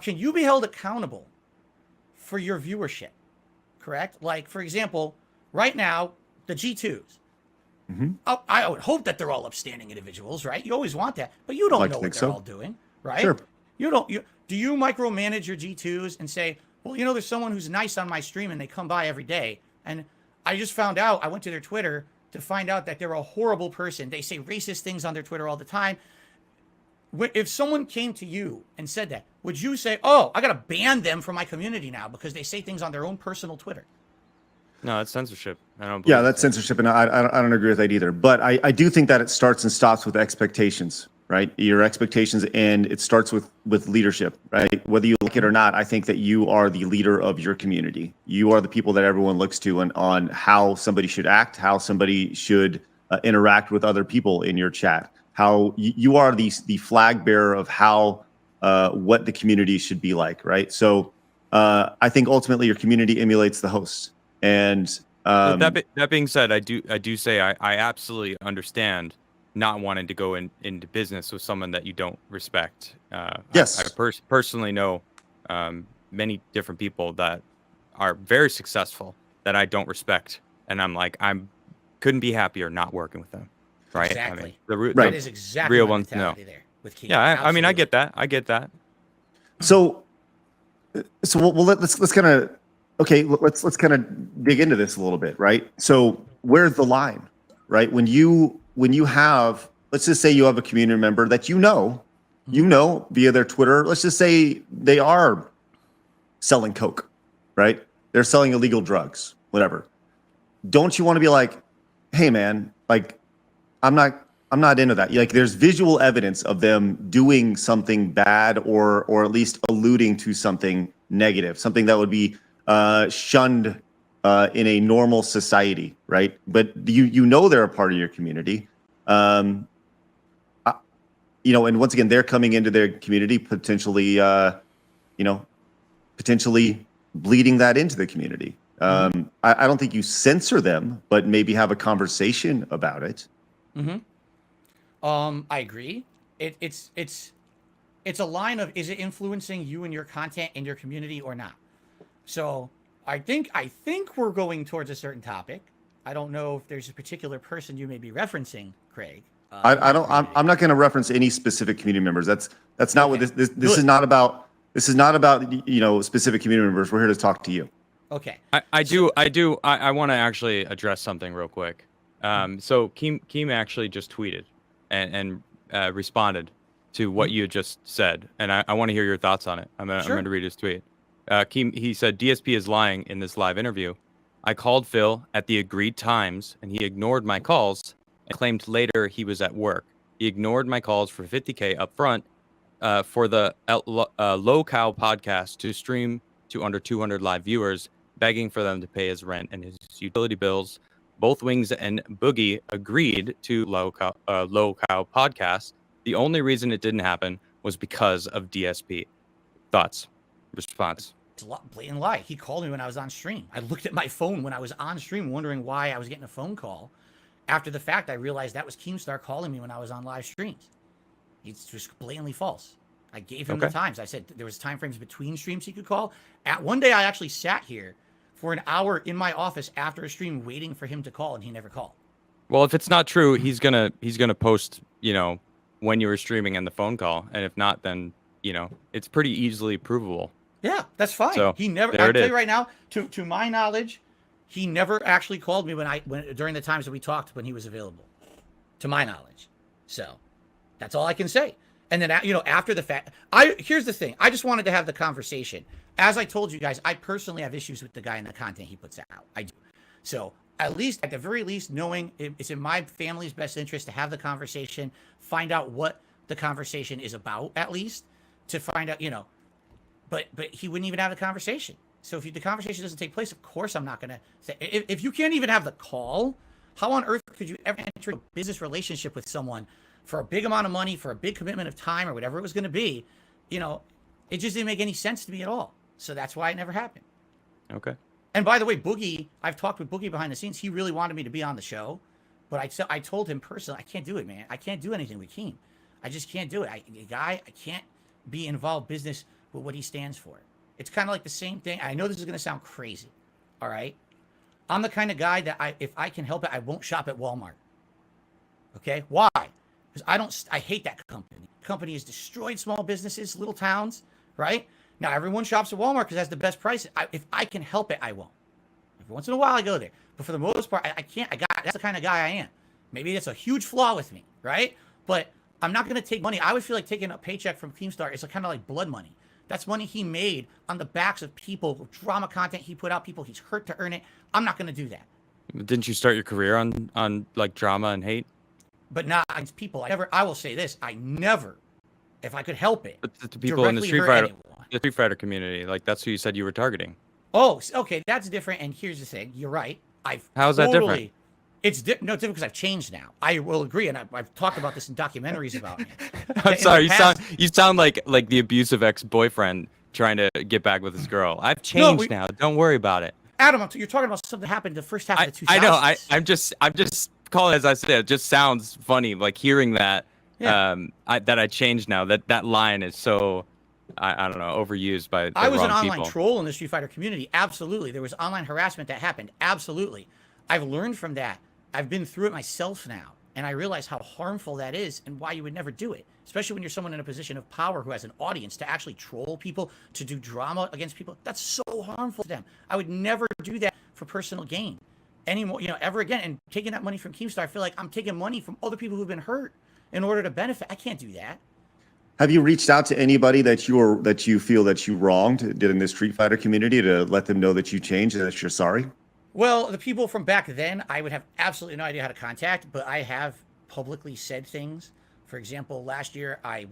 A: Can you be held accountable for your viewership? Correct? Like, for example, right now, the G2s.
B: Mm-hmm.
A: I would hope that they're all upstanding individuals, right? You always want that, but you don't know what they're all doing, right?
B: Sure.
A: Do you micromanage your G2s and say, well, there's someone who's nice on my stream and they come by every day, and I just found out, I went to their Twitter to find out that they're a horrible person. They say racist things on their Twitter all the time. If someone came to you and said that, would you say, oh, I got to ban them from my community now because they say things on their own personal Twitter?
F: No, that's censorship.
B: Yeah, that's censorship, and I don't agree with that either. But I do think that it starts and stops with expectations, right? Your expectations, and it starts with leadership, right? Whether you like it or not, I think that you are the leader of your community. You are the people that everyone looks to on how somebody should act, how somebody should interact with other people in your chat. How you are the flag bearer of how what the community should be like, right? So I think ultimately your community emulates the host. And
F: that being said, I do say I absolutely understand not wanting to go into business with someone that you don't respect.
B: Yes.
F: I personally know many different people that are very successful that I don't respect, and I'm like, couldn't be happier not working with them. Right?
A: Exactly.
F: I mean, the
A: That is exactly
F: real
A: my
F: ones know.
A: mentality there with KEEM.
F: Yeah, I mean, I
A: Absolutely.
F: get that.
B: So let's kind of let's kind of dig into this a little bit, right? So where's the line, right? When you have, let's just say you have a community member that you know via their Twitter, let's just say they are selling coke, right? They're selling illegal drugs, whatever. Don't you want to be like, hey man, like I'm not into that. Like there's visual evidence of them doing something bad or at least alluding to something negative, something that would be shunned in a normal society, right? But you know they're a part of your community. And once again, they're coming into their community potentially, potentially bleeding that into the community. I don't think you censor them, but maybe have a conversation about it.
A: Mm-hmm. I agree. It's a line of, is it influencing you and your content in your community or not? So I think we're going towards a certain topic. I don't know if there's a particular person you may be referencing, Craig.
B: I'm not going to reference any specific community members. That's not
A: Okay.
B: what this is not about. This is not about specific community members. We're here to talk to you.
A: Okay.
F: I want to actually address something real quick. So KEEM actually just tweeted and responded to what you had just said, and I want to hear your thoughts on it. I'm going to read his tweet. KEEM, he said, DSP is lying in this live interview. I called Phil at the agreed times, and he ignored my calls and claimed later he was at work. He ignored my calls for $50K up front for the Low Cow podcast to stream to under 200 live viewers, begging for them to pay his rent and his utility bills. Both Wings and Boogie agreed to Low Cow podcast. The only reason it didn't happen was because of DSP. Thoughts? Response?
A: It's a blatant lie. He called me when I was on stream. I looked at my phone when I was on stream, wondering why I was getting a phone call. After the fact, I realized that was Keemstar calling me when I was on live streams. It's just blatantly false. I gave him the times. I said there was time frames between streams he could call. At one day, I actually sat here for an hour in my office after a stream waiting for him to call, and he never called.
F: Well, if it's not true, he's gonna post, when you were streaming and the phone call, and if not, then it's pretty easily provable.
A: Yeah, that's fine.
F: So,
A: he never. I'll tell you right now, to my knowledge, he never actually called me when during the times that we talked when he was available. To my knowledge, so that's all I can say. And then after the fact, here's the thing. I just wanted to have the conversation. As I told you guys, I personally have issues with the guy and the content he puts out. I do. So at the very least, knowing it's in my family's best interest to have the conversation, find out what the conversation is about, at least to find out, but he wouldn't even have the conversation. So if the conversation doesn't take place, of course I'm not going to say, if you can't even have the call, how on earth could you ever enter a business relationship with someone for a big amount of money, for a big commitment of time or whatever it was going to be? It just didn't make any sense to me at all. So that's why it never happened.
F: Okay.
A: And by the way, Boogie, I've talked with Boogie behind the scenes. He really wanted me to be on the show, but I told him personally, I can't do it, man. I can't do anything with KEEM. I just can't do it. I can't be involved business with what he stands for. It's kind of like the same thing. I know this is going to sound crazy. All right. I'm the kind of guy that if I can help it, I won't shop at Walmart. Okay. Why? Because I hate that company. The company has destroyed small businesses, little towns, right? Now, everyone shops at Walmart because it has the best prices. If I can help it, I won't. Every once in a while, I go there. But for the most part, I can't. That's the kind of guy I am. Maybe that's a huge flaw with me, right? But I'm not going to take money. I would feel like taking a paycheck from Keemstar is kind of like blood money. That's money he made on the backs of people, drama content he put out, people he's hurt to earn it. I'm not going to do that.
F: Didn't you start your career on like drama and hate?
A: But not against people. I will say this. I never, if I could help it,
F: But the people in the
A: directly hurt
F: Street Fighter community, like that's who you said you were targeting.
A: Oh, okay, that's different. And here's the thing: you're right.
F: How's that different?
A: It's no different because I've changed now. I will agree, and I've talked about this in documentaries about me.
F: I'm sorry, you sound like the abusive ex-boyfriend trying to get back with his girl. I've changed now. Don't worry about it.
A: Adam, you're talking about something that happened the first half of the 2000s.
F: I know. I'm just call it as I said. It just sounds funny, like hearing that.
A: Yeah.
F: That I changed now. That line is so, I don't know, overused by the
A: I was
F: wrong
A: an online
F: people.
A: troll in the Street Fighter community. Absolutely. There was online harassment that happened. Absolutely. I've learned from that. I've been through it myself now. And I realize how harmful that is and why you would never do it. Especially when you're someone in a position of power who has an audience to actually troll people, to do drama against people. That's so harmful to them. I would never do that for personal gain anymore, ever again. And taking that money from Keemstar, I feel like I'm taking money from other people who've been hurt in order to benefit. I can't do that.
B: Have you reached out to anybody that you feel that you wronged in the Street Fighter community to let them know that you changed and that you're sorry?
A: Well, the people from back then, I would have absolutely no idea how to contact, but I have publicly said things. For example, last year I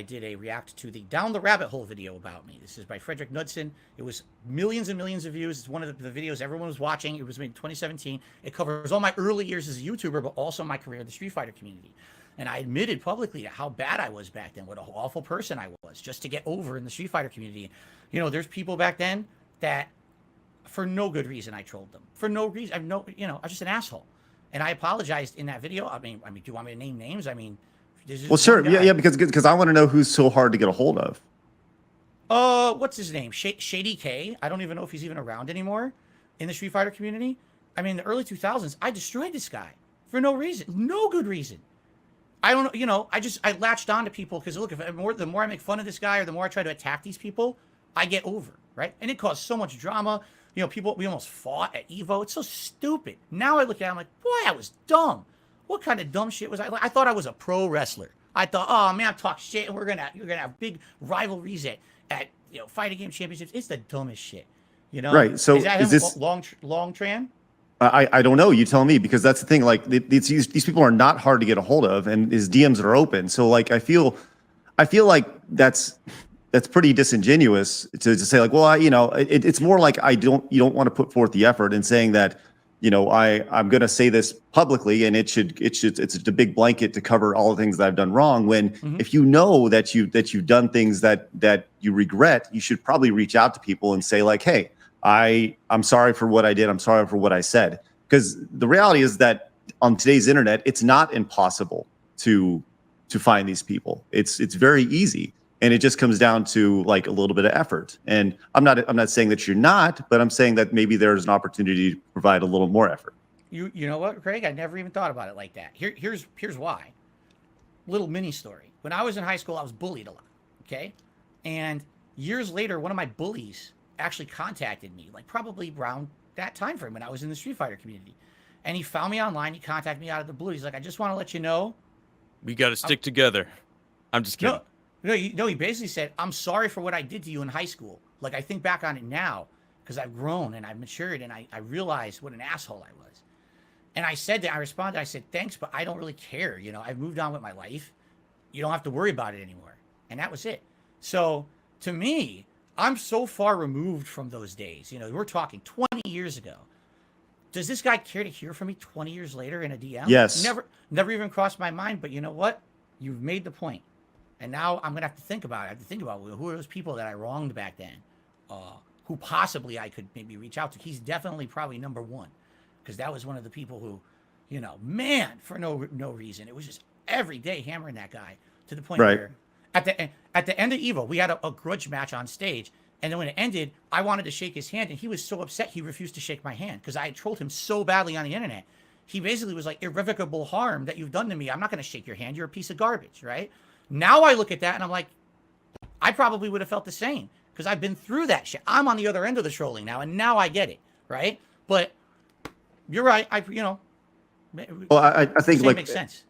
A: did a react to the Down the Rabbit Hole video about me. This is by Frederick Knudsen. It was millions and millions of views. It's one of the videos everyone was watching. It was made in 2017. It covers all my early years as a YouTuber, but also my career in the Street Fighter community. And I admitted publicly to how bad I was back then, what an awful person I was, just to get over in the Street Fighter community. There's people back then that, for no good reason, I trolled them. For no reason. I'm just an asshole. And I apologized in that video. I mean, do you want me to name names?
B: Well, sure. Yeah, because I want to know who's so hard to get a hold of.
A: What's his name? Shady K. I don't even know if he's even around anymore in the Street Fighter community. In the early 2000s, I destroyed this guy for no reason, no good reason. I don't know, I latched on to people because look, the more I make fun of this guy or the more I try to attack these people, I get over, right? And it caused so much drama. We almost fought at Evo. It's so stupid. Now I look at it, I'm like, boy, I was dumb. What kind of dumb shit was I? I thought I was a pro wrestler. I thought, oh man, I'm talking shit, and you're gonna have big rivalries at fighting game championships. It's the dumbest shit,
B: Right. So
A: is this long Tran?
B: I don't know. You tell me, because that's the thing. Like these people are not hard to get a hold of, and his DMs are open. So like I feel like that's pretty disingenuous to say like, well, it's more like you don't want to put forth the effort in saying that, I'm going to say this publicly, and it's a big blanket to cover all the things that I've done wrong. When if you know that you've done things that you regret, you should probably reach out to people and say like, hey, I'm sorry for what I did. I'm sorry for what I said. Because the reality is that on today's internet, it's not impossible to find these people. It's very easy. And it just comes down to like a little bit of effort. And I'm not saying that you're not, but I'm saying that maybe there's an opportunity to provide a little more effort.
A: You know what, Craig? I never even thought about it like that. Here's why. Little mini story. When I was in high school, I was bullied a lot. Okay. And years later, one of my bullies actually contacted me, like probably around that time frame when I was in the Street Fighter community. And he found me online. He contacted me out of the blue. He's like, I just want to let you know.
F: We got to stick together. I'm just kidding.
A: No, he basically said, I'm sorry for what I did to you in high school. Like, I think back on it now because I've grown and I've matured and I realized what an asshole I was. And I responded, I said, thanks, but I don't really care. I've moved on with my life. You don't have to worry about it anymore. And that was it. So to me, I'm so far removed from those days. We're talking 20 years ago. Does this guy care to hear from me 20 years later in a DM?
B: Yes.
A: Never even crossed my mind. But you know what? You've made the point. And now I'm going to have to think about it. I have to think about who are those people that I wronged back then, who possibly I could maybe reach out to. He's definitely probably number one, because that was one of the people who, man, for no reason. It was just every day hammering that guy to the point where at the end of Evo, we had a grudge match on stage. And then when it ended, I wanted to shake his hand. And he was so upset, he refused to shake my hand because I had trolled him so badly on the internet. He basically was like, irrevocable harm that you've done to me. I'm not going to shake your hand. You're a piece of garbage, right? Now I look at that and I'm like, I probably would have felt the same because I've been through that shit. I'm on the other end of the trolling now, and now I get it, right? But you're right.
B: Well, I think like
A: makes sense.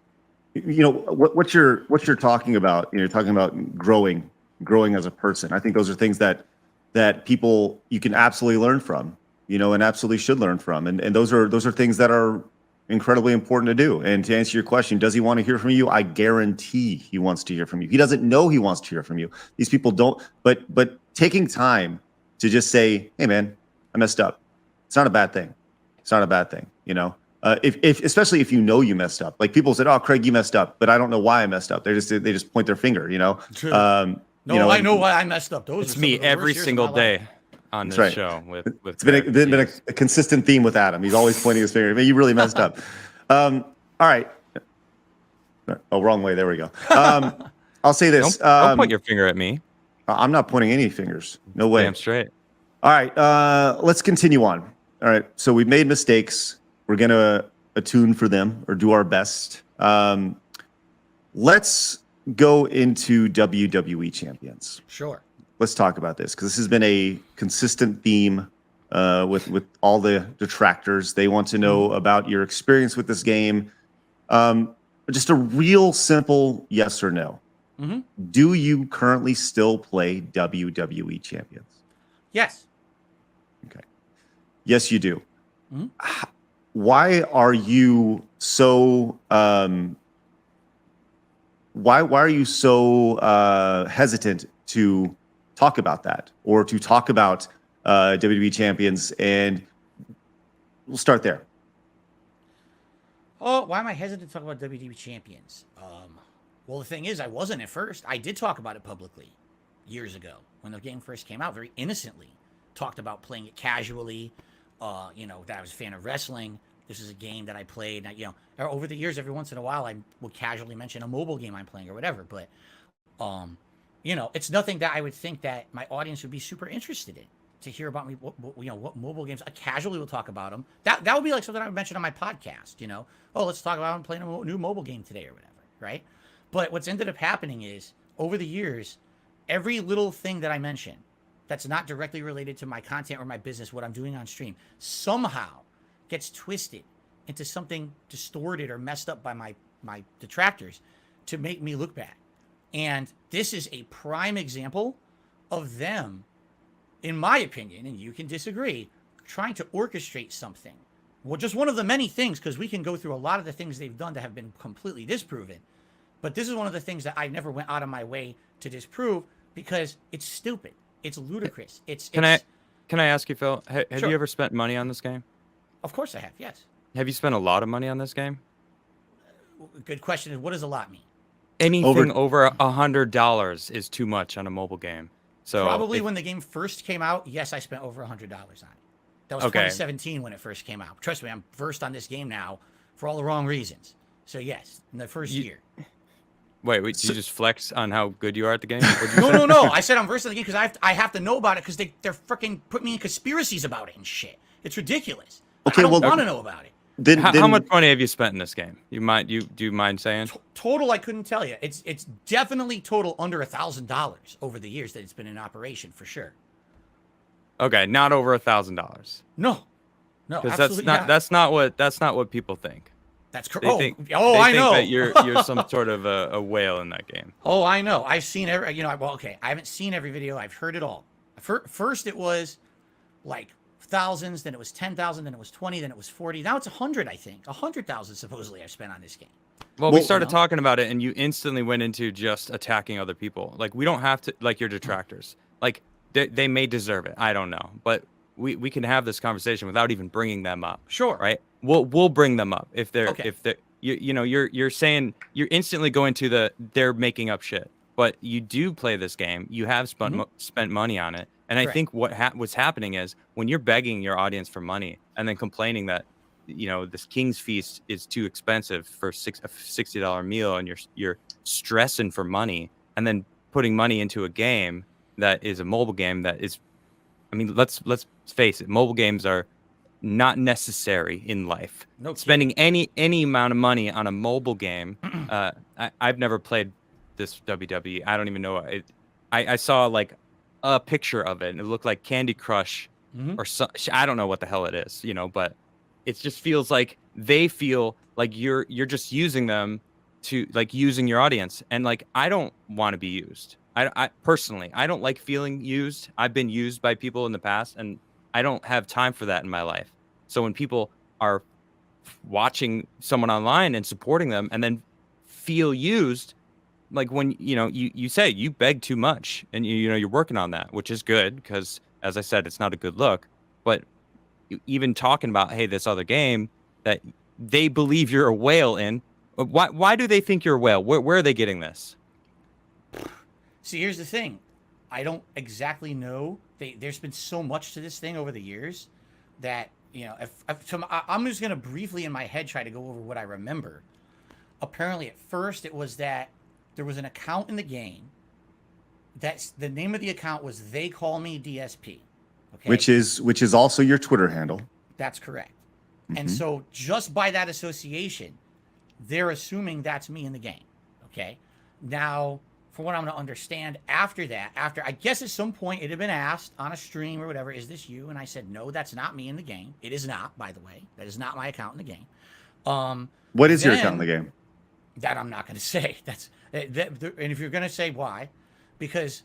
B: What you're talking about. You're talking about growing as a person. I think those are things that people you can absolutely learn from, and absolutely should learn from, and those are things that are incredibly important to do. And to answer your question, does he want to hear from you? I guarantee he wants to hear from you. He doesn't know he wants to hear from you. These people don't, but taking time to just say, hey man, I messed up. It's not a bad thing. It's not a bad thing. If especially if you messed up, like people said, oh, Craig, you messed up, but I don't know why I messed up. They just point their finger,
A: True. I know why I messed up.
F: It's me every single day on this show with
B: it's been a consistent theme with Adam. He's always pointing his finger. Man, you really messed up. All right. Oh, wrong way. There we go. I'll say this.
F: Don't point your finger at me.
B: I'm not pointing any fingers. No way.
F: Damn straight.
B: All right. Let's continue on. All right. So we've made mistakes. We're going to attune for them or do our best. Let's go into WWE champions.
A: Sure.
B: Let's talk about this because this has been a consistent theme with all the detractors. They want to know about your experience with this game. Just a real simple yes or no.
A: Mm-hmm.
B: Do you currently still play WWE champions?
A: Yes.
B: Okay. Yes, you do.
A: Mm-hmm.
B: Why are you so why are you so hesitant to talk about that or to talk about WWE champions? And we'll start there.
A: Oh, why am I hesitant to talk about WWE champions? Well, the thing is, I wasn't at first. I did talk about it publicly years ago when the game first came out, very innocently. Talked about playing it casually. That I was a fan of wrestling. This is a game that I played. Over the years, every once in a while, I will casually mention a mobile game I'm playing or whatever. But, it's nothing that I would think that my audience would be super interested in to hear about me. What mobile games I casually will talk about them. That would be like something I would mention on my podcast. Let's talk about I'm playing a new mobile game today or whatever, right? But what's ended up happening is over the years, every little thing that I mention that's not directly related to my content or my business, what I'm doing on stream, somehow gets twisted into something distorted or messed up by my detractors to make me look bad. And this is a prime example of them, in my opinion, and you can disagree, trying to orchestrate something. Well, just one of the many things, because we can go through a lot of the things they've done that have been completely disproven. But this is one of the things that I never went out of my way to disprove because it's stupid. It's ludicrous.
F: Can I ask you, Phil? Have
A: Sure.
F: you ever spent money on this game?
A: Of course I have, yes.
F: Have you spent a lot of money on this game?
A: Good question is, what does a lot mean?
F: Anything over $100 is too much on a mobile game. So
A: Probably when the game first came out, yes, I spent over $100 on it. That was 2017 when it first came out. Trust me, I'm versed on this game now for all the wrong reasons. So yes, in the first year.
F: Wait, did you just flex on how good you are at the game?
A: No. I said I'm versed in the game because I have to know about it because they're freaking put me in conspiracies about it and shit. It's ridiculous.
B: Okay,
A: I don't want to know about it.
B: Then,
F: how much money have you spent in this game? Do you mind saying?
A: Total, I couldn't tell you. It's definitely total under $1,000 over the years that it's been in operation for sure.
F: Okay, not over $1,000.
A: No,
F: Because
A: absolutely
F: that's not what people think.
A: That's correct.
F: They think that you're some sort of a whale in that game.
A: Oh, I know. I've seen every. I haven't seen every video. I've heard it all. First, it was like thousands. Then it was 10,000. Then it was 20. Then it was 40. Now it's 100. I think 100,000 supposedly I've spent on this game.
F: Well, we started talking about it, and you instantly went into just attacking other people. Like we don't have to like your detractors. Like they may deserve it. I don't know, but we can have this conversation without even bringing them up.
A: Sure.
F: Right. We'll bring them up if they're
A: Okay.
F: you're saying you're instantly going to they're making up shit. But you do play this game. You have spent money on it, and
A: Correct.
F: I think what's happening is when you're begging your audience for money and then complaining that this King's Feast is too expensive for a $60 meal, and you're stressing for money, and then putting money into a game that is a mobile game that is, I mean, let's face it, mobile games are not necessary in life.
A: No kidding.
F: Spending any amount of money on a mobile game. I've never played this WWE. I don't even know it. I saw like a picture of it, and it looked like Candy Crush or I don't know what the hell it is, but it just feels like they feel like you're just using them to like using your audience, and like I don't want to be used. I personally, I don't like feeling used. I've been used by people in the past, and I don't have time for that in my life. So when people are watching someone online and supporting them and then feel used, like when, you say you beg too much, and you're working on that, which is good because, as I said, it's not a good look. But even talking about, hey, this other game that they believe you're a whale in, why do they think you're a whale? Where are they getting this?
A: See, here's the thing. I don't exactly know. There's been so much to this thing over the years that, I'm just gonna briefly in my head try to go over what I remember. Apparently, at first, it was that there was an account in the game. That's the name of the account was They Call Me DSP. Okay,
B: which is also your Twitter handle.
A: that's correct.
B: Mm-hmm.
A: And so, just by that association, they're assuming that's me in the game. Okay, now. From what I'm going to understand after that, I guess at some point it had been asked on a stream or whatever, is this you? And I said, no, that's not me in the game. It is not, by the way. That is not my account in the game.
B: What is your account in the game?
A: That I'm not going to say. And if you're going to say why, because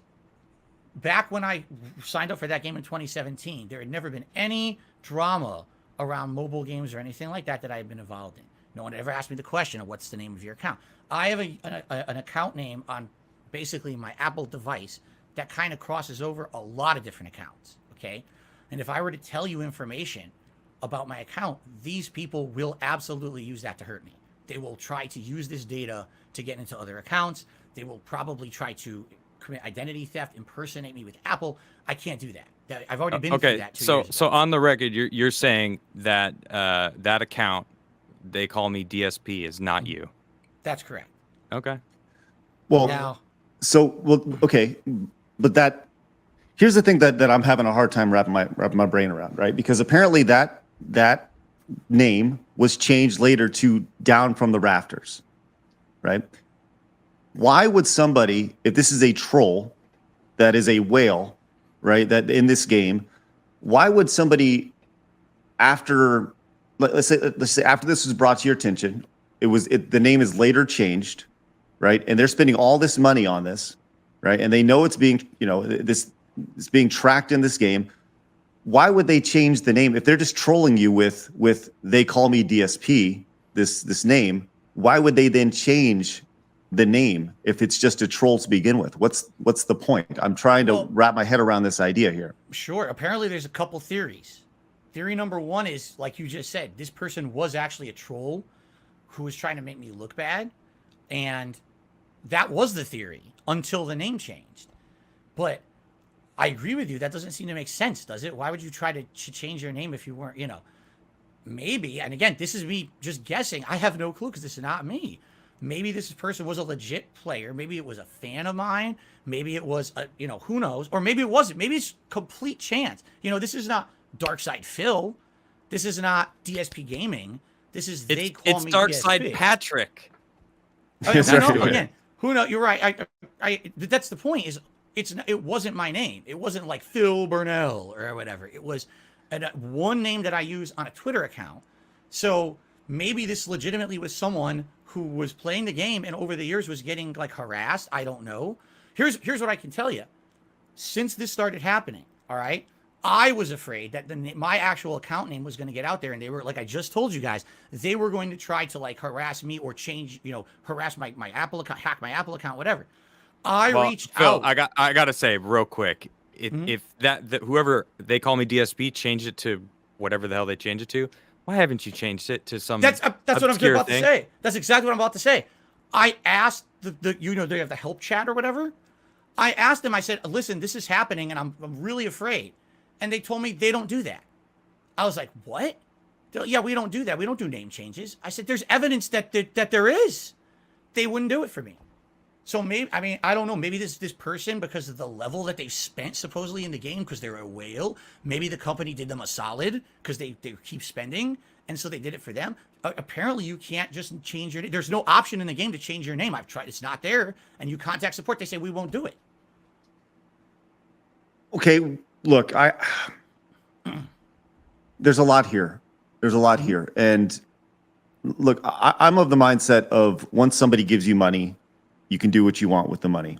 A: back when I signed up for that game in 2017, there had never been any drama around mobile games or anything like that I had been involved in. No one ever asked me the question of what's the name of your account. I have an account name on basically my Apple device that kind of crosses over a lot of different accounts. Okay. And if I were to tell you information about my account, these people will absolutely use that to hurt me. They will try to use this data to get into other accounts. They will probably try to commit identity theft, impersonate me with Apple. I can't do that. I've already been through that 2 years ago.
F: So on the record, you're saying that that account, They Call Me DSP, is not you.
A: That's correct.
F: Okay.
B: Well,
A: Now,
B: okay, but here's the thing that I'm having a hard time wrapping my brain around, right? Because apparently that name was changed later to Down from the Rafters, right? Why would somebody, if this is a troll that is a whale, right, that in this game, why would somebody let's say after this was brought to your attention, the name is later changed, right? And they're spending all this money on this, right? And they know it's being, it's being tracked in this game. Why would they change the name if they're just trolling you with They Call Me DSP, this name? Why would they then change the name if it's just a troll to begin with? What's the point? I'm trying to wrap my head around this idea here.
A: Sure. Apparently, there's a couple theories. Theory number one is, like you just said, this person was actually a troll who was trying to make me look bad. And that was the theory until the name changed. But I agree with you. That doesn't seem to make sense, does it? Why would you try to change your name if you weren't, maybe. And again, this is me just guessing. I have no clue because this is not me. Maybe this person was a legit player. Maybe it was a fan of mine. Maybe it was, who knows? Or maybe it wasn't. Maybe it's complete chance. This is not Darkside Phil. This is not DSP Gaming. This is They Call Me
F: Darkside
A: DSP.
F: Patrick.
A: Again, who knows? You're right. That's the point. It wasn't my name. It wasn't like Phil Burnell or whatever. It was one name that I use on a Twitter account. So maybe this legitimately was someone who was playing the game and over the years was getting like harassed. I don't know. Here's what I can tell you. Since this started happening, all right, I was afraid that my actual account name was going to get out there, and they were, like I just told you guys, they were going to try to like harass me or change, harass my Apple account, hack my Apple account, whatever. I reached
F: Phil,
A: out.
F: I gotta say real quick, if that whoever They Call Me DSP changed it to whatever the hell they changed it to, why haven't you changed it to some?
A: That's what I'm about
F: thing?
A: to say. That's exactly what I'm about to say. I asked they have the help chat or whatever. I asked them. I said, "Listen, this is happening, and I'm really afraid." And they told me they don't do that. I was like, "What?" They're like, "Yeah, we don't do that. We don't do name changes." I said, "There's evidence that there is." They wouldn't do it for me. So maybe, I don't know. Maybe this person, because of the level that they've spent supposedly in the game, because they're a whale, maybe the company did them a solid because they keep spending, and so they did it for them. Apparently, you can't just change your name. There's no option in the game to change your name. I've tried. It's not there. And you contact support. They say, we won't do it.
B: Okay, look, there's a lot here. And look, I'm of the mindset of once somebody gives you money, you can do what you want with the money.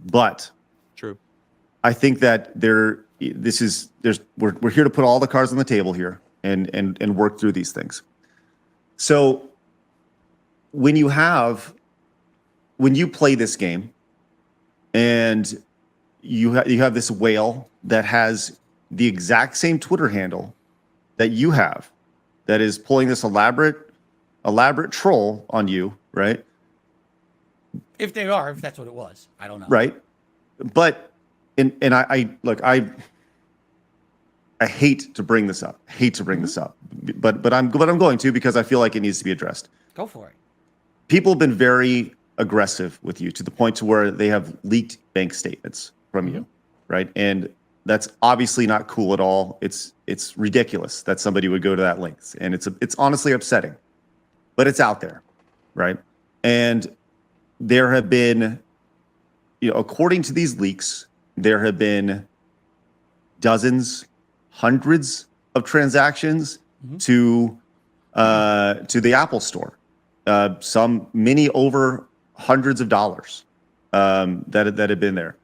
B: But
F: True.
B: I think that we're here to put all the cards on the table here and work through these things. So when you play this game and you have this whale that has the exact same Twitter handle that you have, that is pulling this elaborate troll on you, right?
A: If that's what it was, I don't know.
B: Right. But, I I hate to bring this up. But I'm going to because I feel like it needs to be addressed.
A: Go for it.
B: People have been very aggressive with you to the point to where they have leaked bank statements from you, right? And that's obviously not cool at all. It's ridiculous that somebody would go to that length, and it's honestly upsetting, but it's out there, right? And there have been, according to these leaks, there have been dozens, hundreds of transactions to the Apple Store. Some many over hundreds of dollars that had been there.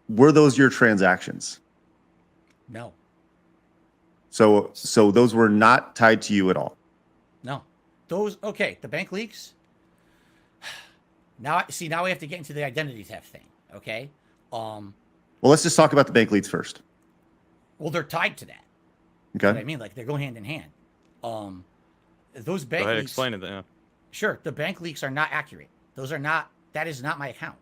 B: Were those your transactions?
A: No.
B: So those were not tied to you at all.
A: No. The bank leaks. Now we have to get into the identity theft thing. Okay.
B: Well, let's just talk about the bank leaks first.
A: Well, they're tied to that.
B: Okay.
A: You know what I mean, like they go hand in hand. Those bank leaks.
F: Explain it. Yeah.
A: Sure, the bank leaks are not accurate. That is not my account.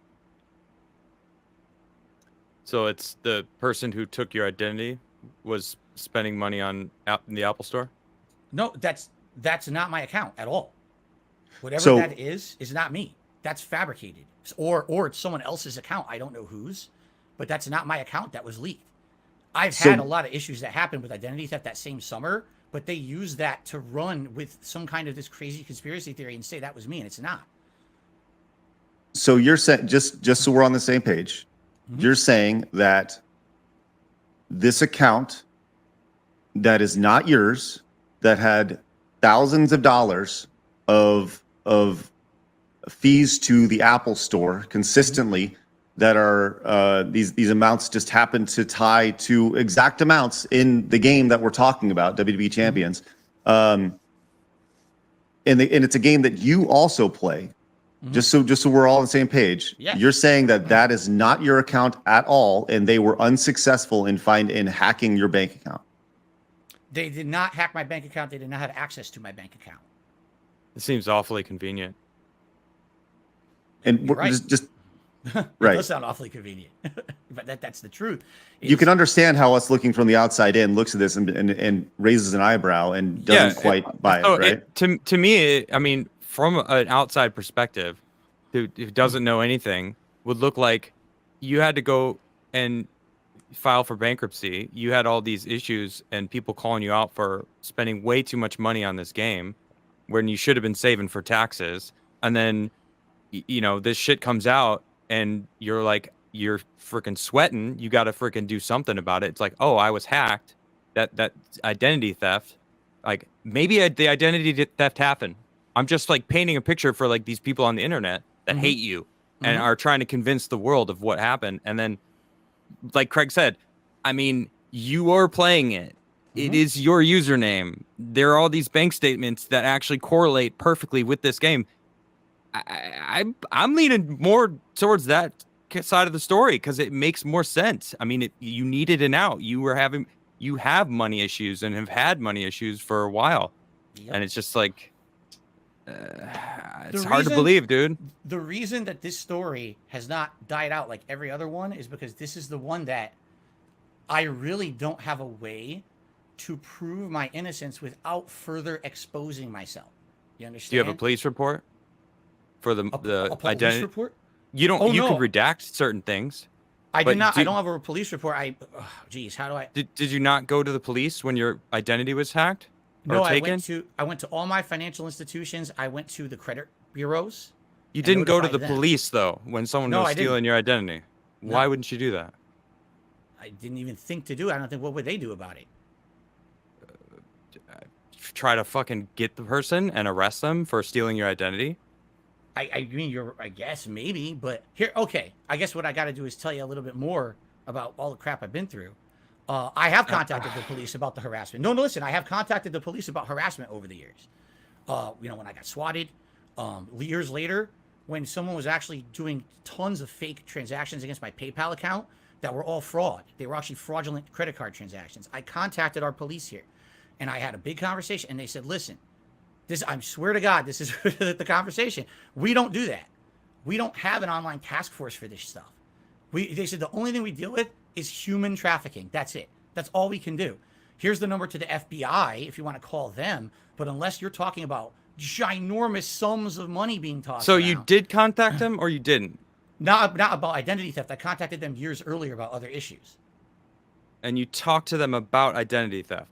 F: So it's the person who took your identity was spending money in the Apple Store?
A: No, that's not my account at all. Whatever that is not me. That's fabricated. Or it's someone else's account. I don't know whose, but that's not my account that was leaked. I've had a lot of issues that happened with identity theft that same summer, but they use that to run with some kind of this crazy conspiracy theory and say that was me, and it's not.
B: So you're saying, just so we're on the same page, you're saying that this account that is not yours, that had thousands of dollars of fees to the Apple Store consistently, that are these amounts just happen to tie to exact amounts in the game that we're talking about, WWE Champions, and it's a game that you also play. Just so we're all on the same page.
A: Yeah.
B: You're saying that is not your account at all, and they were unsuccessful in hacking your bank account.
A: They did not hack my bank account. They did not have access to my bank account.
F: It seems awfully convenient.
B: And
A: Right.
B: just
A: It
B: right.
A: does sound awfully convenient, but that's the truth.
B: You can understand how us looking from the outside in looks at this and raises an eyebrow and doesn't quite buy it, right?
F: To me, I mean, from an outside perspective, who doesn't know anything, would look like you had to go and file for bankruptcy. You had all these issues and people calling you out for spending way too much money on this game when you should have been saving for taxes. And then, this shit comes out and you're freaking sweating. You got to freaking do something about it. It's like, oh, I was hacked. That identity theft. Like maybe the identity theft happened. I'm just like painting a picture for like these people on the internet that hate you and are trying to convince the world of what happened. And then, like Craig said, I mean, you are playing it. It is your username. There are all these bank statements that actually correlate perfectly with this game. I'm leaning more towards that side of the story because it makes more sense. I mean, you needed an out. You have money issues and have had money issues for a while, and it's just like it's hard to believe, dude.
A: The reason that this story has not died out like every other one is because this is the one that I really don't have a way to prove my innocence without further exposing myself. You understand?
F: Do you have a police report for the
A: a police
F: identity
A: report?
F: You don't.
A: Oh,
F: you
A: no.
F: can redact certain things.
A: I
F: but
A: did not. I don't have a police report. Geez, how do I?
F: Did you not go to the police when your identity was hacked?
A: No,
F: taken?
A: I went to all my financial institutions. I went to the credit bureaus.
F: You
A: and
F: didn't go to
A: notified
F: the
A: them.
F: police though when someone
A: No,
F: was
A: I didn't.
F: stealing your identity.
A: No.
F: Why wouldn't you do that?
A: I didn't even think to do it. I don't think. What would they do about it?
F: Try to fucking get the person and arrest them for stealing your identity?
A: I mean, I guess maybe, but here, okay. I guess what I got to do is tell you a little bit more about all the crap I've been through. I have contacted the police about the harassment. No, listen, I have contacted the police about harassment over the years. When I got swatted, years later, when someone was actually doing tons of fake transactions against my PayPal account that were all fraud. They were actually fraudulent credit card transactions. I contacted our police here, and I had a big conversation, and they said, listen, I swear to God, this is the conversation. We don't do that. We don't have an online task force for this stuff. They said the only thing we deal with is human trafficking. That's it. That's all we can do. Here's the number to the FBI if you want to call them. But unless you're talking about ginormous sums of money being tossed
F: So
A: around,
F: you did contact them or you didn't?
A: not about identity theft. I contacted them years earlier about other issues.
F: And you talked to them about identity theft.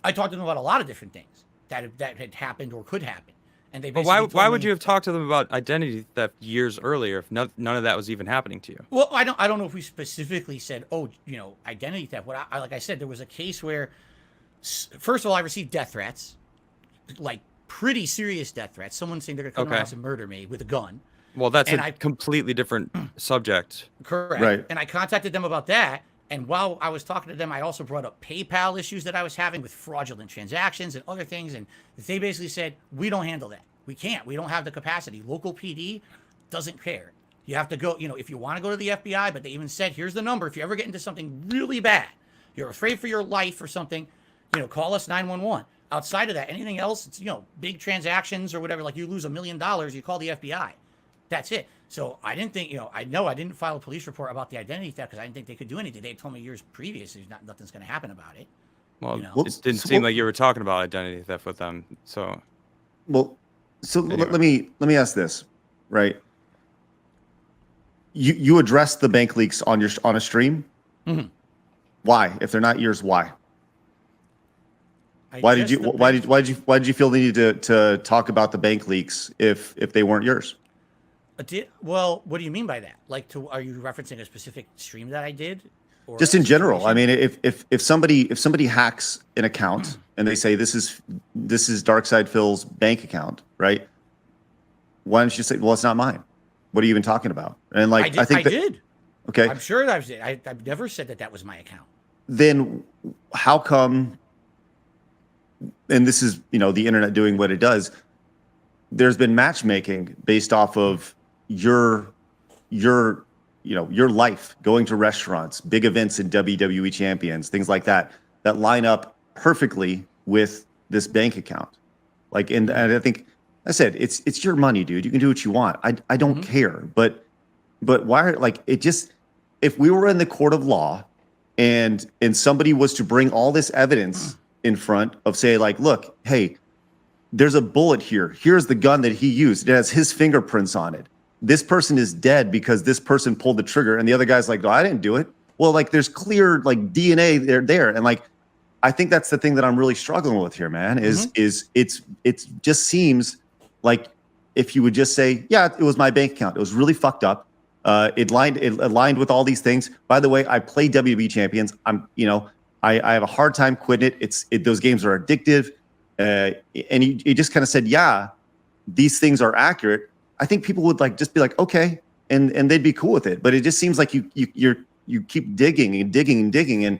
A: I talked to them about a lot of different things that had happened or could happen. And they
F: But
A: basically
F: why
A: told
F: would
A: me-
F: you have talked to them about identity theft years earlier if none of that was even happening to you?
A: Well, I don't know if we specifically said, oh, identity theft. What like I said, there was a case where, first of all, I received death threats, like pretty serious death threats. Someone saying they're gonna come to my house and murder me with a gun.
F: Well, that's
A: And
F: a completely different subject.
A: Correct.
B: Right.
A: And I contacted them about that. And while I was talking to them, I also brought up PayPal issues that I was having with fraudulent transactions and other things. And they basically said, we don't handle that. We can't. We don't have the capacity. Local PD doesn't care. You have to go, if you want to go to the FBI, but they even said, here's the number. If you ever get into something really bad, you're afraid for your life or something, call us 911. Outside of that, anything else, it's, big transactions or whatever, like you lose $1 million, you call the FBI. That's it. So I didn't think, I didn't file a police report about the identity theft because I didn't think they could do anything. They told me years previous nothing's going to happen about it.
F: Well,
B: Well,
F: it didn't
B: so
F: seem
B: what-
F: like you were talking about identity theft with them. So
B: Well, so
F: Anyway.
B: let me ask this, right? You addressed the bank leaks on a stream.
A: Mhm.
B: Why? If they're not yours, why?
A: I
B: Why did
A: just-
B: you why did you feel the need to talk about the bank leaks if they weren't yours?
A: Well, what do you mean by that? Are you referencing a specific stream that I did? Or
B: Just
A: a
B: in general. I
A: situation?
B: mean, if somebody hacks an account and they say this is Darkside Phil's bank account, right? Why don't you say, well, it's not mine? What are you even talking about? And
A: I did.
B: Okay.
A: I'm sure that I did. I've never said that was my account.
B: Then how come, and this is the internet doing what it does, there's been matchmaking based off of your life, going to restaurants, big events in WWE champions, things like that line up perfectly with this bank account. And I think I said it's your money, dude. You can do what you want. I don't care. But why if we were in the court of law and somebody was to bring all this evidence in front of, say, look, hey, there's a bullet here. Here's the gun that he used. It has his fingerprints on it. This person is dead because this person pulled the trigger, and the other guy's like, no, I didn't do it. Well, there's clear DNA there. And I think that's the thing that I'm really struggling with here, man, is it just seems like if you would just say, yeah, it was my bank account. It was really fucked up. It aligned with all these things. By the way, I play WWE champions. I have a hard time quitting it. Those games are addictive. And he just kind of said, yeah, these things are accurate. I think people would just be like, okay, and they'd be cool with it. But it just seems like you keep digging and digging and digging. And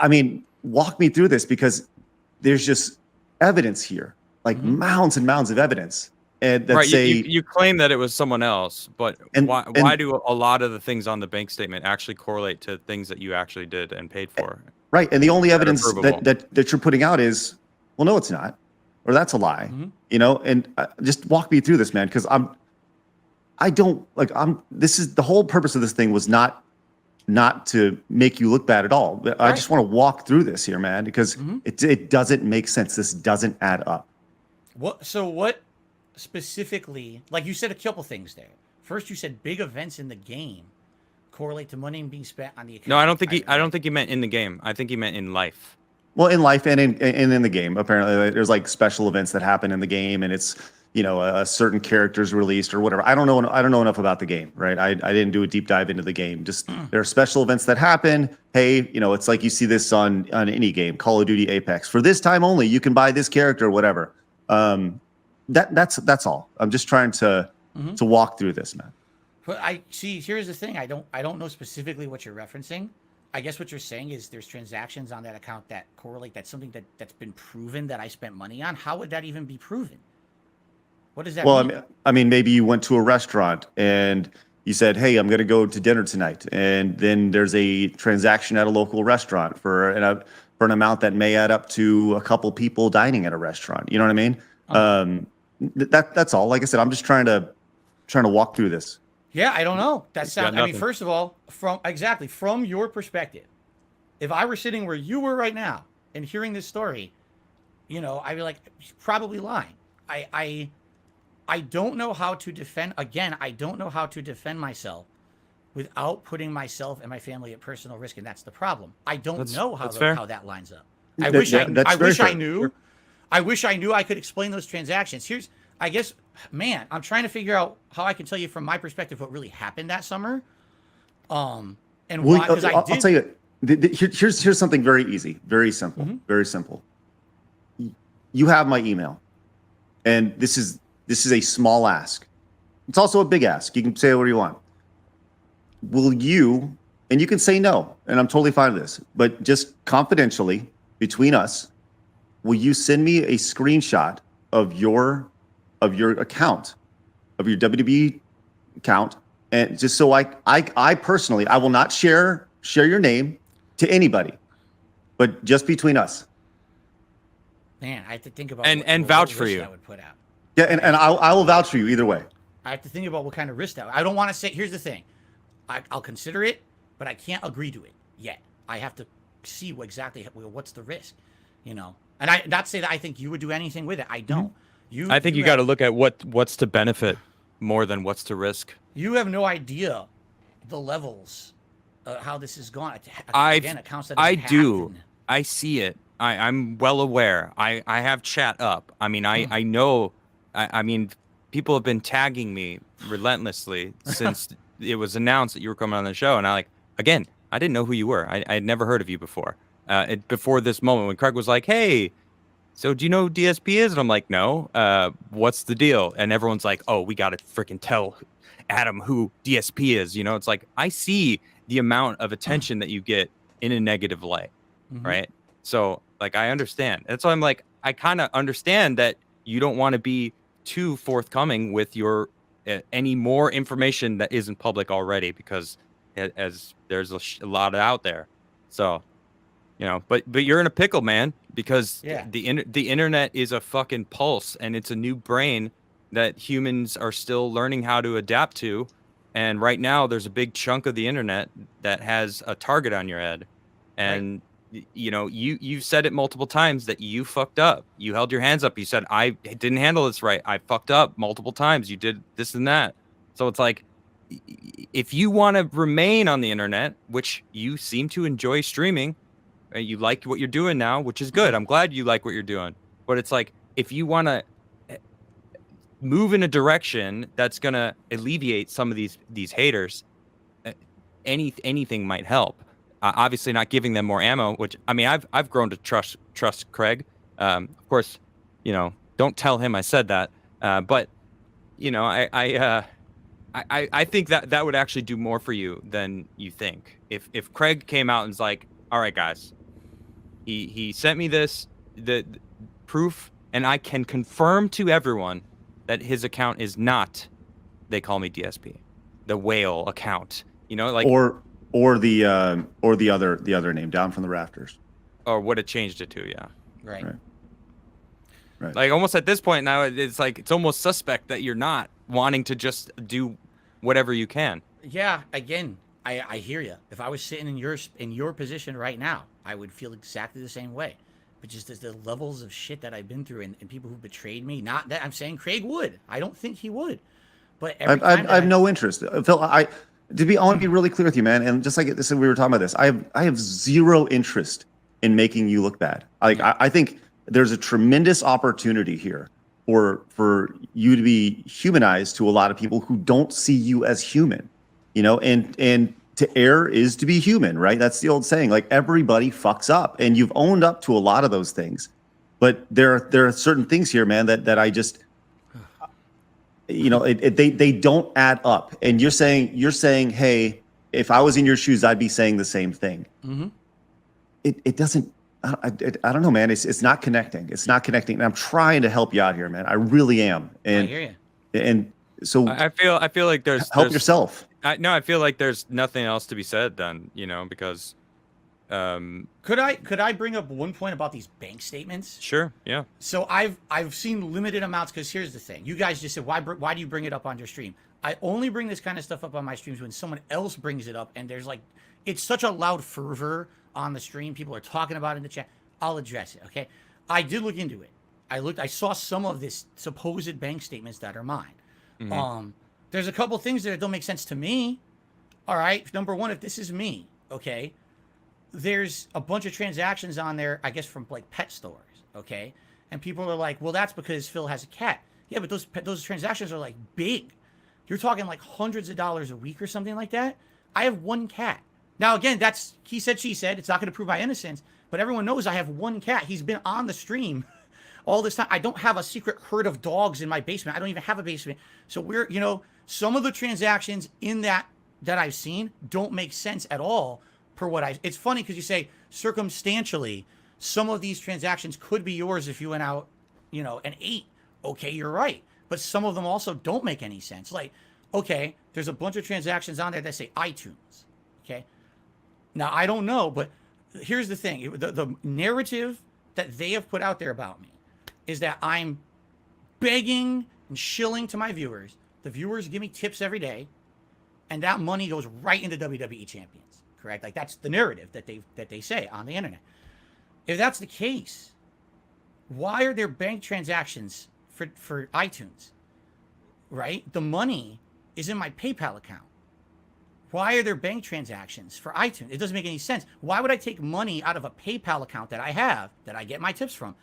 B: I mean, walk me through this, because there's just evidence here, mounds and mounds of evidence. And that
F: right,
B: say
F: you claim that it was someone else, but why do a lot of the things on the bank statement actually correlate to things that you actually did and paid for?
B: right, and the only evidence
F: provable.
B: that you're putting out is, well, no, it's not, or that's a lie, And just walk me through this, man, because this is the whole purpose of this thing was not to make you look bad at all. But I just want to walk through this here, man, because it doesn't make sense. This doesn't add up.
A: What specifically, you said a couple things there. First, you said big events in the game correlate to money being spent on the account.
F: No, I don't think he meant in the game. I think he meant in life.
B: Well, in life and in the game, apparently there's special events that happen in the game, and it's a certain character's released or whatever. I don't know enough about the game, right? I didn't do a deep dive into the game. Just there are special events that happen. Hey, it's like you see this on any game, Call of Duty, Apex. For this time only, you can buy this character, whatever. That's all. I'm just trying to walk through this, man.
A: But here's the thing. I don't know specifically what you're referencing. I guess what you're saying is there's transactions on that account that correlate. That's something that's been proven that I spent money on. How would that even be proven? What does that mean?
B: Well, I mean, maybe you went to a restaurant and you said, hey, I'm going to go to dinner tonight. And then there's a transaction at a local restaurant for an amount that may add up to a couple people dining at a restaurant. You know what I mean? That's all. Like I said, I'm just trying to walk through this.
A: Yeah, I don't know. That sounds. I mean,
F: nothing.
A: first of all, from your perspective, if I were sitting where you were right now and hearing this story, you know, I'd be like, she's probably lying. I don't know how to defend. Again, I don't know how to defend myself without putting myself and my family at personal risk, and that's the problem. I don't know how that lines up. I wish I knew. Sure. I wish I knew I could explain those transactions. Here's, I guess, man, I'm trying to figure out how I can tell you from my perspective what really happened that summer. And why? Because
B: I'll tell you. Here's something very easy, very simple, very simple. You have my email, and this is a small ask. It's also a big ask. You can say whatever you want. Will you? And you can say no, and I'm totally fine with this. But just confidentially between us, will you send me a screenshot of your account, of your WWE account, and just so I personally, I will not share your name to anybody, but just between us.
A: Man, I have to think about
F: and vouch for you.
A: I would put out.
B: Yeah, and I will vouch for you either way.
A: I have to think about what kind of risk that. I don't want to say. Here's the thing, I'll consider it, but I can't agree to it yet. I have to see what's the risk, you know. And I not say that I think you would do anything with it. I don't.
F: I think you got to look at what's to benefit more than what's to risk.
A: You have no idea the levels, how this has gone. Accounts that
F: I do. I see it. I'm well aware. I have chat up. I mean, I know. I mean, people have been tagging me relentlessly since it was announced that you were coming on the show. And I didn't know who you were. I had never heard of you before. Before this moment when Craig was like, hey, so do you know who DSP is? And I'm like, no. What's the deal? And everyone's like, oh, we got to freaking tell Adam who DSP is. You know, it's like, I see the amount of attention that you get in a negative light, right? So, like, I understand. That's why I'm like, I kind of understand that you don't want to be too forthcoming with your any more information that isn't public already, because as there's a lot out there. So, you know, but you're in a pickle, man, because the internet is a fucking pulse, and it's a new brain that humans are still learning how to adapt to. And right now there's a big chunk of the internet that has a target on your head. And you know, you've said it multiple times that you fucked up. You held your hands up. You said, I didn't handle this right. I fucked up multiple times. You did this and that. So it's like, if you want to remain on the internet, which you seem to enjoy streaming, you like what you're doing now, which is good. I'm glad you like what you're doing. But it's like, if you want to move in a direction that's going to alleviate some of these haters, anything might help. Obviously not giving them more ammo, which, I mean, I've grown to trust Craig. Of course, you know, don't tell him I said that. But, you know, I think that would actually do more for you than you think. If Craig came out and was like, all right, guys, he sent me the proof, and I can confirm to everyone that his account is not, they call me DSP, the whale account, you know, like, or the other name, Down from the Rafters, or what it changed it to. Yeah.
A: Right.
F: Like, almost at this point now, it's like, it's almost suspect that you're not wanting to just do whatever you can. Yeah.
A: Again, I hear you. If I was sitting in your position right now, I would feel exactly the same way. But just as the levels of shit that I've been through, and people who betrayed me, not that I'm saying Craig would. I don't think he would. But I have no interest.
B: Phil, I want to be really clear with you, man. And just like this, we were talking about this. I have zero interest in making you look bad. I think there's a tremendous opportunity here for you to be humanized to a lot of people who don't see you as human, you know, and to err is to be human, right? That's the old saying. Like, everybody fucks up, and you've owned up to a lot of those things. But there are certain things here, man, that I just, you know, they don't add up. And you're saying, hey, if I was in your shoes, I'd be saying the same thing. It doesn't. I don't know, man. It's not connecting. It's not connecting. And I'm trying to help you out here, man. I really am. And
A: I hear you.
B: And so
F: I feel like there's
B: yourself.
F: I feel like there's nothing else to be said then, you know, because
A: could I bring up one point about these bank statements?
F: Sure, yeah.
A: So I've seen limited amounts, because here's the thing. You guys just said, why do you bring it up on your stream? I only bring this kind of stuff up on my streams when someone else brings it up, and there's like, it's such a loud fervor on the stream. People are talking about it in the chat. I'll address it. Okay. I did look into it. I saw some of this supposed bank statements that are mine. There's a couple things that don't make sense to me. All right. Number one, if this is me, okay, there's a bunch of transactions on there, I guess, from like pet stores. Okay. And people are like, well, that's because Phil has a cat. Yeah, but those transactions are like big. You're talking like hundreds of dollars a week or something like that. I have one cat. Now, again, that's he said, she said. It's not going to prove my innocence, but everyone knows I have one cat. He's been on the stream all this time. I don't have a secret herd of dogs in my basement. I don't even have a basement. So we're, some of the transactions in that I've seen don't make sense at all per what it's funny because you say circumstantially, some of these transactions could be yours if you went out, and ate. Okay, you're right. But some of them also don't make any sense. Like, okay, there's a bunch of transactions on there that say iTunes. Okay. Now, I don't know, but here's the thing. The narrative that they have put out there about me is that I'm begging and shilling to my viewers. The viewers give me tips every day, and that money goes right into WWE champions. Correct? Like, that's the narrative that they say on the internet. If that's the case, why are there bank transactions for iTunes? Right? The money is in my PayPal account. Why are there bank transactions for iTunes? It doesn't make any sense. Why would I take money out of a PayPal account that I have, that I get my tips from,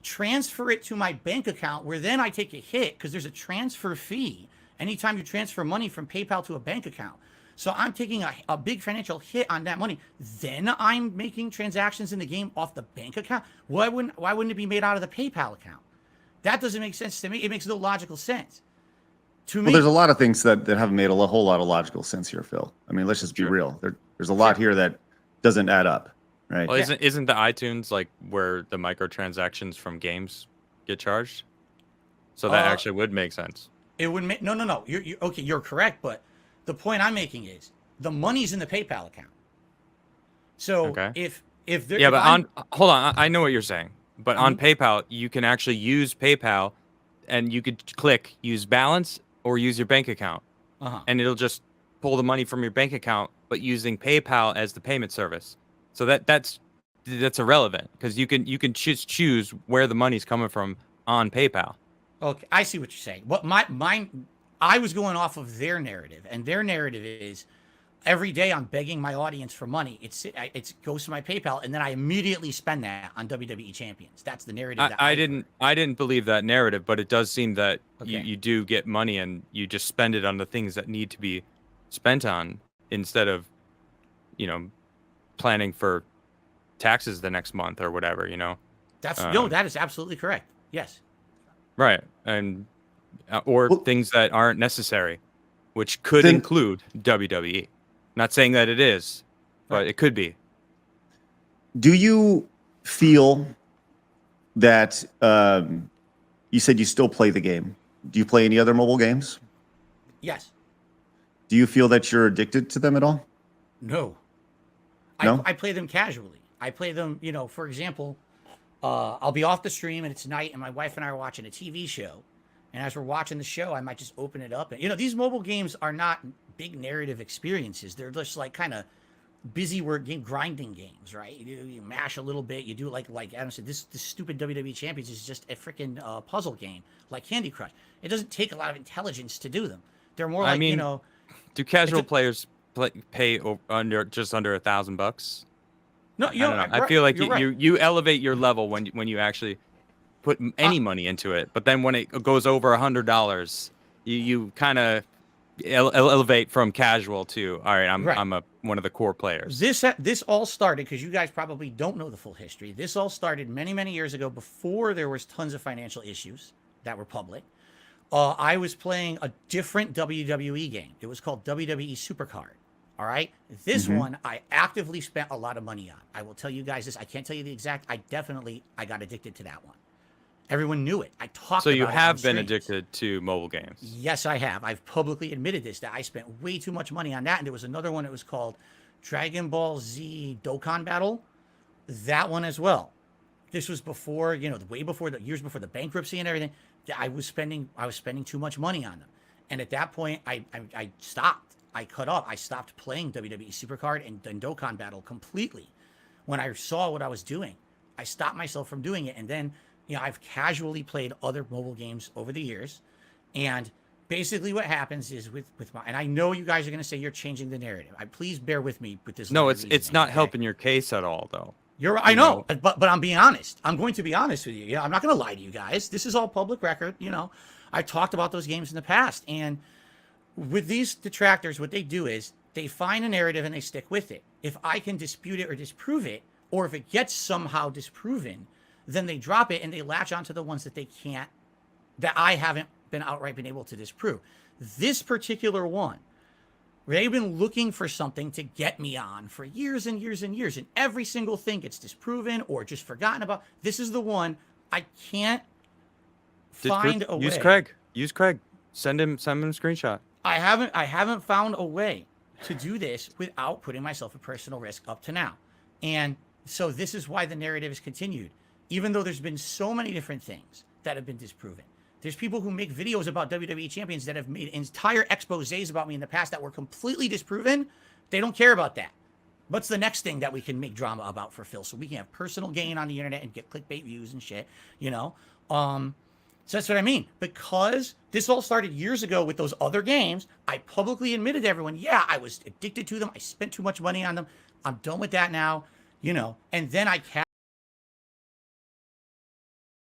A: transfer it to my bank account where then I take a hit because there's a transfer fee anytime you transfer money from PayPal to a bank account. So I'm taking a big financial hit on that money. Then I'm making transactions in the game off the bank account. Why wouldn't it be made out of the PayPal account? That doesn't make sense to me. It makes no logical sense. To me,
B: Well, there's a lot of things that haven't made a whole lot of logical sense here, Phil. I mean, let's just be real. There's a lot here that doesn't add up, right?
F: Well, isn't the iTunes like where the microtransactions from games get charged? So that actually would make sense.
A: It would make no. You're okay. You're correct, but the point I'm making is the money's in the PayPal account. So if there,
F: yeah,
A: if
F: but hold on, I know what you're saying, but on PayPal you can actually use PayPal, and you could click use balance or use your bank account, and it'll just pull the money from your bank account, but using PayPal as the payment service. So that's irrelevant because you can choose where the money's coming from on PayPal. Okay,
A: I see what you're saying. What I was going off of their narrative, and their narrative is every day I'm begging my audience for money. It goes to my PayPal, and then I immediately spend that on WWE champions. That's the narrative. I
F: didn't believe that narrative, but it does seem that you do get money and you just spend it on the things that need to be spent on instead of, planning for taxes the next month or whatever.
A: That is absolutely correct. Yes.
F: Right, and or things that aren't necessary, which could include WWE. Not saying that it is, but it could be.
B: Do you feel that you said you still play the game? Do you play any other mobile games?
A: Yes.
B: Do you feel that you're addicted to them at all?
A: No.
B: No?
A: I play them casually. I play them, for example, I'll be off the stream and it's night and my wife and I are watching a TV show. And as we're watching the show, I might just open it up. And, these mobile games are not big narrative experiences. They're just like kind of busy work game, grinding games, right? You mash a little bit. You do like Adam said, this stupid WWE Champions is just a freaking puzzle game like Candy Crush. It doesn't take a lot of intelligence to do them. They're more like,
F: do casual players pay just under $1,000?
A: No,
F: I don't know. I feel like you elevate your level when you actually put any money into it, but then when it goes over $100, you kind of elevate from casual to all right. I'm one of the core players.
A: This all started because you guys probably don't know the full history. This all started many years ago before there was tons of financial issues that were public. I was playing a different WWE game. It was called WWE Supercard. All right. This one I actively spent a lot of money on. I will tell you guys this. I can't tell you the exact. I got addicted to that one. Everyone knew it. I talked about it.
F: So you have been
A: streams.
F: Addicted to mobile games?
A: Yes, I have. I've publicly admitted this, that I spent way too much money on that. And there was another one that was called Dragon Ball Z Dokkan Battle. That one as well. This was before, way before years before the bankruptcy and everything. I was spending too much money on them. And at that point, I stopped. I cut off. I stopped playing WWE Supercard and Dokkan Battle completely. When I saw what I was doing, I stopped myself from doing it. And then, I've casually played other mobile games over the years. And basically what happens is with my, and I know you guys are going to say you're changing the narrative. Please bear with me with this.
F: No, it's
A: reasoning,
F: not
A: okay?
F: helping your case at all, though.
A: I know, but I'm being honest. I'm going to be honest with you. I'm not going to lie to you guys. This is all public record. I talked about those games in the past. And with these detractors, what they do is they find a narrative and they stick with it. If I can dispute it or disprove it, or if it gets somehow disproven, then they drop it and they latch onto the ones that they can't, that I haven't been able to disprove. This particular one, they've been looking for something to get me on for years and years and years, and every single thing gets disproven or just forgotten about. This is the one I can't find a way.
F: Use Craig. Send him a screenshot.
A: I haven't found a way to do this without putting myself at personal risk up to now. And so this is why the narrative is continued. Even though there's been so many different things that have been disproven. There's people who make videos about WWE champions that have made entire exposés about me in the past that were completely disproven. They don't care about that. What's the next thing that we can make drama about for Phil so we can have personal gain on the internet and get clickbait views and shit, So that's what I mean. Because this all started years ago with those other games, I publicly admitted to everyone, yeah, I was addicted to them. I spent too much money on them. I'm done with that now, And then I